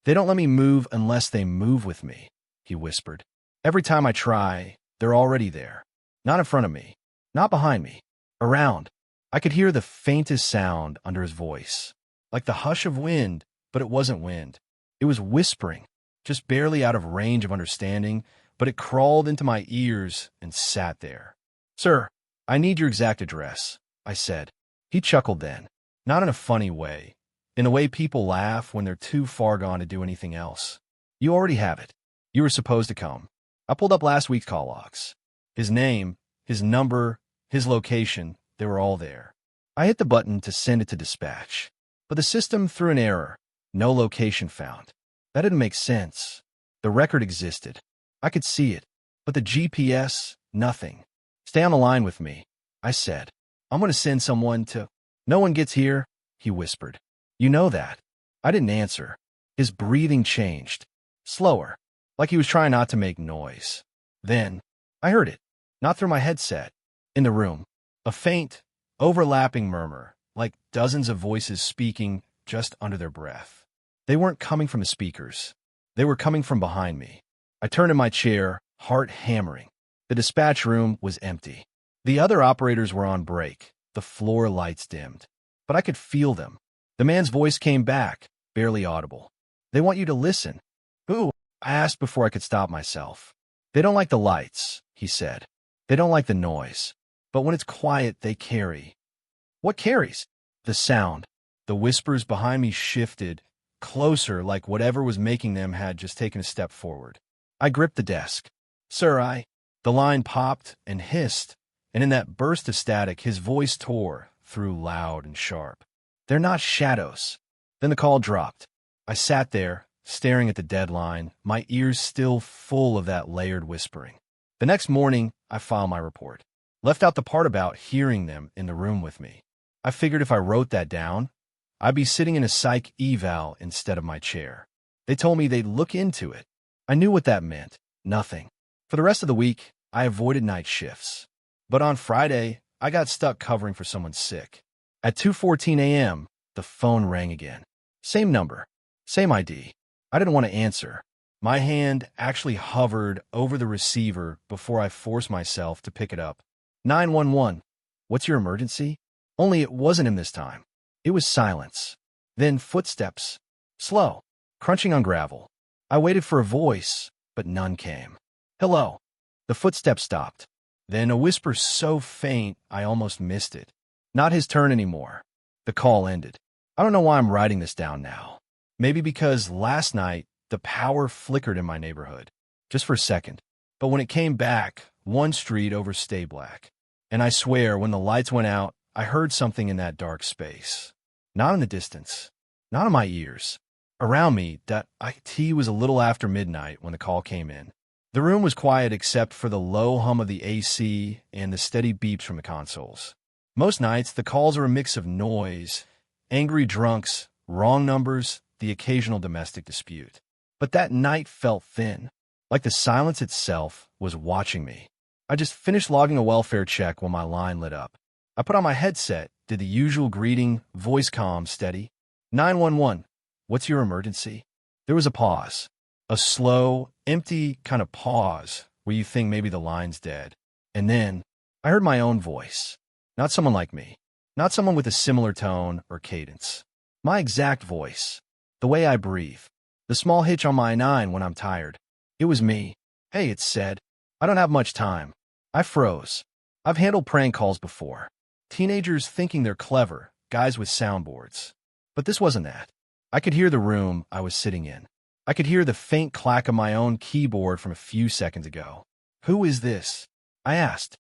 They don't let me move unless they move with me, he whispered. Every time I try, they're already there. Not in front of me. Not behind me. Around. I could hear the faintest sound under his voice. Like the hush of wind, but it wasn't wind. It was whispering, just barely out of range of understanding, but it crawled into my ears and sat there. Sir, I need your exact address, I said. He chuckled then, not in a funny way, in the way people laugh when they're too far gone to do anything else. You already have it. You were supposed to come. I pulled up last week's call logs. His name, his number, his location, they were all there. I hit the button to send it to dispatch, but the system threw an error. No location found. That didn't make sense. The record existed. I could see it, but the GPS, nothing. Stay on the line with me, I said. I'm going to send someone to... No one gets here, he whispered. You know that. I didn't answer. His breathing changed. Slower, like he was trying not to make noise. Then, I heard it. Not through my headset. In the room. A faint, overlapping murmur, like dozens of voices speaking just under their breath. They weren't coming from the speakers. They were coming from behind me. I turned in my chair, heart hammering. The dispatch room was empty. The other operators were on break. The floor lights dimmed. But I could feel them. The man's voice came back, barely audible. They want you to listen. Who? I asked before I could stop myself. They don't like the lights, he said. They don't like the noise. But when it's quiet, they carry. What carries? The sound. The whispers behind me shifted, closer, like whatever was making them had just taken a step forward. I gripped the desk. Sir, The line popped and hissed, and in that burst of static, his voice tore through loud and sharp. They're not shadows. Then the call dropped. I sat there, staring at the deadline, my ears still full of that layered whispering. The next morning, I filed my report. Left out the part about hearing them in the room with me. I figured if I wrote that down, I'd be sitting in a psych eval instead of my chair. They told me they'd look into it. I knew what that meant. Nothing. For the rest of the week, I avoided night shifts. But on Friday, I got stuck covering for someone sick. At 2:14 a.m., the phone rang again. Same number. Same ID. I didn't want to answer. My hand actually hovered over the receiver before I forced myself to pick it up. 911. What's your emergency? Only it wasn't him this time. It was silence. Then footsteps. Slow. Crunching on gravel. I waited for a voice, but none came. Hello. The footsteps stopped. Then a whisper so faint I almost missed it. Not his turn anymore. The call ended. I don't know why I'm writing this down now. Maybe because last night, the power flickered in my neighborhood. Just for a second. But when it came back, one street over stayed black. And I swear, when the lights went out, I heard something in that dark space. Not in the distance. Not in my ears. Around me, that IT was a little after midnight when the call came in. The room was quiet except for the low hum of the AC and the steady beeps from the consoles. Most nights, the calls are a mix of noise, angry drunks, wrong numbers, the occasional domestic dispute. But that night felt thin, like the silence itself was watching me. I just finished logging a welfare check when my line lit up. I put on my headset, did the usual greeting, voice calm, steady. 911, what's your emergency? There was a pause. A slow, empty kind of pause where you think maybe the line's dead. And then I heard my own voice. Not someone like me. Not someone with a similar tone or cadence. My exact voice. The way I breathe. The small hitch on my 9 when I'm tired. It was me. Hey, it said. I don't have much time. I froze. I've handled prank calls before. Teenagers thinking they're clever, guys with soundboards. But this wasn't that. I could hear the room I was sitting in. I could hear the faint clack of my own keyboard from a few seconds ago. Who is this? I asked.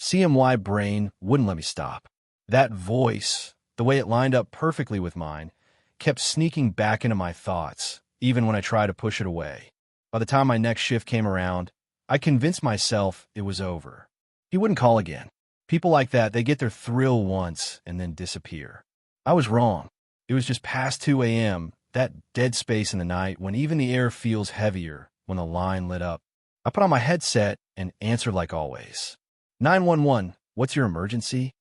CMY brain wouldn't let me stop. That voice, the way it lined up perfectly with mine, kept sneaking back into my thoughts, even when I tried to push it away. By the time my next shift came around, I convinced myself it was over. He wouldn't call again. People like that, they get their thrill once and then disappear. I was wrong. It was just past 2 a.m., that dead space in the night when even the air feels heavier when the line lit up. I put on my headset and answered like always. 911, what's your emergency?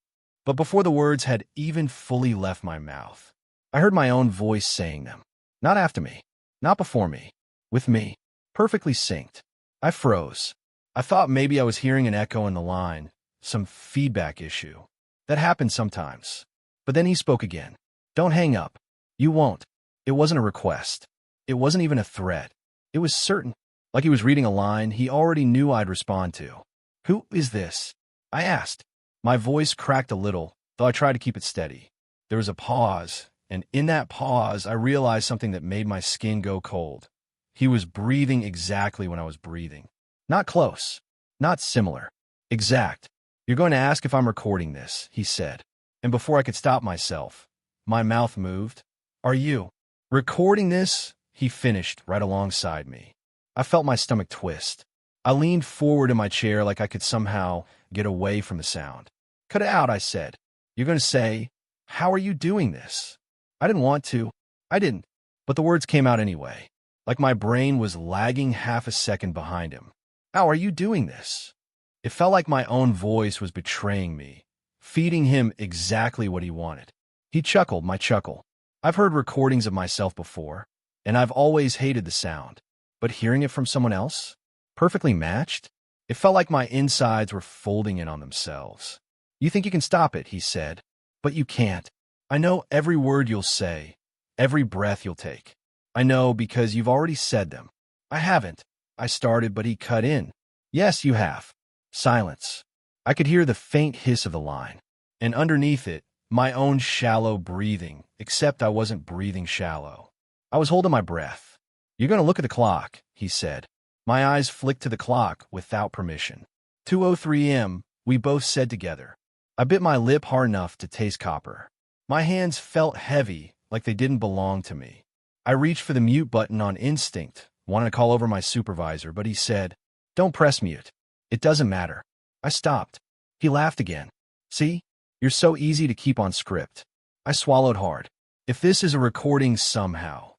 But before the words had even fully left my mouth, I heard my own voice saying them. Not after me. Not before me. With me. Perfectly synced. I froze. I thought maybe I was hearing an echo in the line, some feedback issue. That happens sometimes. But then he spoke again. Don't hang up. You won't. It wasn't a request. It wasn't even a threat. It was certain. Like he was reading a line he already knew I'd respond to. Who is this? I asked. My voice cracked a little, though I tried to keep it steady. There was a pause, and in that pause, I realized something that made my skin go cold. He was breathing exactly when I was breathing. Not close. Not similar. Exact. You're going to ask if I'm recording this, he said. And before I could stop myself, my mouth moved. Are you recording this? He finished right alongside me. I felt my stomach twist. I leaned forward in my chair like I could somehow get away from the sound. Cut it out, I said. You're going to say, how are you doing this? I didn't want to. I didn't. But the words came out anyway, like my brain was lagging half a second behind him. How are you doing this? It felt like my own voice was betraying me, feeding him exactly what he wanted. He chuckled my chuckle. I've heard recordings of myself before, and I've always hated the sound. But hearing it from someone else? Perfectly matched? It felt like my insides were folding in on themselves. You think you can stop it, he said. But you can't. I know every word you'll say, every breath you'll take. I know because you've already said them. I haven't. I started, but he cut in. Yes, you have. Silence. I could hear the faint hiss of the line. And underneath it, my own shallow breathing, except I wasn't breathing shallow. I was holding my breath. You're going to look at the clock, he said. My eyes flicked to the clock without permission. 2:03 a.m., we both said together. I bit my lip hard enough to taste copper. My hands felt heavy, like they didn't belong to me. I reached for the mute button on instinct, wanted to call over my supervisor, but he said, "Don't press mute. It doesn't matter." I stopped. He laughed again. "See? You're so easy to keep on script." I swallowed hard. If this is a recording somehow.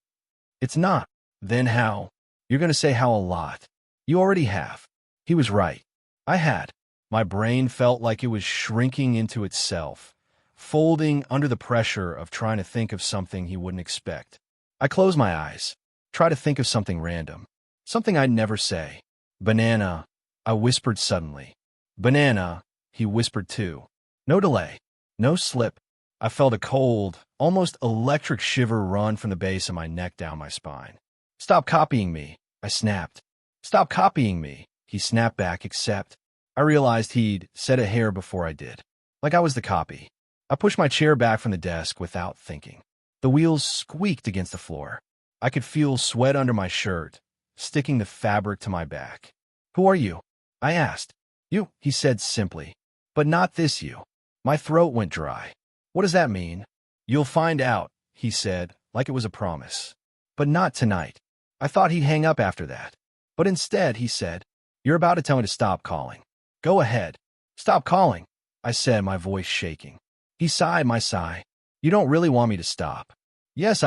It's not. Then how? You're going to say how a lot. You already have. He was right. I had. My brain felt like it was shrinking into itself, folding under the pressure of trying to think of something he wouldn't expect. I closed my eyes, tried to think of something random, something I'd never say. "Banana," I whispered suddenly. "Banana," he whispered too. No delay, no slip. I felt a cold, almost electric shiver run from the base of my neck down my spine. "Stop copying me," I snapped. "Stop copying me," he snapped back, except I realized he'd said a hair before I did. Like I was the copy. I pushed my chair back from the desk without thinking. The wheels squeaked against the floor. I could feel sweat under my shirt, sticking the fabric to my back. "Who are you?" I asked. "You," he said simply. "But not this you." My throat went dry. "What does that mean?" "You'll find out," he said, like it was a promise. "But not tonight." I thought he'd hang up after that. But instead, he said, "You're about to tell me to stop calling. Go ahead. Stop calling," I said, my voice shaking. He sighed my sigh. "You don't really want me to stop." "Yes,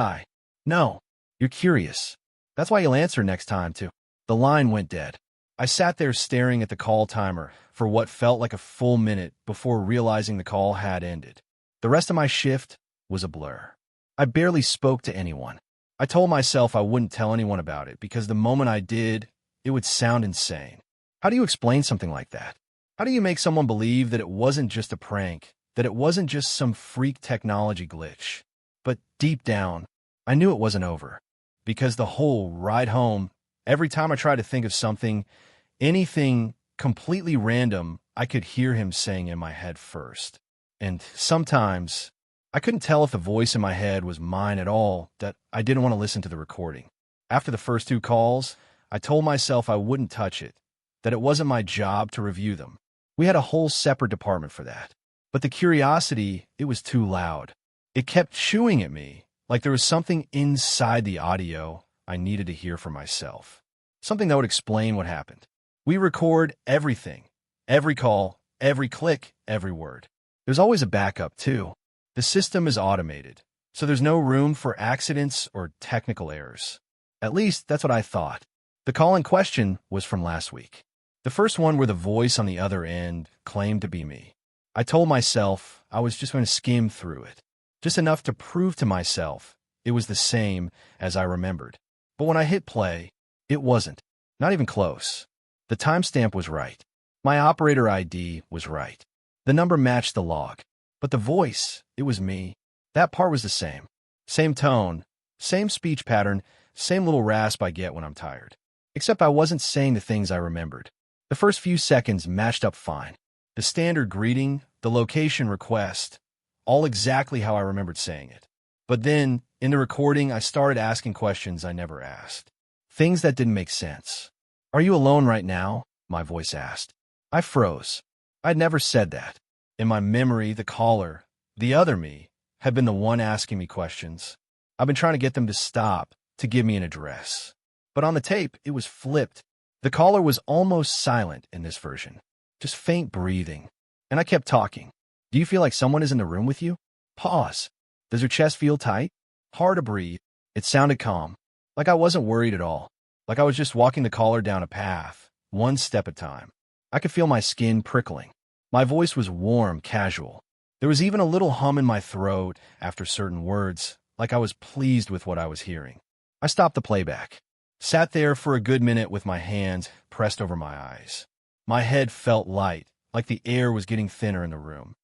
No. You're curious. That's why you'll answer next time, too." The line went dead. I sat there staring at the call timer for what felt like a full minute before realizing the call had ended. The rest of my shift was a blur. I barely spoke to anyone. I told myself I wouldn't tell anyone about it because the moment I did, it would sound insane. How do you explain something like that? How do you make someone believe that it wasn't just a prank, that it wasn't just some freak technology glitch? But deep down, I knew it wasn't over. Because the whole ride home, every time I tried to think of something, anything completely random, I could hear him saying in my head first. And sometimes, I couldn't tell if the voice in my head was mine at all, that I didn't want to listen to the recording. After the first 2 calls, I told myself I wouldn't touch it, that it wasn't my job to review them. We had a whole separate department for that. But the curiosity, it was too loud. It kept chewing at me, like there was something inside the audio I needed to hear for myself. Something that would explain what happened. We record everything. Every call, every click, every word. There's always a backup, too. The system is automated, so there's no room for accidents or technical errors. At least, that's what I thought. The call in question was from last week. The first one where the voice on the other end claimed to be me. I told myself I was just going to skim through it, just enough to prove to myself it was the same as I remembered. But when I hit play, it wasn't. Not even close. The timestamp was right. My operator ID was right. The number matched the log. But the voice, it was me. That part was the same. Same tone, same speech pattern, same little rasp I get when I'm tired. Except I wasn't saying the things I remembered. The first few seconds matched up fine. The standard greeting, the location request, all exactly how I remembered saying it. But then, in the recording, I started asking questions I never asked. Things that didn't make sense. "Are you alone right now?" my voice asked. I froze. I'd never said that. In my memory, the caller, the other me, had been the one asking me questions. I've been trying to get them to stop, to give me an address. But on the tape, it was flipped. The caller was almost silent in this version, just faint breathing. And I kept talking. "Do you feel like someone is in the room with you?" Pause. "Does your chest feel tight?" Hard to breathe. It sounded calm, like I wasn't worried at all, like I was just walking the caller down a path, one step at a time. I could feel my skin prickling. My voice was warm, casual. There was even a little hum in my throat after certain words, like I was pleased with what I was hearing. I stopped the playback. Sat there for a good minute with my hands pressed over my eyes. My head felt light, like the air was getting thinner in the room.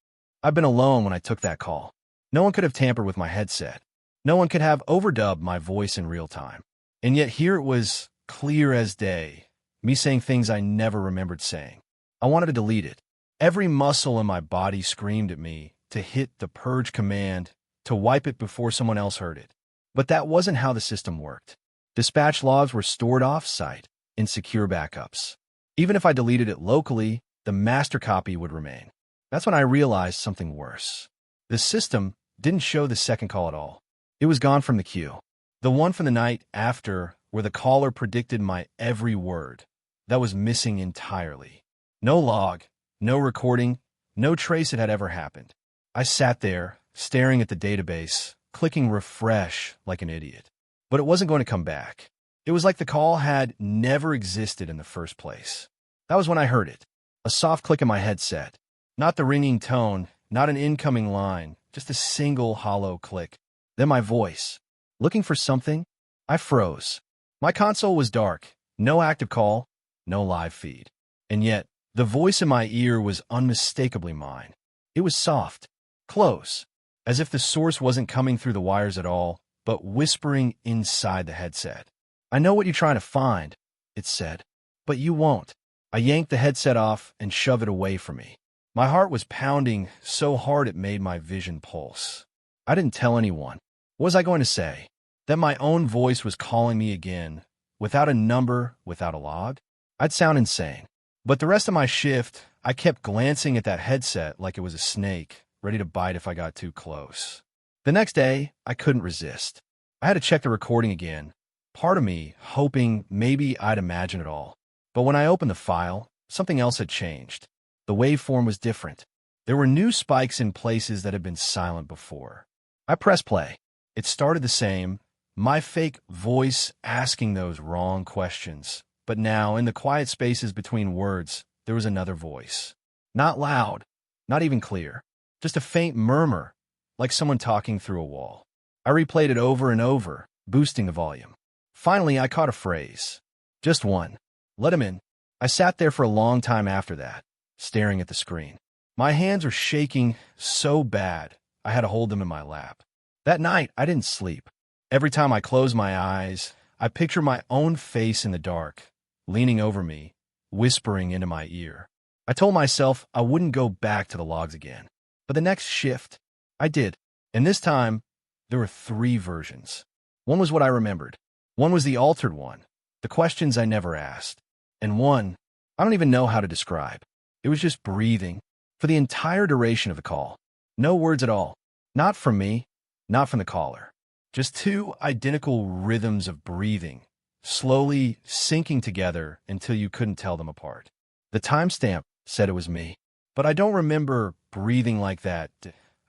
I'd been alone when I took that call. No one could have tampered with my headset. No one could have overdubbed my voice in real time. And yet here it was, clear as day, me saying things I never remembered saying. I wanted to delete it. Every muscle in my body screamed at me to hit the purge command, to wipe it before someone else heard it. But that wasn't how the system worked. Dispatch logs were stored off-site in secure backups. Even if I deleted it locally, the master copy would remain. That's when I realized something worse. The system didn't show the second call at all. It was gone from the queue. The one from the night after, where the caller predicted my every word, that was missing entirely. No log, no recording, no trace it had ever happened. I sat there, staring at the database, clicking refresh like an idiot. But it wasn't going to come back. It was like the call had never existed in the first place. That was when I heard it. A soft click in my headset. Not the ringing tone, not an incoming line, just a single hollow click. Then my voice. Looking for something? I froze. My console was dark. No active call, no live feed. And yet, the voice in my ear was unmistakably mine. It was soft, close, as if the source wasn't coming through the wires at all, but whispering inside the headset. I know what you're trying to find, it said, but you won't. I yanked the headset off and shoved it away from me. My heart was pounding so hard it made my vision pulse. I didn't tell anyone. What was I going to say? That my own voice was calling me again, without a number, without a log? I'd sound insane. But the rest of my shift, I kept glancing at that headset like it was a snake, ready to bite if I got too close. The next day, I couldn't resist. I had to check the recording again, part of me hoping maybe I'd imagine it all. But when I opened the file, something else had changed. The waveform was different. There were new spikes in places that had been silent before. I pressed play. It started the same, my fake voice asking those wrong questions. But now, in the quiet spaces between words, there was another voice. Not loud, not even clear, just a faint murmur, like someone talking through a wall. I replayed it over and over, boosting the volume. Finally, I caught a phrase. Just one. Let him in. I sat there for a long time after that, staring at the screen. My hands were shaking so bad, I had to hold them in my lap. That night, I didn't sleep. Every time I closed my eyes, I pictured my own face in the dark, leaning over me, whispering into my ear. I told myself I wouldn't go back to the logs again. But the next shift, I did. And this time, there were 3 versions. One was what I remembered. One was the altered one, the questions I never asked. And one, I don't even know how to describe. It was just breathing for the entire duration of the call. No words at all. Not from me, not from the caller. Just 2 identical rhythms of breathing, slowly sinking together until you couldn't tell them apart. The timestamp said it was me, but I don't remember breathing like that.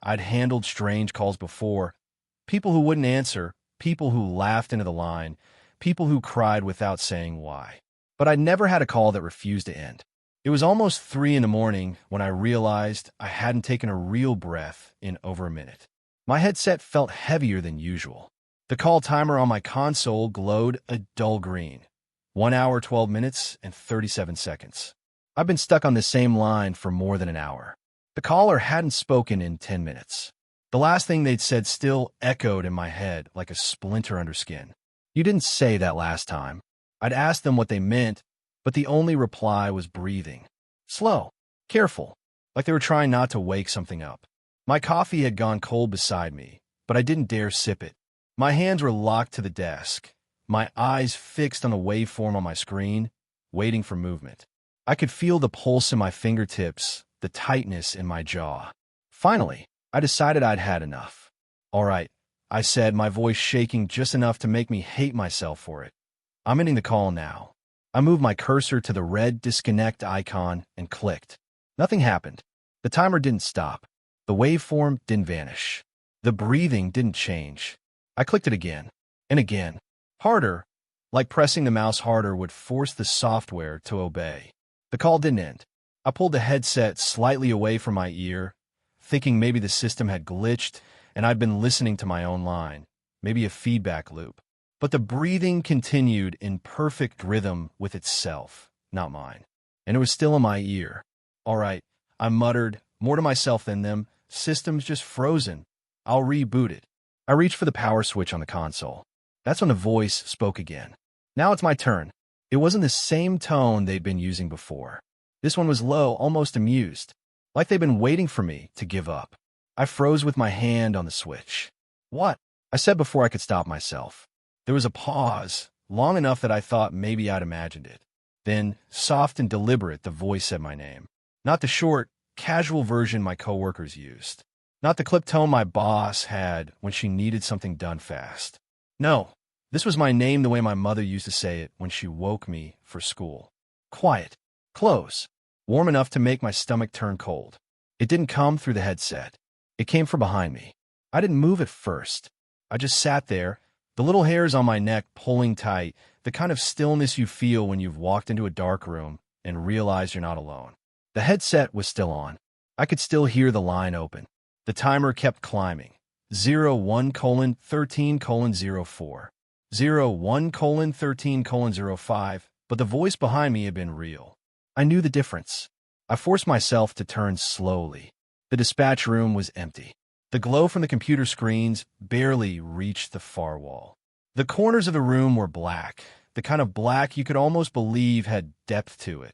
I'd handled strange calls before. People who wouldn't answer, people who laughed into the line, people who cried without saying why. But I'd never had a call that refused to end. It was almost 3 in the morning when I realized I hadn't taken a real breath in over a minute. My headset felt heavier than usual. The call timer on my console glowed a dull green. 1 hour, 12 minutes, and 37 seconds. I've been stuck on the same line for more than an hour. The caller hadn't spoken in 10 minutes. The last thing they'd said still echoed in my head like a splinter under skin. You didn't say that last time. I'd asked them what they meant, but the only reply was breathing. Slow, careful, like they were trying not to wake something up. My coffee had gone cold beside me, but I didn't dare sip it. My hands were locked to the desk, my eyes fixed on the waveform on my screen, waiting for movement. I could feel the pulse in my fingertips, the tightness in my jaw. Finally, I decided I'd had enough. All right, I said, my voice shaking just enough to make me hate myself for it. I'm ending the call now. I moved my cursor to the red disconnect icon and clicked. Nothing happened. The timer didn't stop. The waveform didn't vanish. The breathing didn't change. I clicked it again, and again. Harder, like pressing the mouse harder would force the software to obey. The call didn't end. I pulled the headset slightly away from my ear, thinking maybe the system had glitched and I'd been listening to my own line, maybe a feedback loop. But the breathing continued in perfect rhythm with itself, not mine. And it was still in my ear. All right, I muttered, more to myself than them. System's just frozen. I'll reboot it. I reached for the power switch on the console. That's when the voice spoke again. Now it's my turn. It wasn't the same tone they'd been using before. This one was low, almost amused, like they'd been waiting for me to give up. I froze with my hand on the switch. "What?" I said before I could stop myself. There was a pause, long enough that I thought maybe I'd imagined it. Then, soft and deliberate, the voice said my name. Not the short, casual version my coworkers used. Not the clipped tone my boss had when she needed something done fast. No, this was my name the way my mother used to say it when she woke me for school. Quiet, close, warm enough to make my stomach turn cold. It didn't come through the headset. It came from behind me. I didn't move at first. I just sat there, the little hairs on my neck pulling tight, the kind of stillness you feel when you've walked into a dark room and realize you're not alone. The headset was still on. I could still hear the line open. The timer kept climbing. 01:13:04. 01:13:05, but the voice behind me had been real. I knew the difference. I forced myself to turn slowly. The dispatch room was empty. The glow from the computer screens barely reached the far wall. The corners of the room were black, the kind of black you could almost believe had depth to it,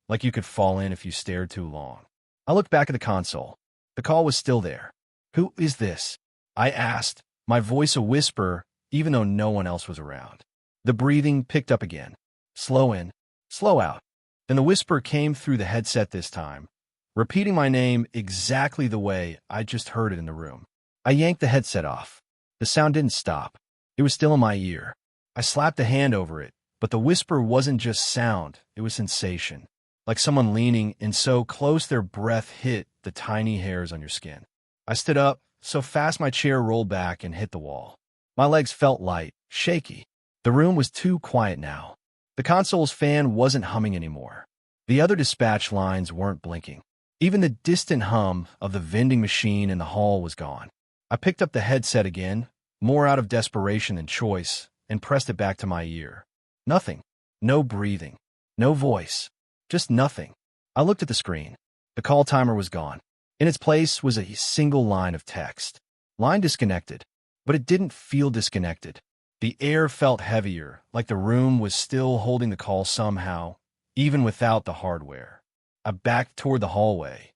like you could fall in if you stared too long. I looked back at the console. The call was still there. "Who is this?" I asked, my voice a whisper, even though no one else was around. The breathing picked up again. Slow in, slow out. Then the whisper came through the headset this time, repeating my name exactly the way I just heard it in the room. I yanked the headset off. The sound didn't stop. It was still in my ear. I slapped a hand over it, but the whisper wasn't just sound, it was sensation. Like someone leaning in so close their breath hit the tiny hairs on your skin. I stood up, so fast my chair rolled back and hit the wall. My legs felt light, shaky. The room was too quiet now. The console's fan wasn't humming anymore. The other dispatch lines weren't blinking. Even the distant hum of the vending machine in the hall was gone. I picked up the headset again, more out of desperation than choice, and pressed it back to my ear. Nothing. No breathing. No voice. Just nothing. I looked at the screen. The call timer was gone. In its place was a single line of text. Line disconnected. But it didn't feel disconnected. The air felt heavier, like the room was still holding the call somehow, even without the hardware. I backed toward the hallway,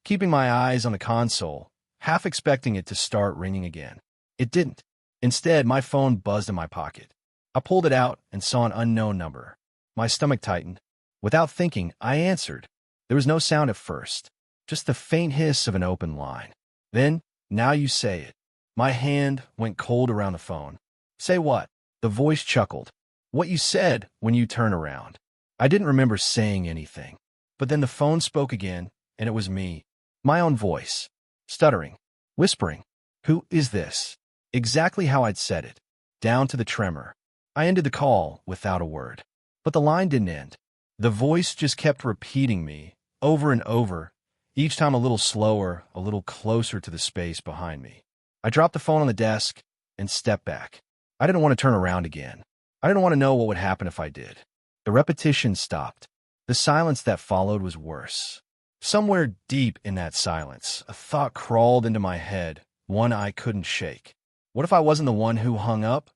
keeping my eyes on the console, half expecting it to start ringing again. It didn't. Instead, my phone buzzed in my pocket. I pulled it out and saw an unknown number. My stomach tightened. Without thinking, I answered. There was no sound at first, just the faint hiss of an open line. Then, "Now you say it." My hand went cold around the phone. "Say what?" The voice chuckled. "What you said when you turn around." I didn't remember saying anything. But then the phone spoke again, and it was me. My own voice. Stuttering. Whispering. "Who is this?" Exactly how I'd said it. Down to the tremor. I ended the call without a word. But the line didn't end. The voice just kept repeating me, over and over, each time a little slower, a little closer to the space behind me. I dropped the phone on the desk and stepped back. I didn't want to turn around again. I didn't want to know what would happen if I did. The repetition stopped. The silence that followed was worse. Somewhere deep in that silence, a thought crawled into my head, one I couldn't shake. What if I wasn't the one who hung up?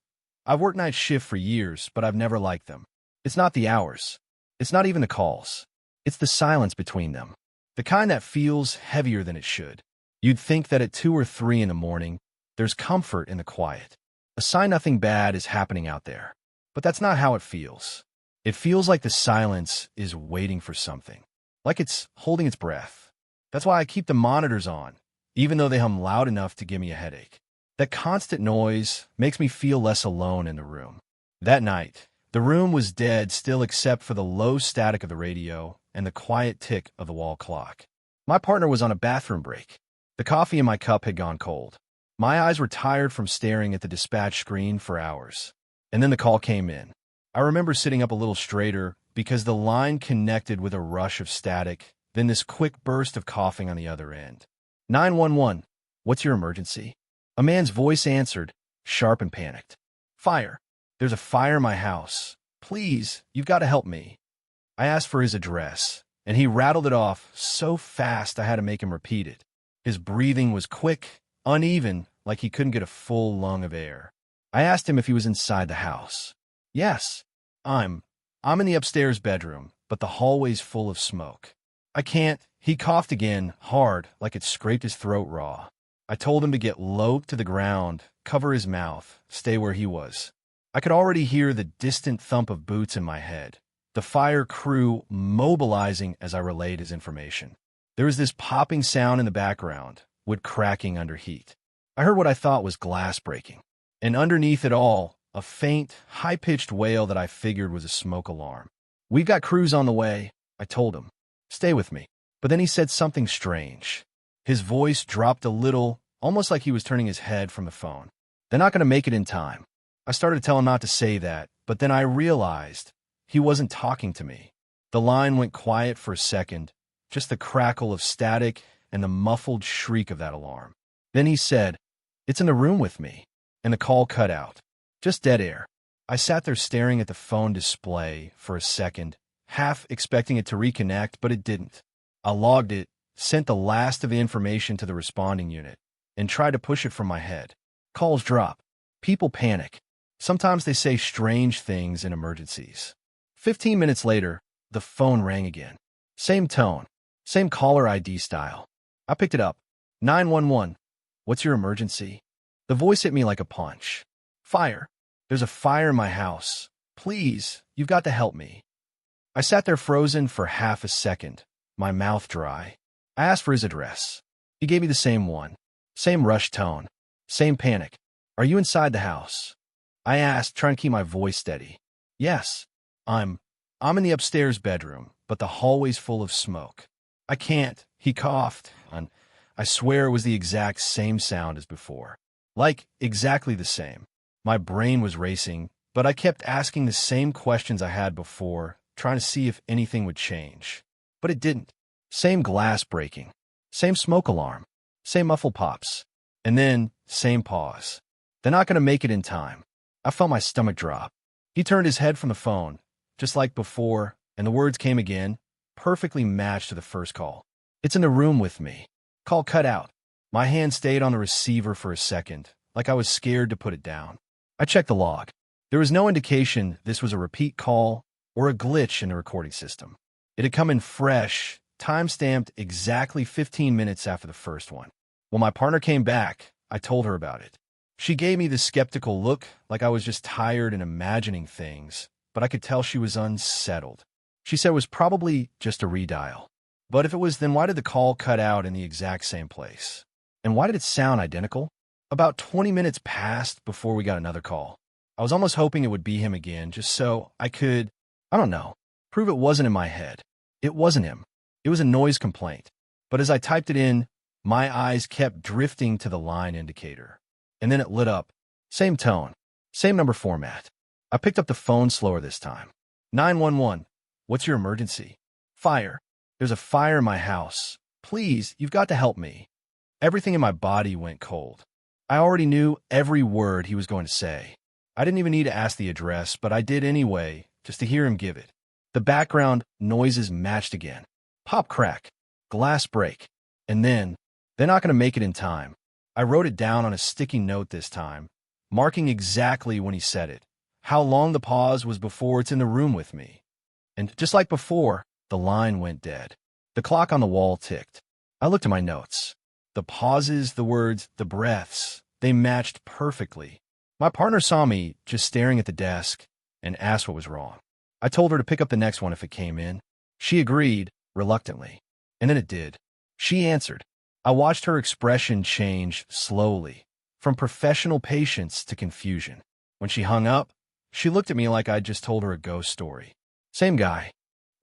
I've worked night shift for years, but I've never liked them. It's not the hours. It's not even the calls. It's the silence between them. The kind that feels heavier than it should. You'd think that at 2 or 3 in the morning, there's comfort in the quiet. A sign nothing bad is happening out there. But that's not how it feels. It feels like the silence is waiting for something. Like it's holding its breath. That's why I keep the monitors on, even though they hum loud enough to give me a headache. That constant noise makes me feel less alone in the room. That night, the room was dead still except for the low static of the radio and the quiet tick of the wall clock. My partner was on a bathroom break. The coffee in my cup had gone cold. My eyes were tired from staring at the dispatch screen for hours. And then the call came in. I remember sitting up a little straighter because the line connected with a rush of static, then this quick burst of coughing on the other end. 911, what's your emergency? A man's voice answered, sharp and panicked. Fire. There's a fire in my house. Please, you've got to help me. I asked for his address, and he rattled it off so fast I had to make him repeat it. His breathing was quick, uneven, like he couldn't get a full lung of air. I asked him if he was inside the house. Yes, I'm in the upstairs bedroom, but the hallway's full of smoke. I can't. He coughed again, hard, like it scraped his throat raw. I told him to get low to the ground, cover his mouth, stay where he was. I could already hear the distant thump of boots in my head, the fire crew mobilizing as I relayed his information. There was this popping sound in the background, wood cracking under heat. I heard what I thought was glass breaking. And underneath it all, a faint, high-pitched wail that I figured was a smoke alarm. "We've got crews on the way," I told him. "Stay with me." But then he said something strange. His voice dropped a little, almost like he was turning his head from the phone. "They're not going to make it in time." I started to tell him not to say that, but then I realized he wasn't talking to me. The line went quiet for a second, just the crackle of static and the muffled shriek of that alarm. Then he said, "It's in the room with me," and the call cut out. Just dead air. I sat there staring at the phone display for a second, half expecting it to reconnect, but it didn't. I logged it, sent the last of the information to the responding unit, and tried to push it from my head. Calls drop. People panic. Sometimes they say strange things in emergencies. 15 minutes later, the phone rang again. Same tone, same caller ID style. I picked it up. 911. "What's your emergency?" The voice hit me like a punch. "Fire. There's a fire in my house. Please, you've got to help me." I sat there frozen for half a second, my mouth dry. I asked for his address. He gave me the same one. Same rushed tone. Same panic. "Are you inside the house?" I asked, trying to keep my voice steady. "Yes, I'm in the upstairs bedroom, but the hallway's full of smoke." "I can't." He coughed, and I swear it was the exact same sound as before. Like, exactly the same. My brain was racing, but I kept asking the same questions I had before, trying to see if anything would change. But it didn't. Same glass breaking. Same smoke alarm. Same muffled pops. And then, same pause. "They're not going to make it in time." I felt my stomach drop. He turned his head from the phone, just like before, and the words came again, perfectly matched to the first call. "It's in the room with me." Call cut out. My hand stayed on the receiver for a second, like I was scared to put it down. I checked the log. There was no indication this was a repeat call or a glitch in the recording system. It had come in fresh, time-stamped exactly 15 minutes after the first one. When my partner came back, I told her about it. She gave me the skeptical look, like I was just tired and imagining things, but I could tell she was unsettled. She said it was probably just a redial. But if it was, then why did the call cut out in the exact same place? And why did it sound identical? About 20 minutes passed before we got another call. I was almost hoping it would be him again, just so I could, I don't know, prove it wasn't in my head. It wasn't him. It was a noise complaint. But as I typed it in, my eyes kept drifting to the line indicator. And then it lit up. Same tone. Same number format. I picked up the phone slower this time. 911. "What's your emergency?" "Fire. There's a fire in my house. Please, you've got to help me." Everything in my body went cold. I already knew every word he was going to say. I didn't even need to ask the address, but I did anyway, just to hear him give it. The background noises matched again. Pop crack. Glass break. And then, "They're not going to make it in time." I wrote it down on a sticky note this time, marking exactly when he said it, how long the pause was before "it's in the room with me." And just like before, the line went dead. The clock on the wall ticked. I looked at my notes. The pauses, the words, the breaths, they matched perfectly. My partner saw me just staring at the desk and asked what was wrong. I told her to pick up the next one if it came in. She agreed, reluctantly. And then it did. She answered. I watched her expression change slowly, from professional patience to confusion. When she hung up, she looked at me like I'd just told her a ghost story. "Same guy?"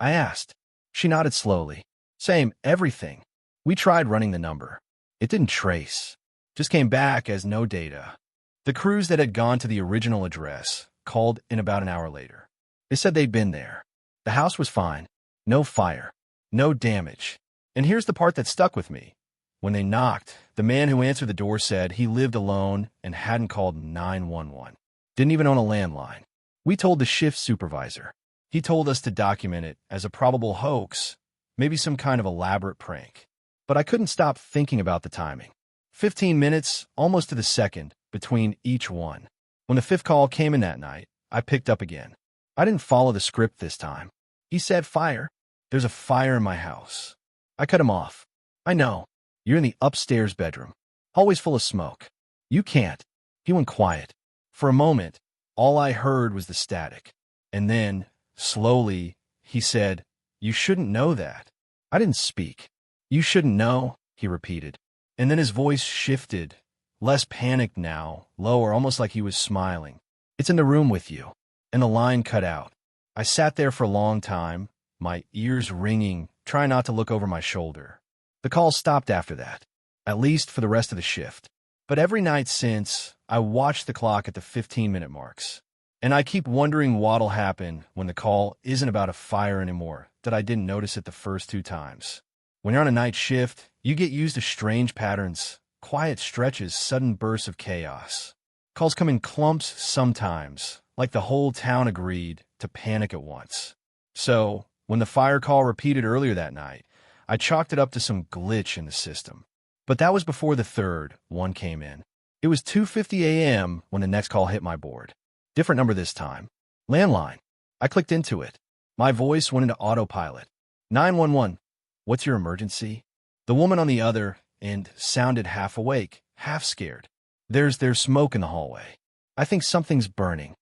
I asked. She nodded slowly. "Same, everything. We tried running the number. It didn't trace. Just came back as no data." The crews that had gone to the original address called in about an hour later. They said they'd been there. The house was fine. No fire. No damage. And here's the part that stuck with me. When they knocked, the man who answered the door said he lived alone and hadn't called 911. Didn't even own a landline. We told the shift supervisor. He told us to document it as a probable hoax, maybe some kind of elaborate prank. But I couldn't stop thinking about the timing. 15 minutes, almost to the second, between each one. When the fifth call came in that night, I picked up again. I didn't follow the script this time. He said, "Fire. There's a fire in my house." I cut him off. "I know. You're in the upstairs bedroom. Always full of smoke. You can't." He went quiet. For a moment, all I heard was the static. And then, slowly, he said, "You shouldn't know that." I didn't speak. "You shouldn't know," he repeated. And then his voice shifted, less panicked now, lower, almost like he was smiling. "It's in the room with you." And the line cut out. I sat there for a long time, my ears ringing, trying not to look over my shoulder. The call stopped after that, at least for the rest of the shift. But every night since, I watched the clock at the 15-minute marks. And I keep wondering what'll happen when the call isn't about a fire anymore, that I didn't notice it the first 2 times. When you're on a night shift, you get used to strange patterns, quiet stretches, sudden bursts of chaos. Calls come in clumps sometimes, like the whole town agreed to panic at once. So, when the fire call repeated earlier that night, I chalked it up to some glitch in the system. But that was before the third one came in. It was 2:50 a.m. when the next call hit my board. Different number this time. Landline. I clicked into it. My voice went into autopilot. 911. "What's your emergency?" The woman on the other end sounded half awake, half scared. There's smoke in the hallway. I think something's burning."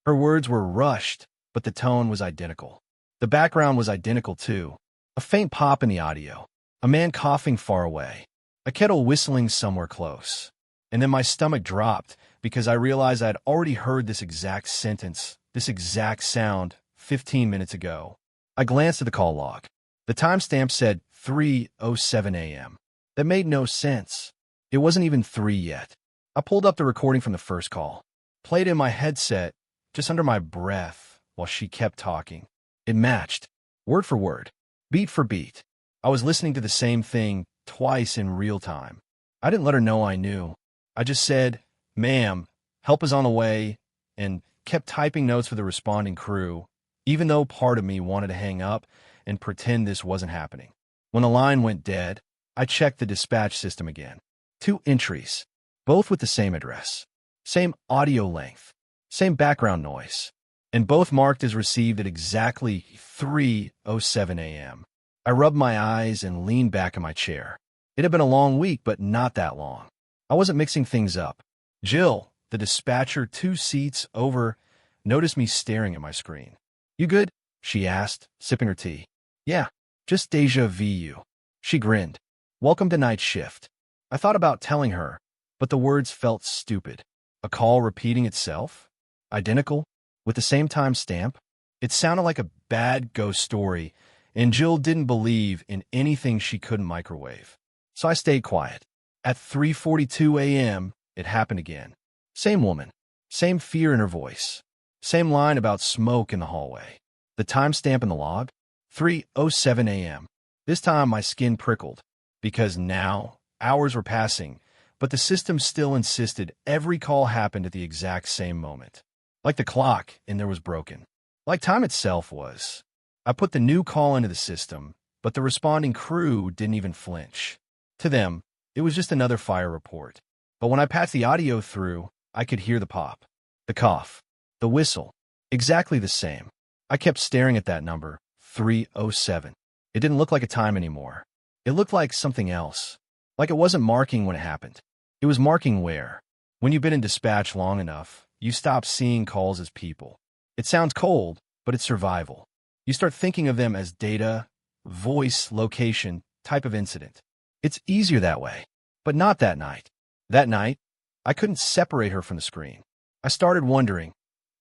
Her words were rushed, but the tone was identical. The background was identical too. A faint pop in the audio. A man coughing far away. A kettle whistling somewhere close. And then my stomach dropped because I realized I had already heard this exact sentence, this exact sound, 15 minutes ago. I glanced at the call log. The timestamp said 3:07 a.m. That made no sense. It wasn't even 3 yet. I pulled up the recording from the first call, played it in my headset, just under my breath, while she kept talking. It matched, word for word, beat for beat. I was listening to the same thing twice in real time. I didn't let her know I knew. I just said, "Ma'am, help is on the way," and kept typing notes for the responding crew, even though part of me wanted to hang up and pretend this wasn't happening. When the line went dead, I checked the dispatch system again. 2 entries, both with the same address, same audio length, same background noise, and both marked as received at exactly 3:07 a.m. I rubbed my eyes and leaned back in my chair. It had been a long week, but not that long. I wasn't mixing things up. Jill, the dispatcher 2 seats over, noticed me staring at my screen. "You good?" she asked, sipping her tea. "Yeah, just déjà vu." She grinned. "Welcome to night shift." I thought about telling her, but the words felt stupid. A call repeating itself? Identical? With the same time stamp? It sounded like a bad ghost story, and Jill didn't believe in anything she couldn't microwave. So I stayed quiet. At 3:42 a.m., it happened again. Same woman. Same fear in her voice. Same line about smoke in the hallway. The timestamp in the log? 3:07 a.m. This time my skin prickled, because now hours were passing, but the system still insisted every call happened at the exact same moment. Like the clock in there was broken. Like time itself was. I put the new call into the system, but the responding crew didn't even flinch. To them, it was just another fire report. But when I passed the audio through, I could hear the pop, the cough, the whistle. Exactly the same. I kept staring at that number, 3:07. It didn't look like a time anymore. It looked like something else. Like it wasn't marking when it happened. It was marking where. When you've been in dispatch long enough, you stop seeing calls as people. It sounds cold, but it's survival. You start thinking of them as data, voice, location, type of incident. It's easier that way, but not that night. That night, I couldn't separate her from the screen. I started wondering,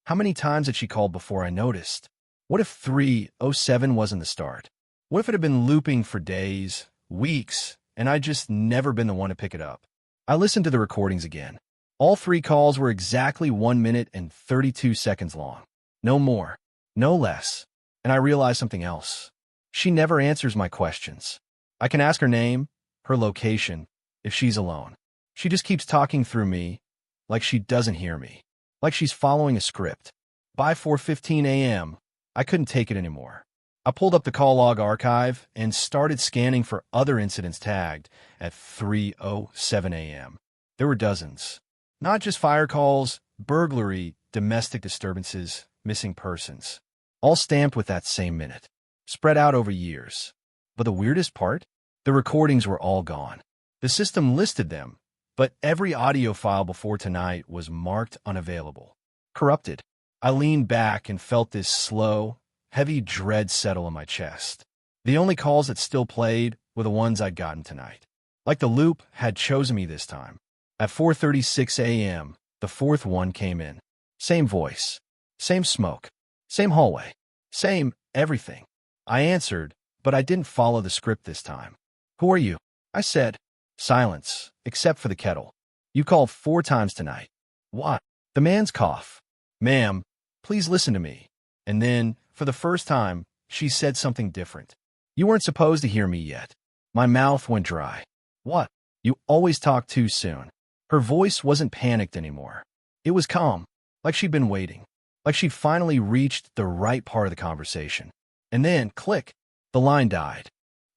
how many times had she called before I noticed? What if 3:07 wasn't the start? What if it had been looping for days, weeks, and I'd just never been the one to pick it up? I listened to the recordings again. All 3 calls were exactly 1 minute and 32 seconds long. No more, no less. And I realized something else. She never answers my questions. I can ask her name, her location, if she's alone. She just keeps talking through me, like she doesn't hear me, like she's following a script. By 4:15 a.m., I couldn't take it anymore. I pulled up the call log archive and started scanning for other incidents tagged at 3:07 a.m. There were dozens. Not just fire calls, burglary, domestic disturbances, missing persons. All stamped with that same minute, spread out over years. But the weirdest part? The recordings were all gone. The system listed them, but every audio file before tonight was marked unavailable. Corrupted. I leaned back and felt this slow, heavy dread settle in my chest. The only calls that still played were the ones I'd gotten tonight. Like the loop had chosen me this time. At 4:36 a.m., the fourth one came in. Same voice, same smoke, same hallway, same everything. I answered, but I didn't follow the script this time. "Who are you?" I said. Silence, except for the kettle. "You called 4 times tonight." "What?" The man's cough. "Ma'am, please listen to me." And then, for the first time, she said something different. "You weren't supposed to hear me yet." My mouth went dry. "What?" "You always talk too soon." Her voice wasn't panicked anymore. It was calm, like she'd been waiting, like she'd finally reached the right part of the conversation. And then, click, the line died.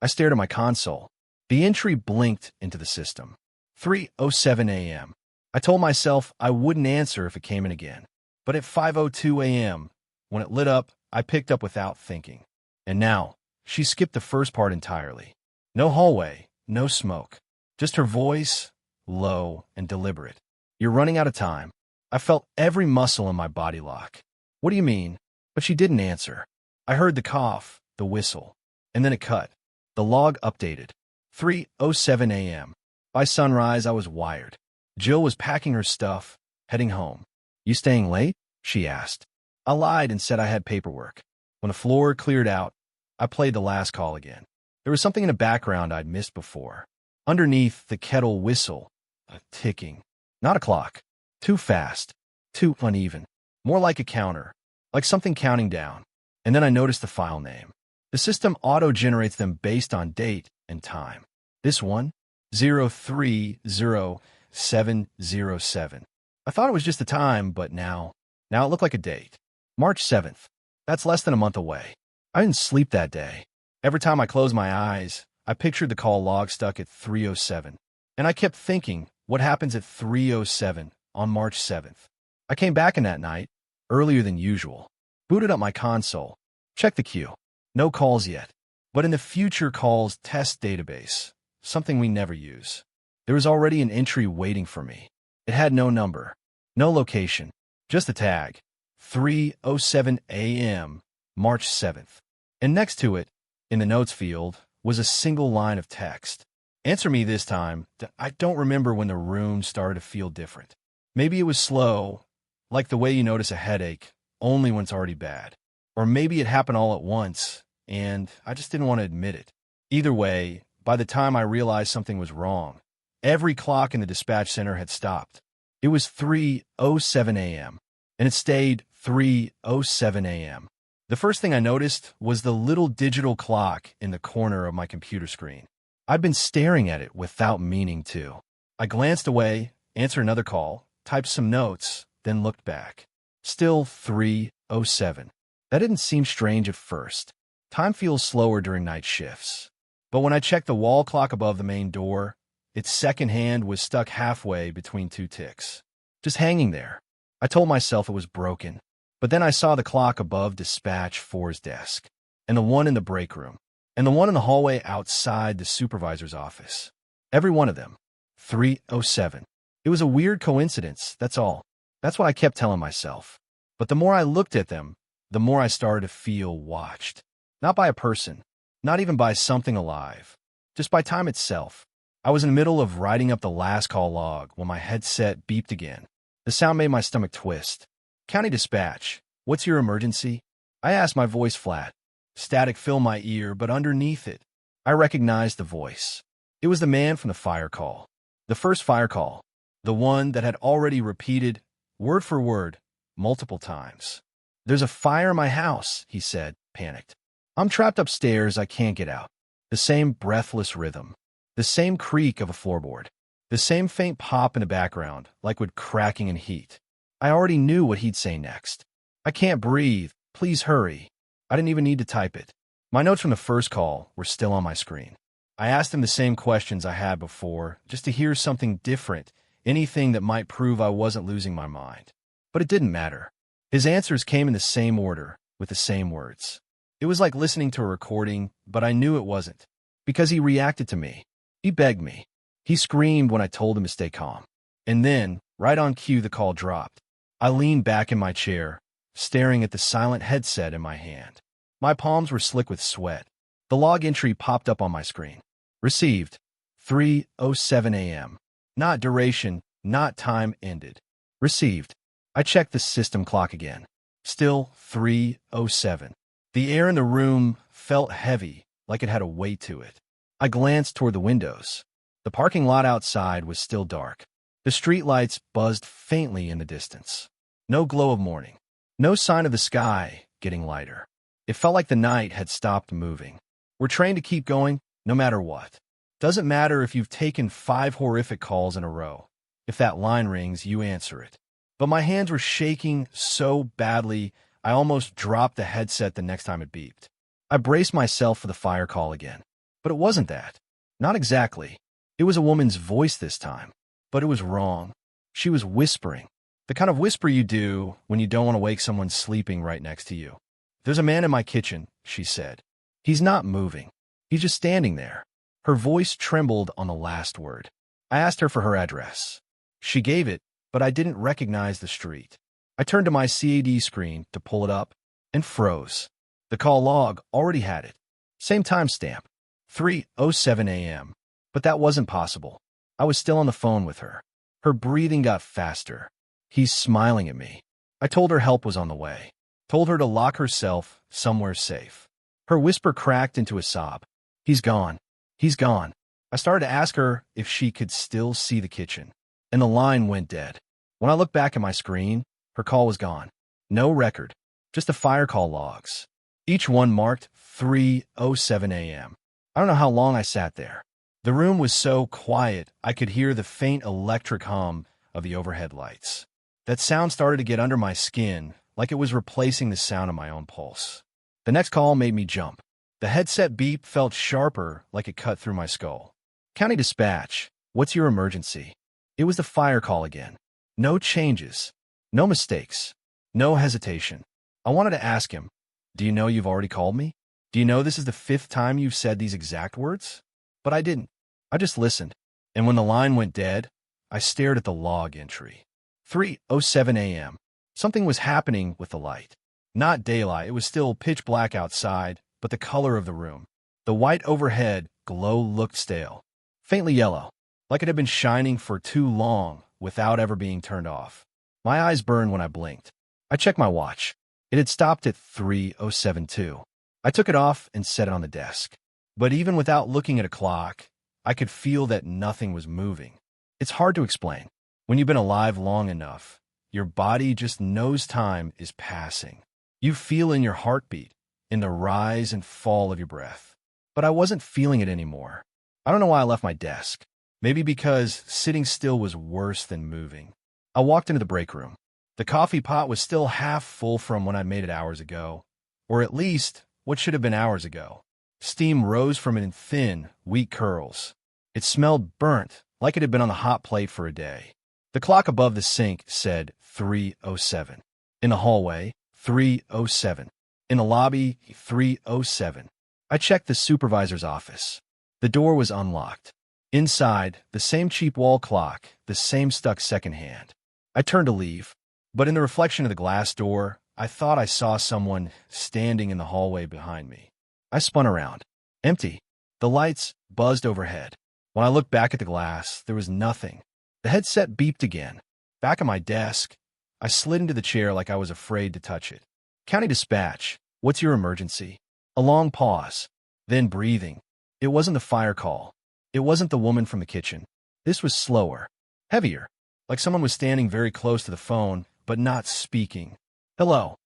I stared at my console. The entry blinked into the system. 3:07 a.m. I told myself I wouldn't answer if it came in again. But at 5:02 a.m., when it lit up, I picked up without thinking. And now, she skipped the first part entirely. No hallway, no smoke. Just her voice, low and deliberate. "You're running out of time." I felt every muscle in my body lock. "What do you mean?" But she didn't answer. I heard the cough, the whistle, and then it cut. The log updated. 3:07 a.m. By sunrise, I was wired. Jill was packing her stuff, heading home. "You staying late?" she asked. I lied and said I had paperwork. When the floor cleared out, I played the last call again. There was something in the background I'd missed before. Underneath the kettle whistle, a ticking. Not a clock. Too fast. Too uneven. More like a counter. Like something counting down. And then I noticed the file name. The system auto-generates them based on date and time. This one? 030707. I thought it was just the time, but now it looked like a date. March 7th. That's less than a month away. I didn't sleep that day. Every time I closed my eyes, I pictured the call log stuck at 3:07. And I kept thinking, what happens at 3:07 on March 7th? I came back in that night, earlier than usual. Booted up my console. Checked the queue. No calls yet. But in the future calls test database, something we never use, there was already an entry waiting for me. It had no number, no location, just a tag. 3:07 a.m., March 7th. And next to it, in the notes field, was a single line of text. Answer me this time. I don't remember when the room started to feel different. Maybe it was slow, like the way you notice a headache, only when it's already bad. Or maybe it happened all at once, and I just didn't want to admit it. Either way, by the time I realized something was wrong, every clock in the dispatch center had stopped. It was 3:07 a.m., and it stayed 3:07 a.m. The first thing I noticed was the little digital clock in the corner of my computer screen. I'd been staring at it without meaning to. I glanced away, answered another call, typed some notes, then looked back. Still 3:07. That didn't seem strange at first. Time feels slower during night shifts. But when I checked the wall clock above the main door, its second hand was stuck halfway between 2 ticks. Just hanging there. I told myself it was broken. But then I saw the clock above Dispatch 4's desk, and the one in the break room, and the one in the hallway outside the supervisor's office. Every one of them. 3:07. It was a weird coincidence, that's all. That's what I kept telling myself. But the more I looked at them, the more I started to feel watched. Not by a person, not even by something alive, just by time itself. I was in the middle of writing up the last call log when my headset beeped again. The sound made my stomach twist. "County Dispatch, what's your emergency?" I asked, my voice flat. Static filled my ear, but underneath it, I recognized the voice. It was the man from the fire call. The first fire call. The one that had already repeated, word for word, multiple times. "There's a fire in my house," he said, panicked. "I'm trapped upstairs, I can't get out." The same breathless rhythm. The same creak of a floorboard. The same faint pop in the background, like wood cracking in heat. I already knew what he'd say next. "I can't breathe. Please hurry." I didn't even need to type it. My notes from the first call were still on my screen. I asked him the same questions I had before, just to hear something different, anything that might prove I wasn't losing my mind. But it didn't matter. His answers came in the same order, with the same words. It was like listening to a recording, but I knew it wasn't. Because he reacted to me. He begged me. He screamed when I told him to stay calm. And then, right on cue, the call dropped. I leaned back in my chair, staring at the silent headset in my hand. My palms were slick with sweat. The log entry popped up on my screen. Received. 3:07 a.m. Not duration, not time ended. Received. I checked the system clock again. Still 3:07. The air in the room felt heavy, like it had a weight to it. I glanced toward the windows. The parking lot outside was still dark. The streetlights buzzed faintly in the distance. No glow of morning. No sign of the sky getting lighter. It felt like the night had stopped moving. We're trained to keep going, no matter what. Doesn't matter if you've taken 5 horrific calls in a row. If that line rings, you answer it. But my hands were shaking so badly, I almost dropped the headset the next time it beeped. I braced myself for the fire call again. But it wasn't that. Not exactly. It was a woman's voice this time. But it was wrong. She was whispering. The kind of whisper you do when you don't want to wake someone sleeping right next to you. "There's a man in my kitchen," she said. "He's not moving. He's just standing there." Her voice trembled on the last word. I asked her for her address. She gave it, but I didn't recognize the street. I turned to my CAD screen to pull it up and froze. The call log already had it. Same timestamp, 3:07 a.m. But that wasn't possible. I was still on the phone with her. Her breathing got faster. He's smiling at me. I told her help was on the way. Told her to lock herself somewhere safe. Her whisper cracked into a sob. "He's gone. He's gone." I started to ask her if she could still see the kitchen, and the line went dead. When I looked back at my screen, her call was gone. No record, just the fire call logs. Each one marked 3:07 a.m. I don't know how long I sat there. The room was so quiet, I could hear the faint electric hum of the overhead lights. That sound started to get under my skin, like it was replacing the sound of my own pulse. The next call made me jump. The headset beep felt sharper, like it cut through my skull. "County Dispatch, what's your emergency?" It was the fire call again. No changes. No mistakes. No hesitation. I wanted to ask him, "Do you know you've already called me? Do you know this is the 5th time you've said these exact words?" But I didn't. I just listened. And when the line went dead, I stared at the log entry. 3:07 a.m. Something was happening with the light. Not daylight. It was still pitch black outside, but the color of the room. The white overhead glow looked stale. Faintly yellow, like it had been shining for too long without ever being turned off. My eyes burned when I blinked. I checked my watch. It had stopped at 3:07 I took it off and set it on the desk. But even without looking at a clock, I could feel that nothing was moving. It's hard to explain. When you've been alive long enough, your body just knows time is passing. You feel in your heartbeat, in the rise and fall of your breath. But I wasn't feeling it anymore. I don't know why I left my desk. Maybe because sitting still was worse than moving. I walked into the break room. The coffee pot was still half full from when I made it hours ago. Or at least, what should have been hours ago. Steam rose from it in thin, weak curls. It smelled burnt, like it had been on the hot plate for a day. The clock above the sink said 3:07. In the hallway, 3:07. In the lobby, 3:07. I checked the supervisor's office. The door was unlocked. Inside, the same cheap wall clock, the same stuck second hand. I turned to leave, but in the reflection of the glass door, I thought I saw someone standing in the hallway behind me. I spun around. Empty. The lights buzzed overhead. When I looked back at the glass, there was nothing. The headset beeped again. Back at my desk, I slid into the chair like I was afraid to touch it. "County Dispatch, what's your emergency?" A long pause. Then breathing. It wasn't the fire call. It wasn't the woman from the kitchen. This was slower. Heavier. Like someone was standing very close to the phone, but not speaking. "Hello?"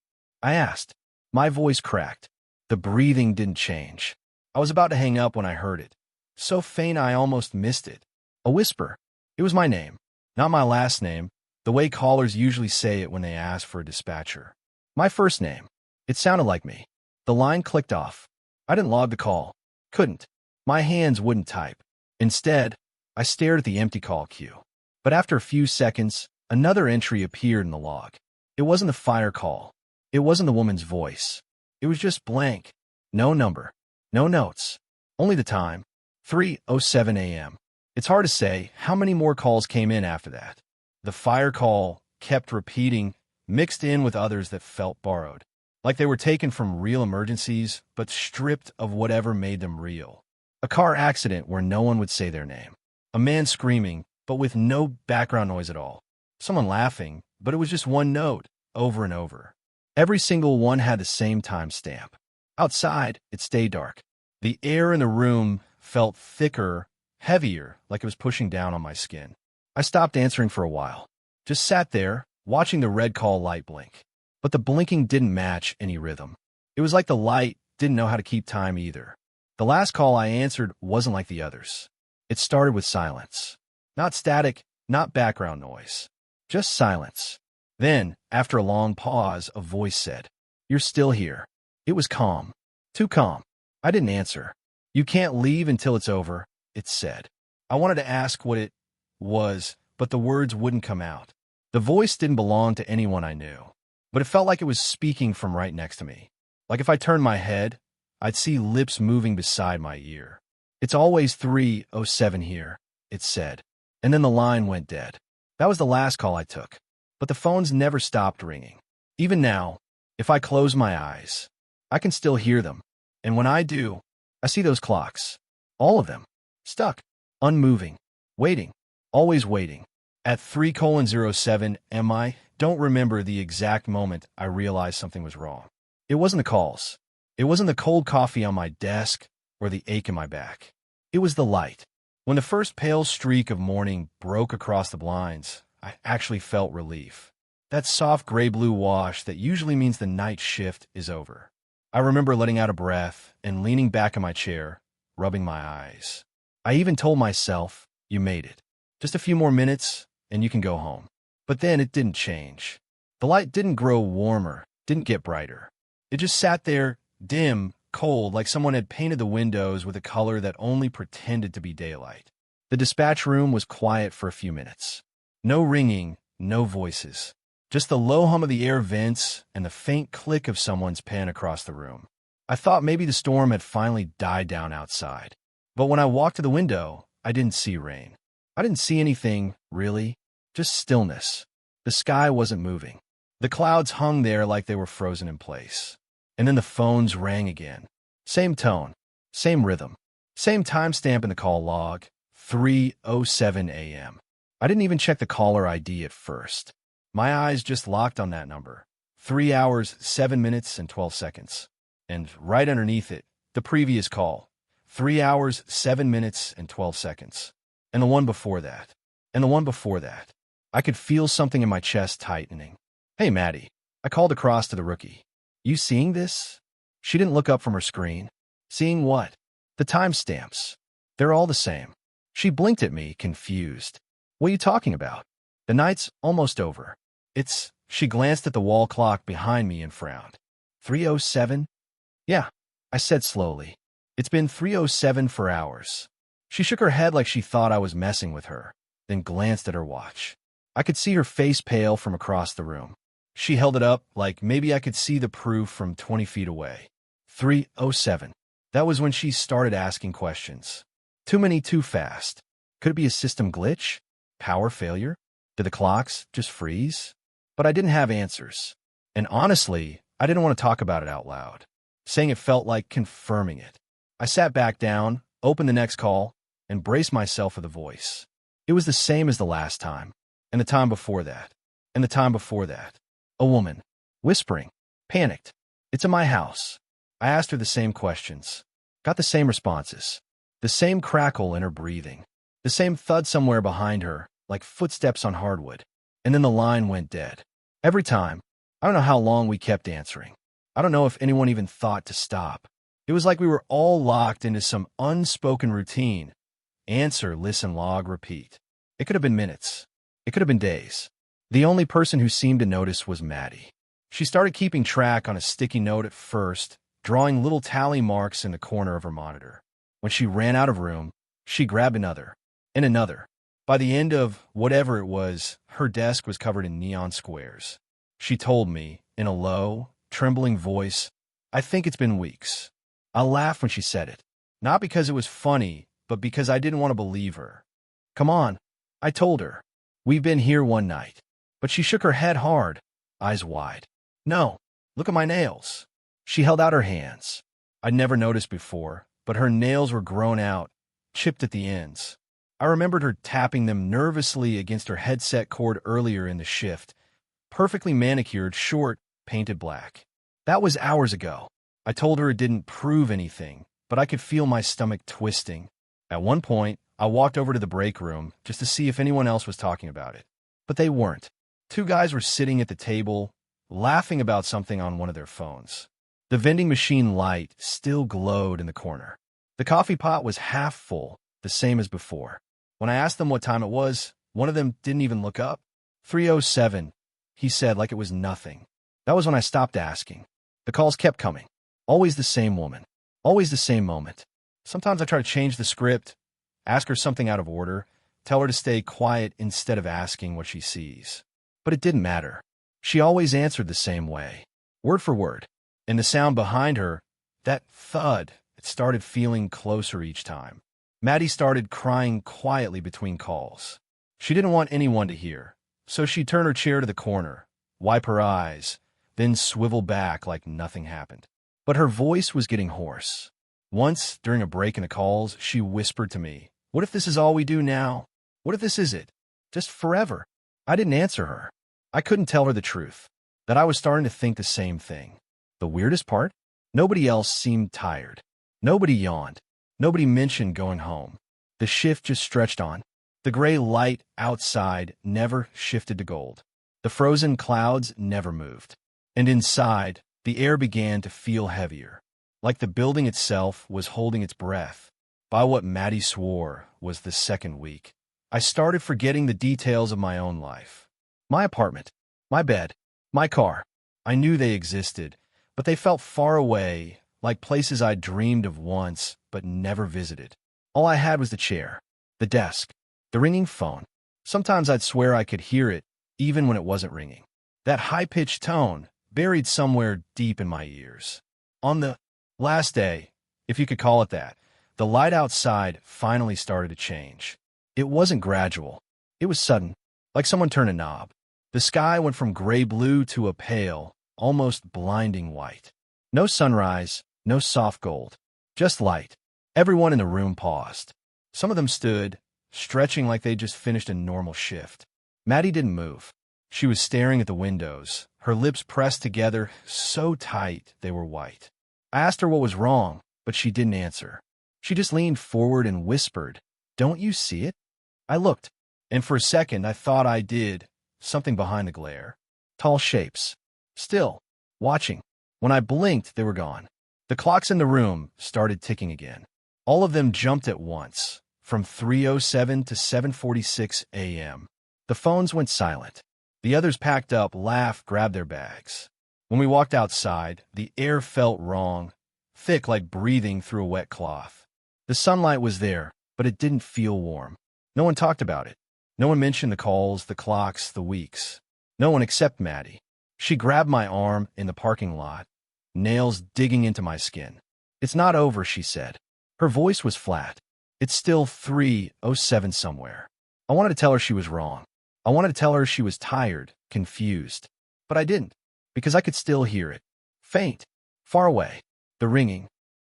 I asked. My voice cracked. The breathing didn't change. I was about to hang up when I heard it. So faint I almost missed it. A whisper. It was my name. Not my last name, the way callers usually say it when they ask for a dispatcher. My first name. It sounded like me. The line clicked off. I didn't log the call. Couldn't. My hands wouldn't type. Instead, I stared at the empty call queue. But after a few seconds, another entry appeared in the log. It wasn't the fire call. It wasn't the woman's voice. It was just blank. No number. No notes. Only the time. 3:07 a.m. It's hard to say how many more calls came in after that. The fire call kept repeating, mixed in with others that felt borrowed. Like they were taken from real emergencies, but stripped of whatever made them real. A car accident where no one would say their name. A man screaming, but with no background noise at all. Someone laughing, but it was just one note, over and over. Every single one had the same timestamp. Outside, it stayed dark. The air in the room felt thicker, heavier, like it was pushing down on my skin. I stopped answering for a while. Just sat there, watching the red call light blink. But the blinking didn't match any rhythm. It was like the light didn't know how to keep time either. The last call I answered wasn't like the others. It started with silence. Not static, not background noise. Just silence. Then, after a long pause, a voice said, "You're still here." It was calm. Too calm. I didn't answer. "You can't leave until it's over," it said. I wanted to ask what it was, but the words wouldn't come out. The voice didn't belong to anyone I knew, but it felt like it was speaking from right next to me. Like if I turned my head, I'd see lips moving beside my ear. "It's always 3:07 here," it said. And then the line went dead. That was the last call I took. But the phones never stopped ringing. Even now, if I close my eyes, I can still hear them. And when I do, I see those clocks. All of them. Stuck. Unmoving. Waiting. Always waiting. At 3:07 I don't remember the exact moment I realized something was wrong. It wasn't the calls. It wasn't the cold coffee on my desk or the ache in my back. It was the light. When the first pale streak of morning broke across the blinds, I actually felt relief. That soft gray-blue wash that usually means the night shift is over. I remember letting out a breath and leaning back in my chair, rubbing my eyes. I even told myself, "You made it. Just a few more minutes, and you can go home." But then it didn't change. The light didn't grow warmer, didn't get brighter. It just sat there, dim, cold, like someone had painted the windows with a color that only pretended to be daylight. The dispatch room was quiet for a few minutes. No ringing, no voices. Just the low hum of the air vents and the faint click of someone's pen across the room. I thought maybe the storm had finally died down outside. But when I walked to the window, I didn't see rain. I didn't see anything, really. Just stillness. The sky wasn't moving. The clouds hung there like they were frozen in place. And then the phones rang again. Same tone, same rhythm, same timestamp in the call log, 3:07 a.m. I didn't even check the caller ID at first. My eyes just locked on that number. 3 hours, 7 minutes, and 12 seconds. And right underneath it, the previous call. 3 hours, 7 minutes, and 12 seconds. And the one before that. And the one before that. I could feel something in my chest tightening. "Hey, Maddie." I called across to the rookie. "You seeing this?" She didn't look up from her screen. "Seeing what?" "The timestamps. They're all the same." She blinked at me, confused. "What are you talking about?" "The night's almost over. She glanced at the wall clock behind me and frowned. 3:07? "Yeah," I said slowly. "It's been 3:07 for hours." She shook her head like she thought I was messing with her, then glanced at her watch. I could see her face pale from across the room. She held it up like maybe I could see the proof from 20 feet away. 3:07. That was when she started asking questions. Too many too fast. Could it be a system glitch? Power failure? Did the clocks just freeze? But I didn't have answers. And honestly, I didn't want to talk about it out loud. Saying it felt like confirming it. I sat back down, opened the next call, and braced myself for the voice. It was the same as the last time, and the time before that, and the time before that. A woman, whispering, panicked. "It's in my house." I asked her the same questions. Got the same responses. The same crackle in her breathing. The same thud somewhere behind her, like footsteps on hardwood. And then the line went dead. Every time. I don't know how long we kept answering. I don't know if anyone even thought to stop. It was like we were all locked into some unspoken routine. Answer, listen, log, repeat. It could have been minutes. It could have been days. The only person who seemed to notice was Maddie. She started keeping track on a sticky note at first, drawing little tally marks in the corner of her monitor. When she ran out of room, she grabbed another, and another. By the end of whatever it was, her desk was covered in neon squares. She told me, in a low, trembling voice, "I think it's been weeks." I laughed when she said it, not because it was funny, but because I didn't want to believe her. "Come on," I told her. "We've been here one night." But she shook her head hard, eyes wide. "No, look at my nails." She held out her hands. I'd never noticed before, but her nails were grown out, chipped at the ends. I remembered her tapping them nervously against her headset cord earlier in the shift. Perfectly manicured, short, painted black. That was hours ago. I told her it didn't prove anything, but I could feel my stomach twisting. At one point, I walked over to the break room just to see if anyone else was talking about it. But they weren't. Two guys were sitting at the table, laughing about something on one of their phones. The vending machine light still glowed in the corner. The coffee pot was half full, the same as before. When I asked them what time it was, one of them didn't even look up. 3:07, he said, like it was nothing. That was when I stopped asking. The calls kept coming. Always the same woman. Always the same moment. Sometimes I try to change the script, ask her something out of order, tell her to stay quiet instead of asking what she sees. But it didn't matter. She always answered the same way, word for word. And the sound behind her, that thud, it started feeling closer each time. Maddie started crying quietly between calls. She didn't want anyone to hear, so she'd turn her chair to the corner, wipe her eyes, then swivel back like nothing happened. But her voice was getting hoarse. Once, during a break in the calls, she whispered to me, "What if this is all we do now? What if this is it? Just forever?" I didn't answer her. I couldn't tell her the truth, that I was starting to think the same thing. The weirdest part? Nobody else seemed tired. Nobody yawned. Nobody mentioned going home. The shift just stretched on. The gray light outside never shifted to gold. The frozen clouds never moved. And inside, the air began to feel heavier, like the building itself was holding its breath. By what Maddie swore was the second week, I started forgetting the details of my own life. My apartment, my bed, my car. I knew they existed, but they felt far away, like places I'd dreamed of once but never visited. All I had was the chair, the desk, the ringing phone. Sometimes I'd swear I could hear it, even when it wasn't ringing. That high-pitched tone, buried somewhere deep in my ears. On the last day, if you could call it that, the light outside finally started to change. It wasn't gradual. It was sudden, like someone turned a knob. The sky went from gray-blue to a pale, almost blinding white. No sunrise, no soft gold, just light. Everyone in the room paused. Some of them stood, stretching like they'd just finished a normal shift. Maddie didn't move. She was staring at the windows, her lips pressed together so tight they were white. I asked her what was wrong, but she didn't answer. She just leaned forward and whispered, "Don't you see it?" I looked, and for a second I thought I did, something behind the glare. Tall shapes. Still, watching. When I blinked, they were gone. The clocks in the room started ticking again. All of them jumped at once, from 3:07 to 7:46 a.m. The phones went silent. The others packed up, laughed, grabbed their bags. When we walked outside, the air felt wrong, thick like breathing through a wet cloth. The sunlight was there, but it didn't feel warm. No one talked about it. No one mentioned the calls, the clocks, the weeks. No one except Maddie. She grabbed my arm in the parking lot, nails digging into my skin. "It's not over," she said. Her voice was flat. "It's still 3:07 somewhere." I wanted to tell her she was wrong. I wanted to tell her she was tired, confused. But I didn't, because I could still hear it. Faint, far away. The ringing,